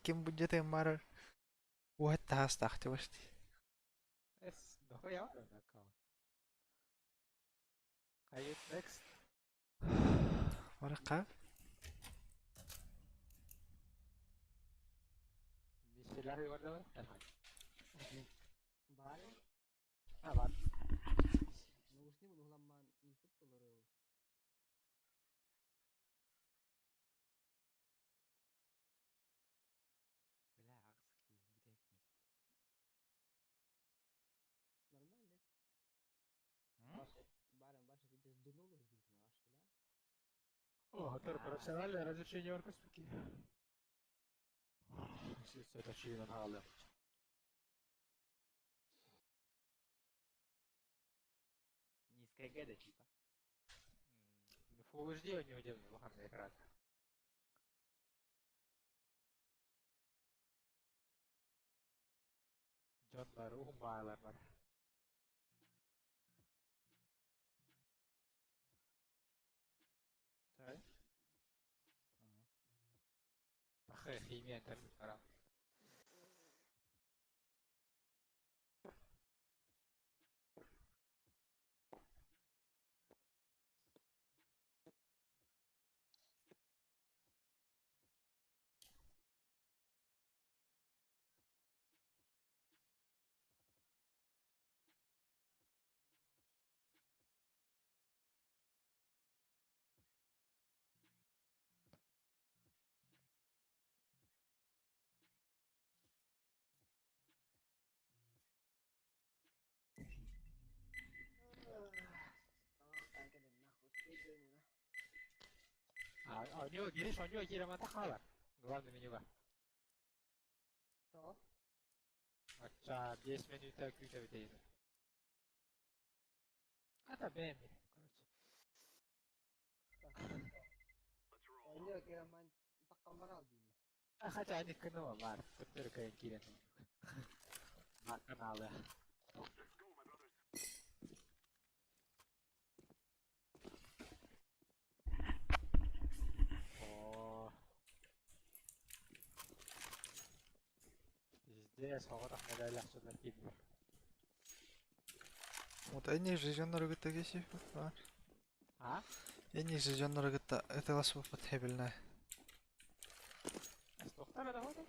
كيم بجت مار وحتى هستخت وشتي Es, no ya. Hayır, next. ورقة Bir şeyler yuvarda var. Herhalde. Bari. Ha var. Наушни уламан YouTube doları. Нормально. Барин баши видишь дунуло диyorsun aşkına. О, это профессиональное разрешение оркестра. Это чьи надо. Низкая геда типа. Full HD у него делали лохарный экран. Canlar, ummalar var. Sorry? Ах, химия интернет пора. А, у него, видишь, у него киромата халар. Главное менюга. Что? Ача, 10 минут так күтәбетейді. Ата бәймі, короче. Önce kireman takkamar aldım. Хотя они кыны бар, көттері кайын кирен. Бар каналы. О. Здесь хавада медалях сюда кидер. Вот они же жоннор гытта кесиф бар. А? Они же жоннор гытта это вас подхебельна. Тоқтар да ходы?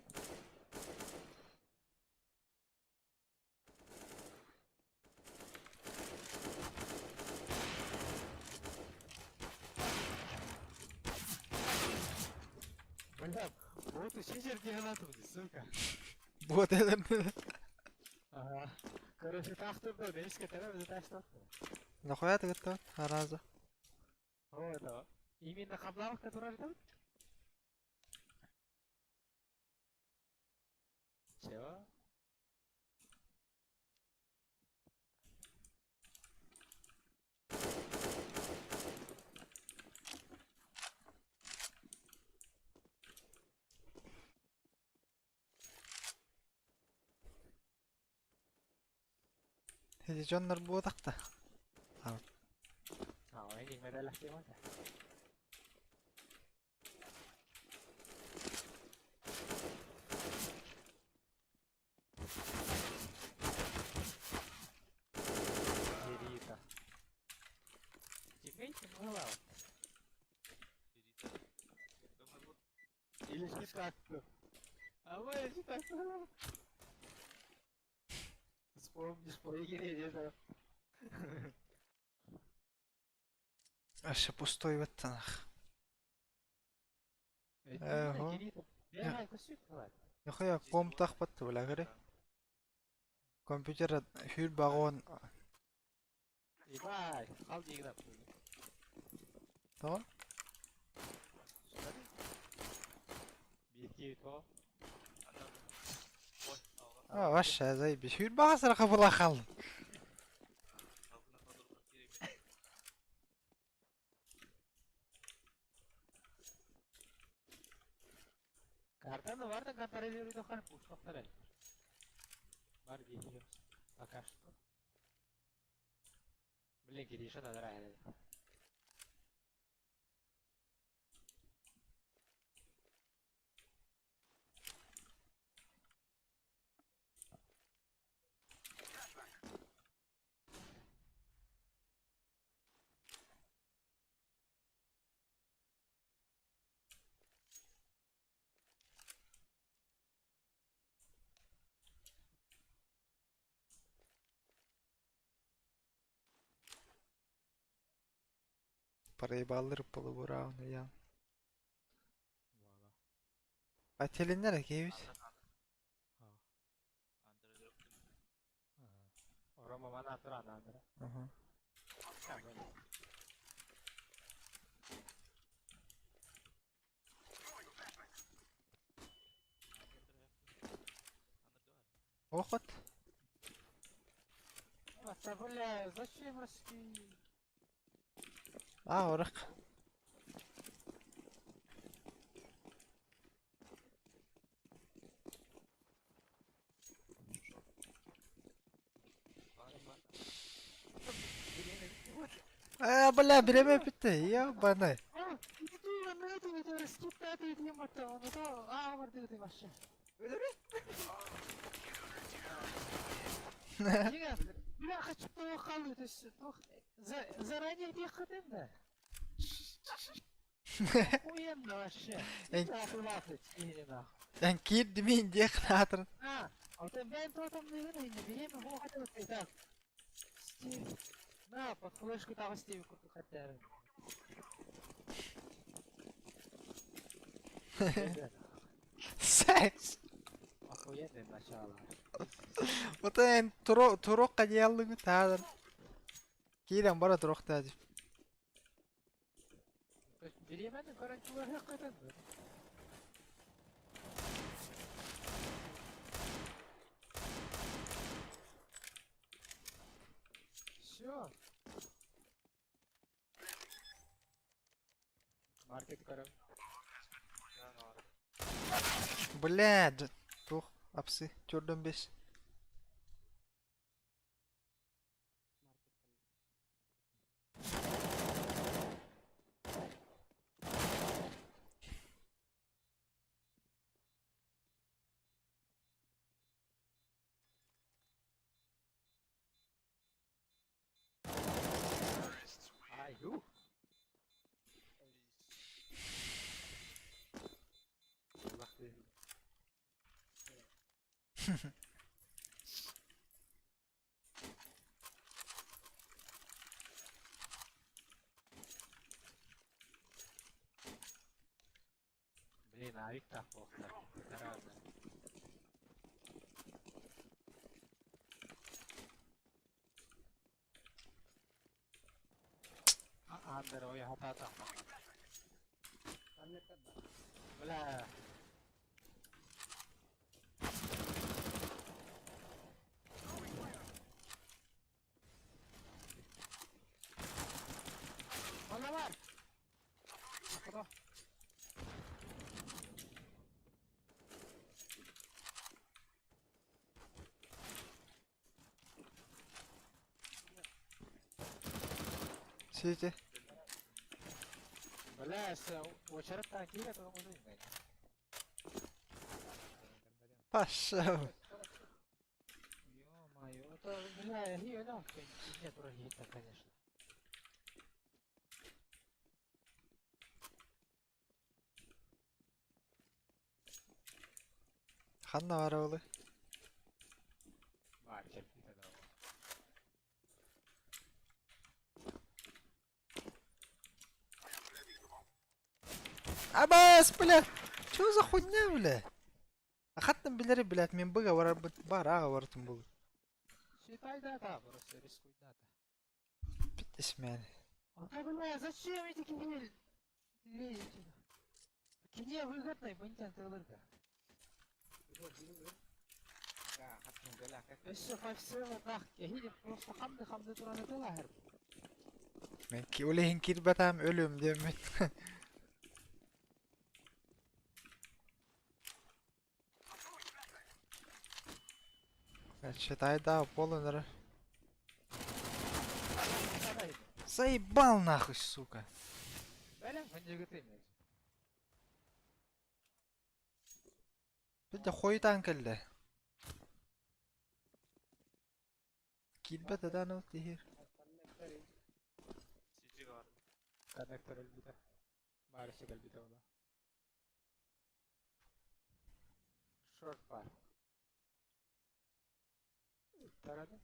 Бля, вот еще жерде алатымды, сука. Bu edelerinde. Ага. Короче, тақтырды, неміске тәрі өзі таштатты. Нахуя ты гытта? Хараза. Вот, да. Именно Хаблавка турарда? Чего? Hedi jonnor bu takta. А, они медалях снимать. Ирита. Тиммейт была. Или не так. А вы не так. Вспомнишь по игре, это. Aşağı pustoy vettanах. Ага. Нахуя ком тахпатты бula гыре. Компьютер хюл багон. Ебать, халди играп. Tamam. Bir to. Ha vaşa zay bir hül bağısıra kapıla kaldı. Карта ну варда контролирует охран пуш повторяй. Бар видео. Пока что. Блин, Кириша надрает. Parayı bağlarıp bulu buram ne ya. Atelin nere keyif? Orang mau mana tuh anak tuh. Aha. Охот. Бля, зачем раски? Орак. Бля, береме bitti ya bana. Бля, хочу полухалу, то есть заранее бегать, да? Охуенно вообще. Sen kirdimin diye kıratırın. А, а вот я там, наверное, не беременна, ну хотя бы ты так. Стив. На, под флешку того Стивику хотя бы. Seks. Охуенное начало. Вот en turok kajellu tadır. Kiren bara turok tadır. То есть Bilemedim karançular hakikaten mi? Все. Маркет карам. Блядь, тух, апсы, чордон беш. Аю. Allah bilir. Блин, а Вик так плохо. Разно. Андер, ой, хата. Connected da. Бля. Bana var. Kapıda. Сити. Бля, очередь такие, это уже не знаю. Пошел. Ё-моё, это, бля, реально, нет враги-то, конечно. Ханна var oğlu. Var, терпи тогда. Абас, блядь. Чё за хуйня, блядь? Ахаттан билери, блядь, мен быга бар, ага бартым бұл. Считай, да, просто рискуй дата. Битtis мен. А, бля, зачем эти кине лезете? Кине выгодный, понятно, тылырка. Еще по всему, да, я видел просто хамды тураны тылар. Men ki ulehin kirbetam ölüm demek. Ben считай, да, полунера. Заебал нахуй, сука. Бля, он не готовый. Bir de koyudan geldi. Kilbet eden o dihir. Сити var. Коннектор البتاع. ما اعرفش البتاع ولا. شورت بار. ترى ده.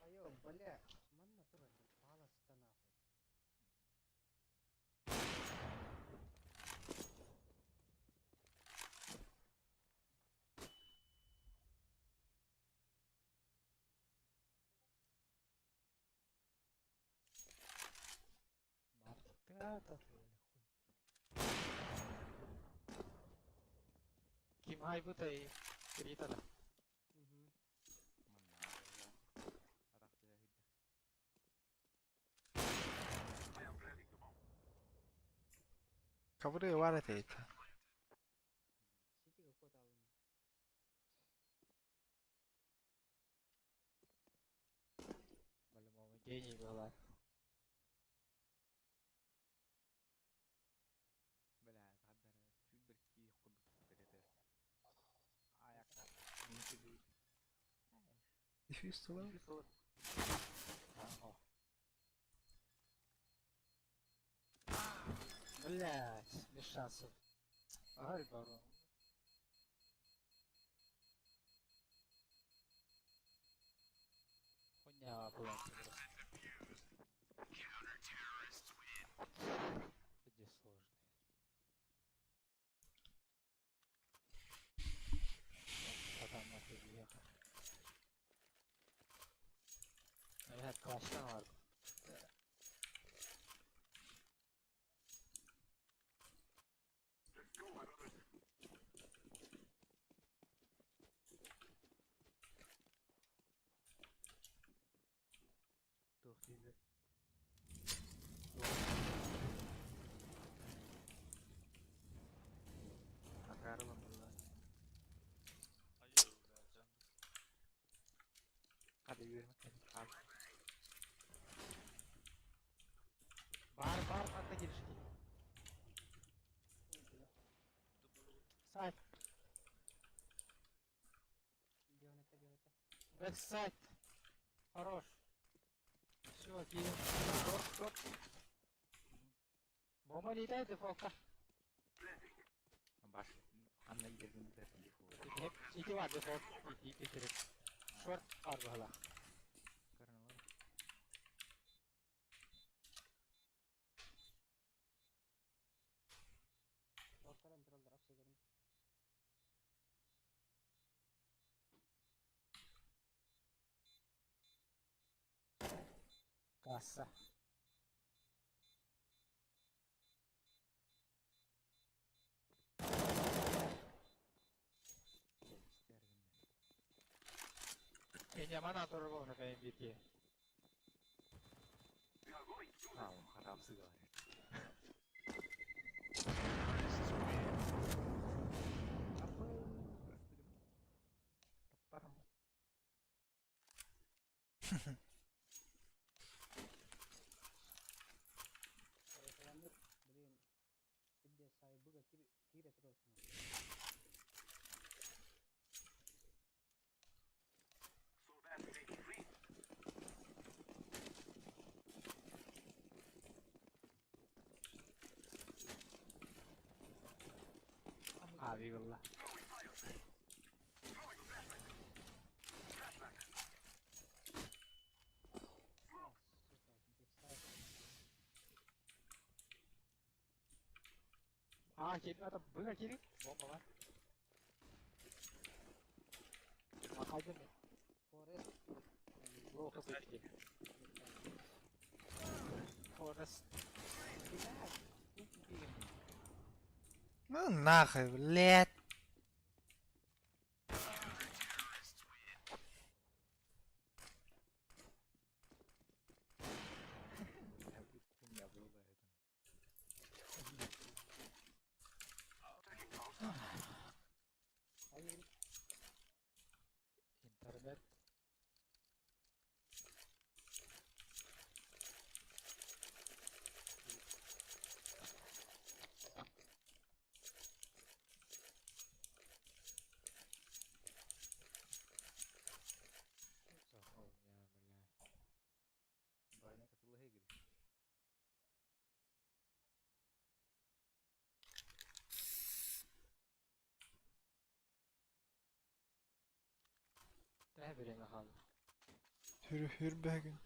Ayo, бля, mana turun palas ka nahуй. Мартата. Kim hay bu tay. Kirita da. Mhm. Kaburaya var et et. City ka kota alın. По-любому гений была. Бля, гадар, чуть бір ки құдық береді. Ayakta. Minti değil. Diffuse to low. Ага. Блять, без шансов. Ай, барон. Хуйня была просто. Где сложный. Потом нахуй ехал. Я Kaçtan var? To'xtaydi. Aqarılam bunlar. Hayır be canım. Hadi yürüme. Al. Bağır hatta giriş ki. Side. Бионете, бионете. Back side. Хорош. Все, Кирилл. Стоп. Бомба летает и фолка. Baş hamla giderdim de defol. Hep iki var default. İki bitirip. Short var bu hala. Karnalar. Ortadan trolllar hapse görün. Kassa. İsterdim. Yaman atıyor bu onu benim bitiye. Tamam, harapsı gayet. Selamlar. Bilin. Sidde sahibiga kire troll. Abi valla. Kiri adam bırak kiri. Bomba var. Makacı mı? Forest. Bu kız etti. Forest. Ну нахуй, блядь. Ya bu da это. Hayır. İnternet. Sağ ol ya billahi. Bana katılığa giriş. Ne bileyim bakalım. Hür bugün.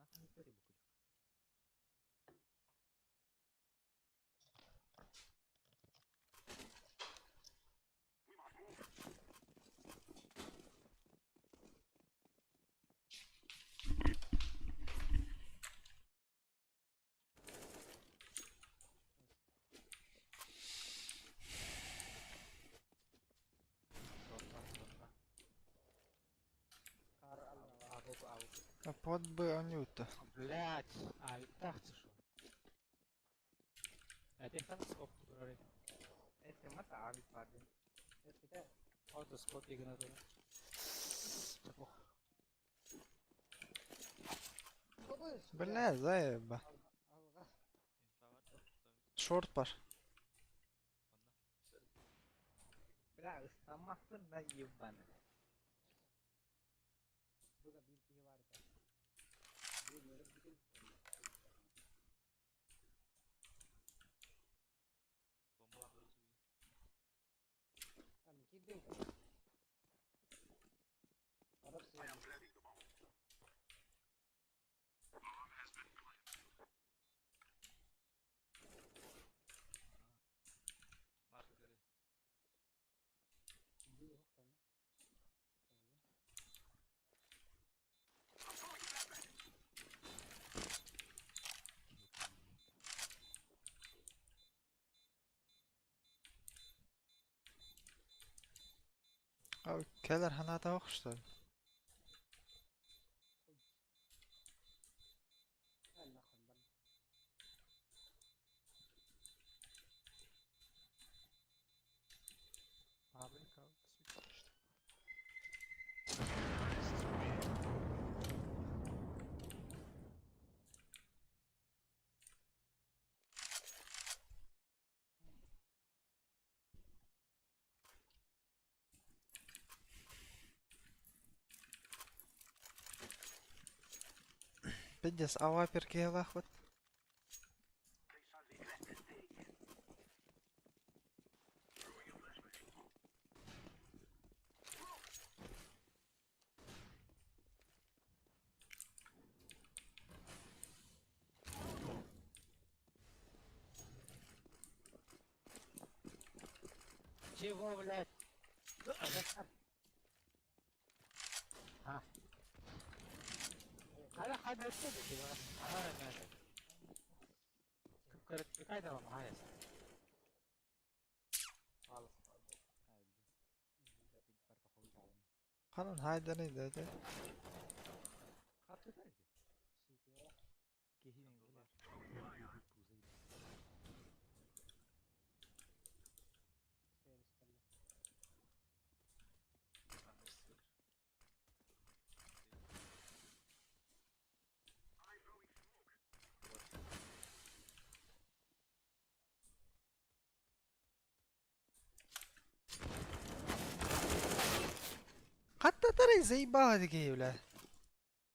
Нахуй перебу кучу. Kar Allah. Ау. Под Б анюта. Блять. Ай, так ты шо? Это их там скоп, который. Это мата abi pardon. Eskide Autoskop игнорую. Чего? Babış. Бля, заеба. Alga. İnfa var da. Шорт бар. Bla ıslanmazsın da yiyip bana. Buga bir kişi var Mark göre. Abi keler hanada okuştu. Fabrika. بديس اوابر كيه لاخوت. Чего, блядь? ها هذا حد يكتب كده هذا ماذا كنت بقاعدة معايا خلون هاي دني ده. خاطر هيك كهين يقول حتى ترى زي بعض كيه ولا.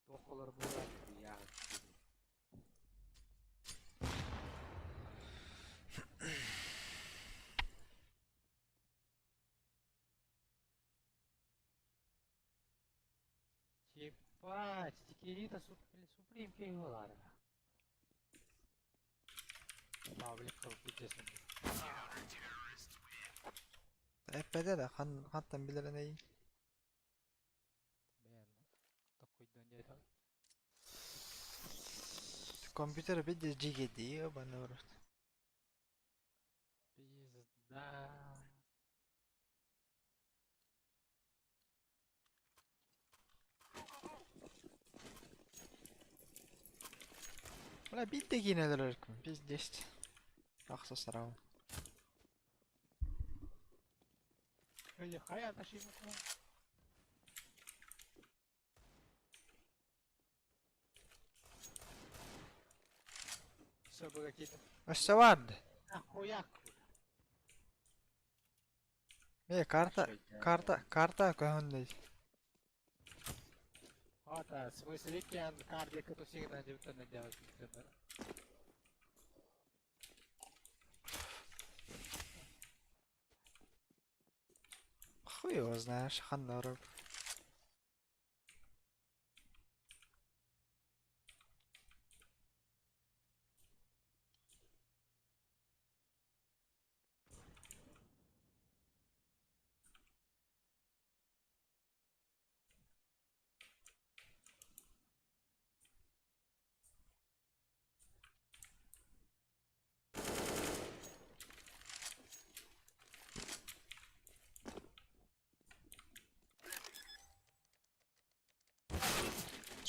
توقع ربنا يعني Ебать, Кирита Суприм кем var ya. Mavli kılıcısın. Hep bedel hatta bilirene iyi. Beğen lan. Da koyduğun yere. Kompüteri bir cig ediyor bana uğraş. Pizda. Valla bir de yine de lörküm. Biz de işte. Aksa sarau. Öyle hayal taşıyım mı? Sabır какие-то. Öste vardı. Нахуяк. Karta kohonday. Ата, в смысле, кен, карди, като си на делать. Хуй его знаешь, хандаров.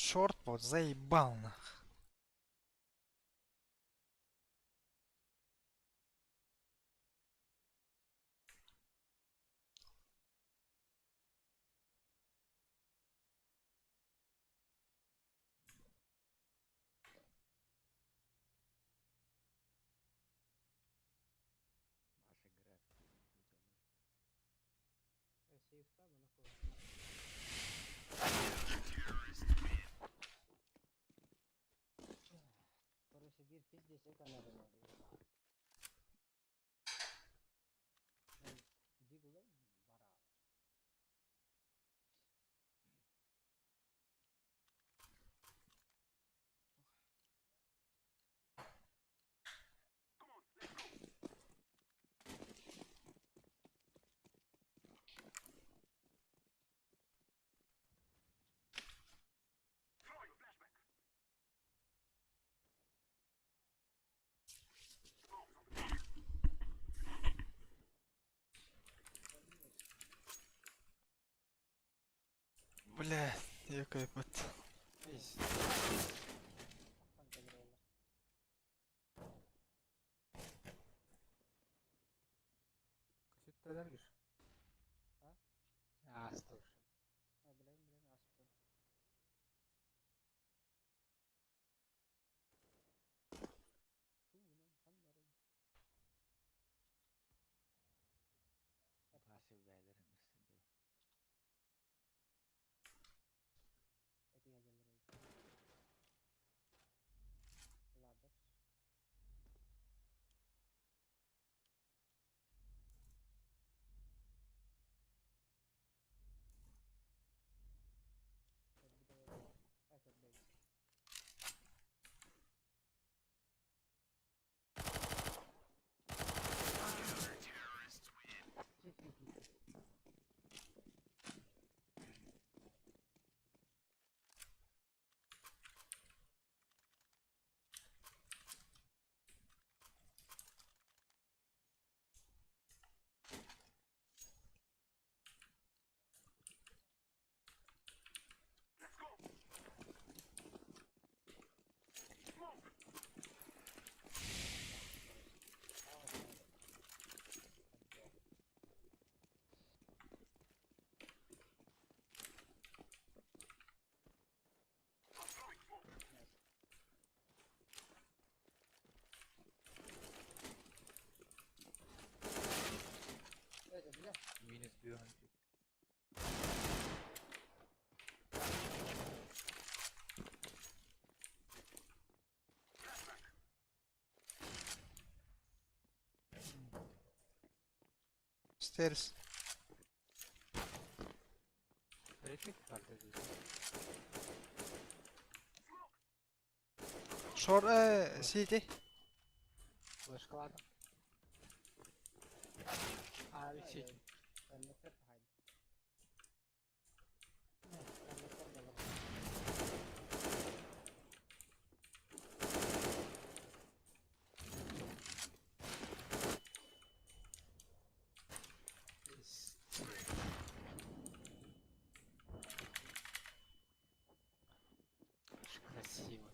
Шортбот заебал нах. ваши графики. Короче, bir pizdes ekanadı mı? Digula bara. Bля, yakayıp bıt. Biz. Kanka bir oğlan. Köşetteler gir. Ha? Astır. Ha bileyim asıp. Tuğunun hanları. Pasif beyler emirsin. Eti yacalar oldu. Ladder. Bir de Atak Base. Evet, güzel. Minus 100. Stairs. Elektrik fark ediyorsun. Short CT. Flash kıladım. Abi şey. Ben de hep haydi. Ben de hep de var. Красиво.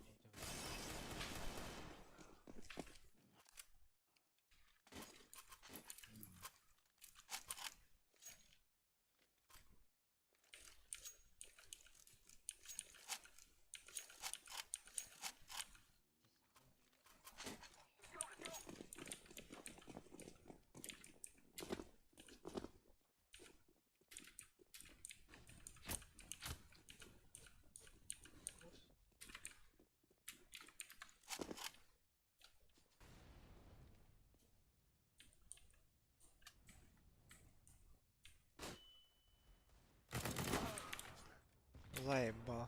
Заебал.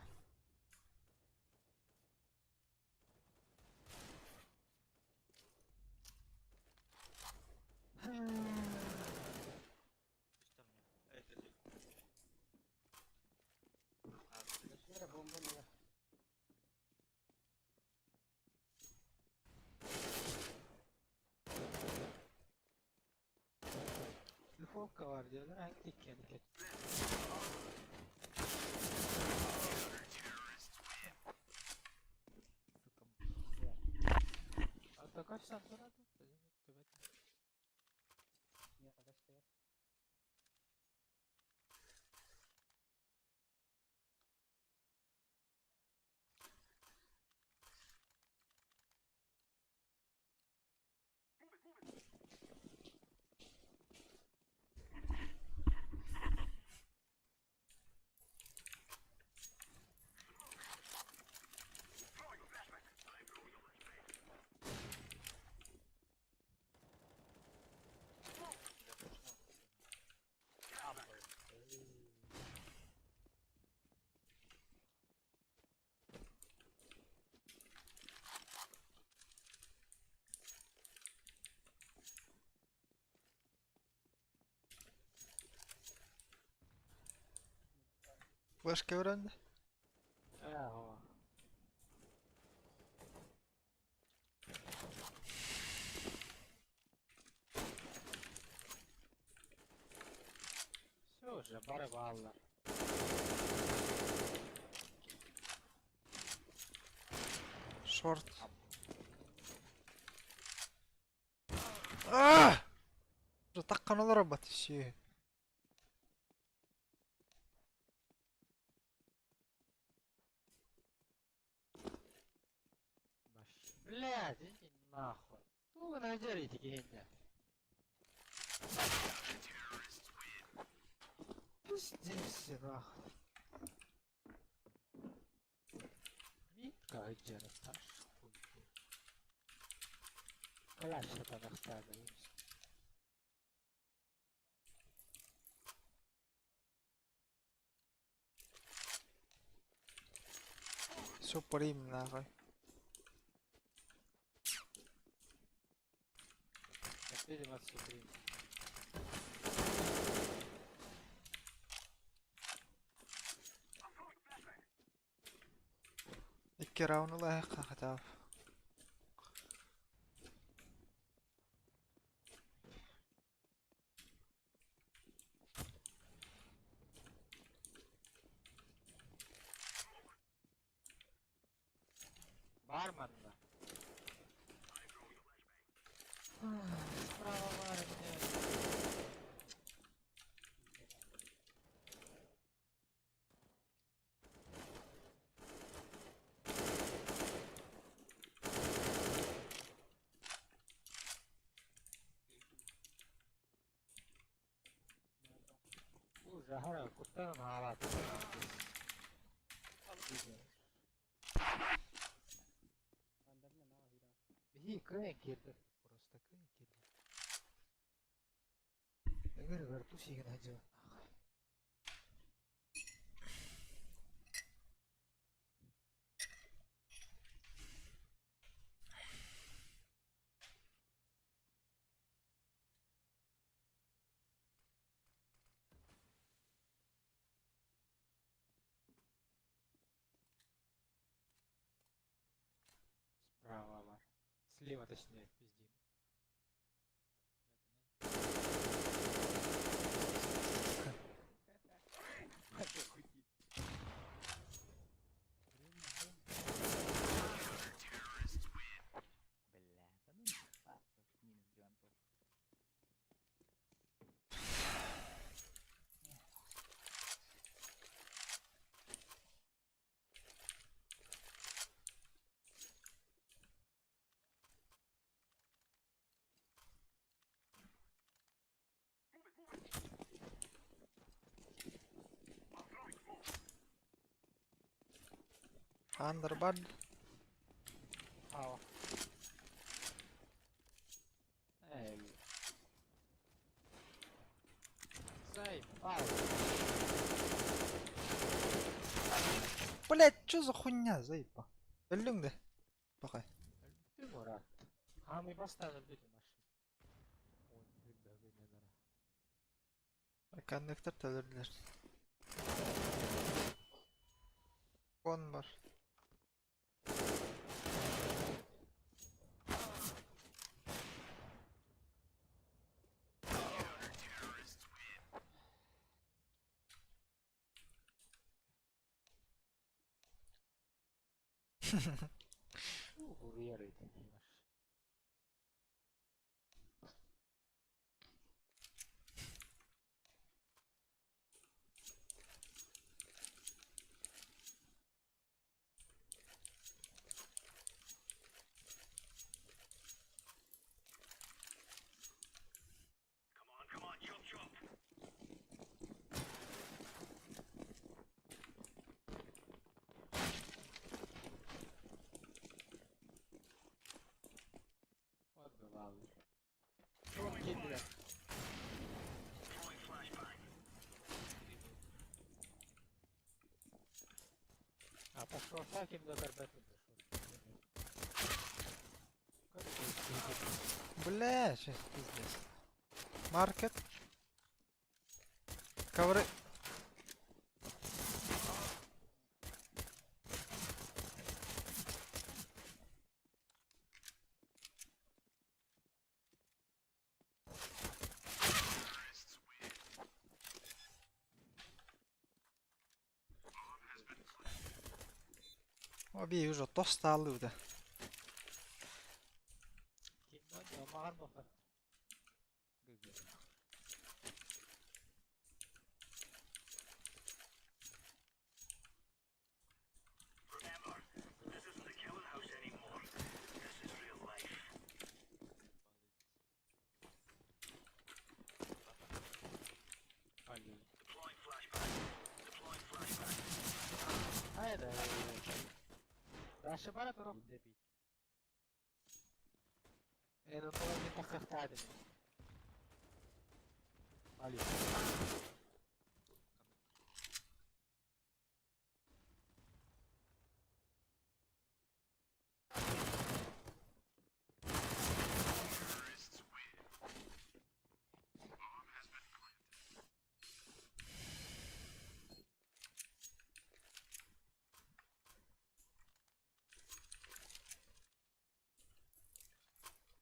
Göstermiyor. Evet evet. Abi, Nereye bomba mı ya? Lufovka var diyorlar. Hangi tek yani? Hatta kaç tane sonra attın? Tövbe. Niye arkadaş da yok? Başka öğrendi. Ya o. Все уже, бары баллар. Short. طقنا ضربت الشيء. Блядь, иди нахуй. Ну, на жарите, геня. Пиздец, нахуй. Митка жарит, аж хуй. Класс это нахтагиваешь. Суприм нахуй. Как видим, отсюда. İki round layık hata. Бармен, да? Справа бармен, нет. Zahara kurtarın halat. Bizi kaya girdi. Просто kaya girdi. Agar kартусик найдет. Справа бар. Слева точнее, пизди. Бля, да ну ебаться, минус джампов. Underbad. Ау. Эй. Заебал. Блять, что за хуйня, заебал. Öldün de. Bakay. Öldü Murat. Hami bastı öldü maşı. Oy, öldü neler. Conductor da öldürdüler. 10 var. Buraya rating var. Vallahi. Çok yediler. А пошел всяким до горбату пришел. Блять, сейчас пиздец. Маркет. Ковры. O bir уже dost aldı da. Kimden yamağın bakar. Gıgı. Ali. Hayır. Raşı bana bro. Yine bir En ondan bir takık tadım. Ali.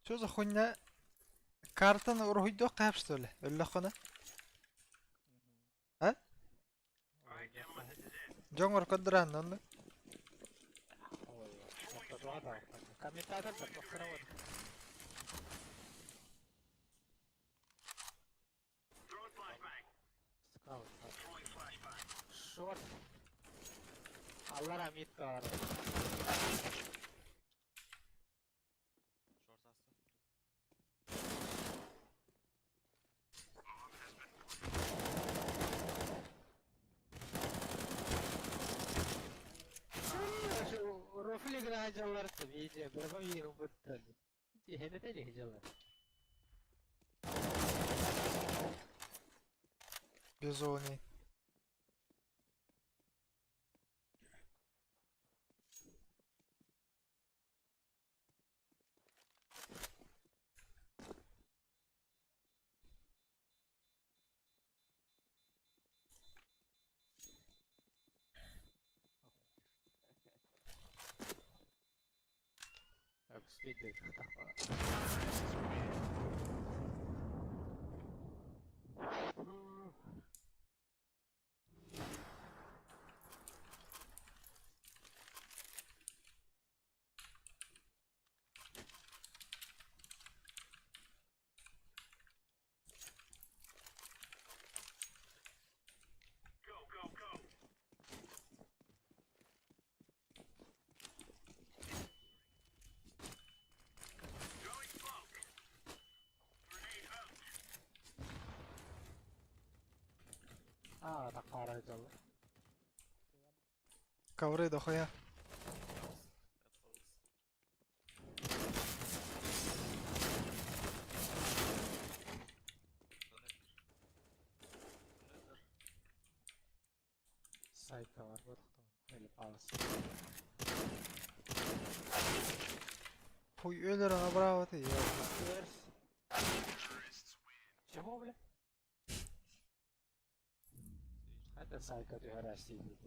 Söz okunna kartını ruhuydu kapstı öyle. Öyle konu. Ha? Jongor kodran onu. Комментатор подпахровод. Скаут. Шорт. Allah rahmet kar. Short astı. Şu rofili grajalar tabii. Berba yerim bitti. Hene de lehjalar. Bezoni. Так, speed Aa, da karajalar. Kavraydı koya. Sayka var bu. Öyle pahalısı. Puy ölür ona bravo diyor. Чего, бля? Это сайка ты раз сидит.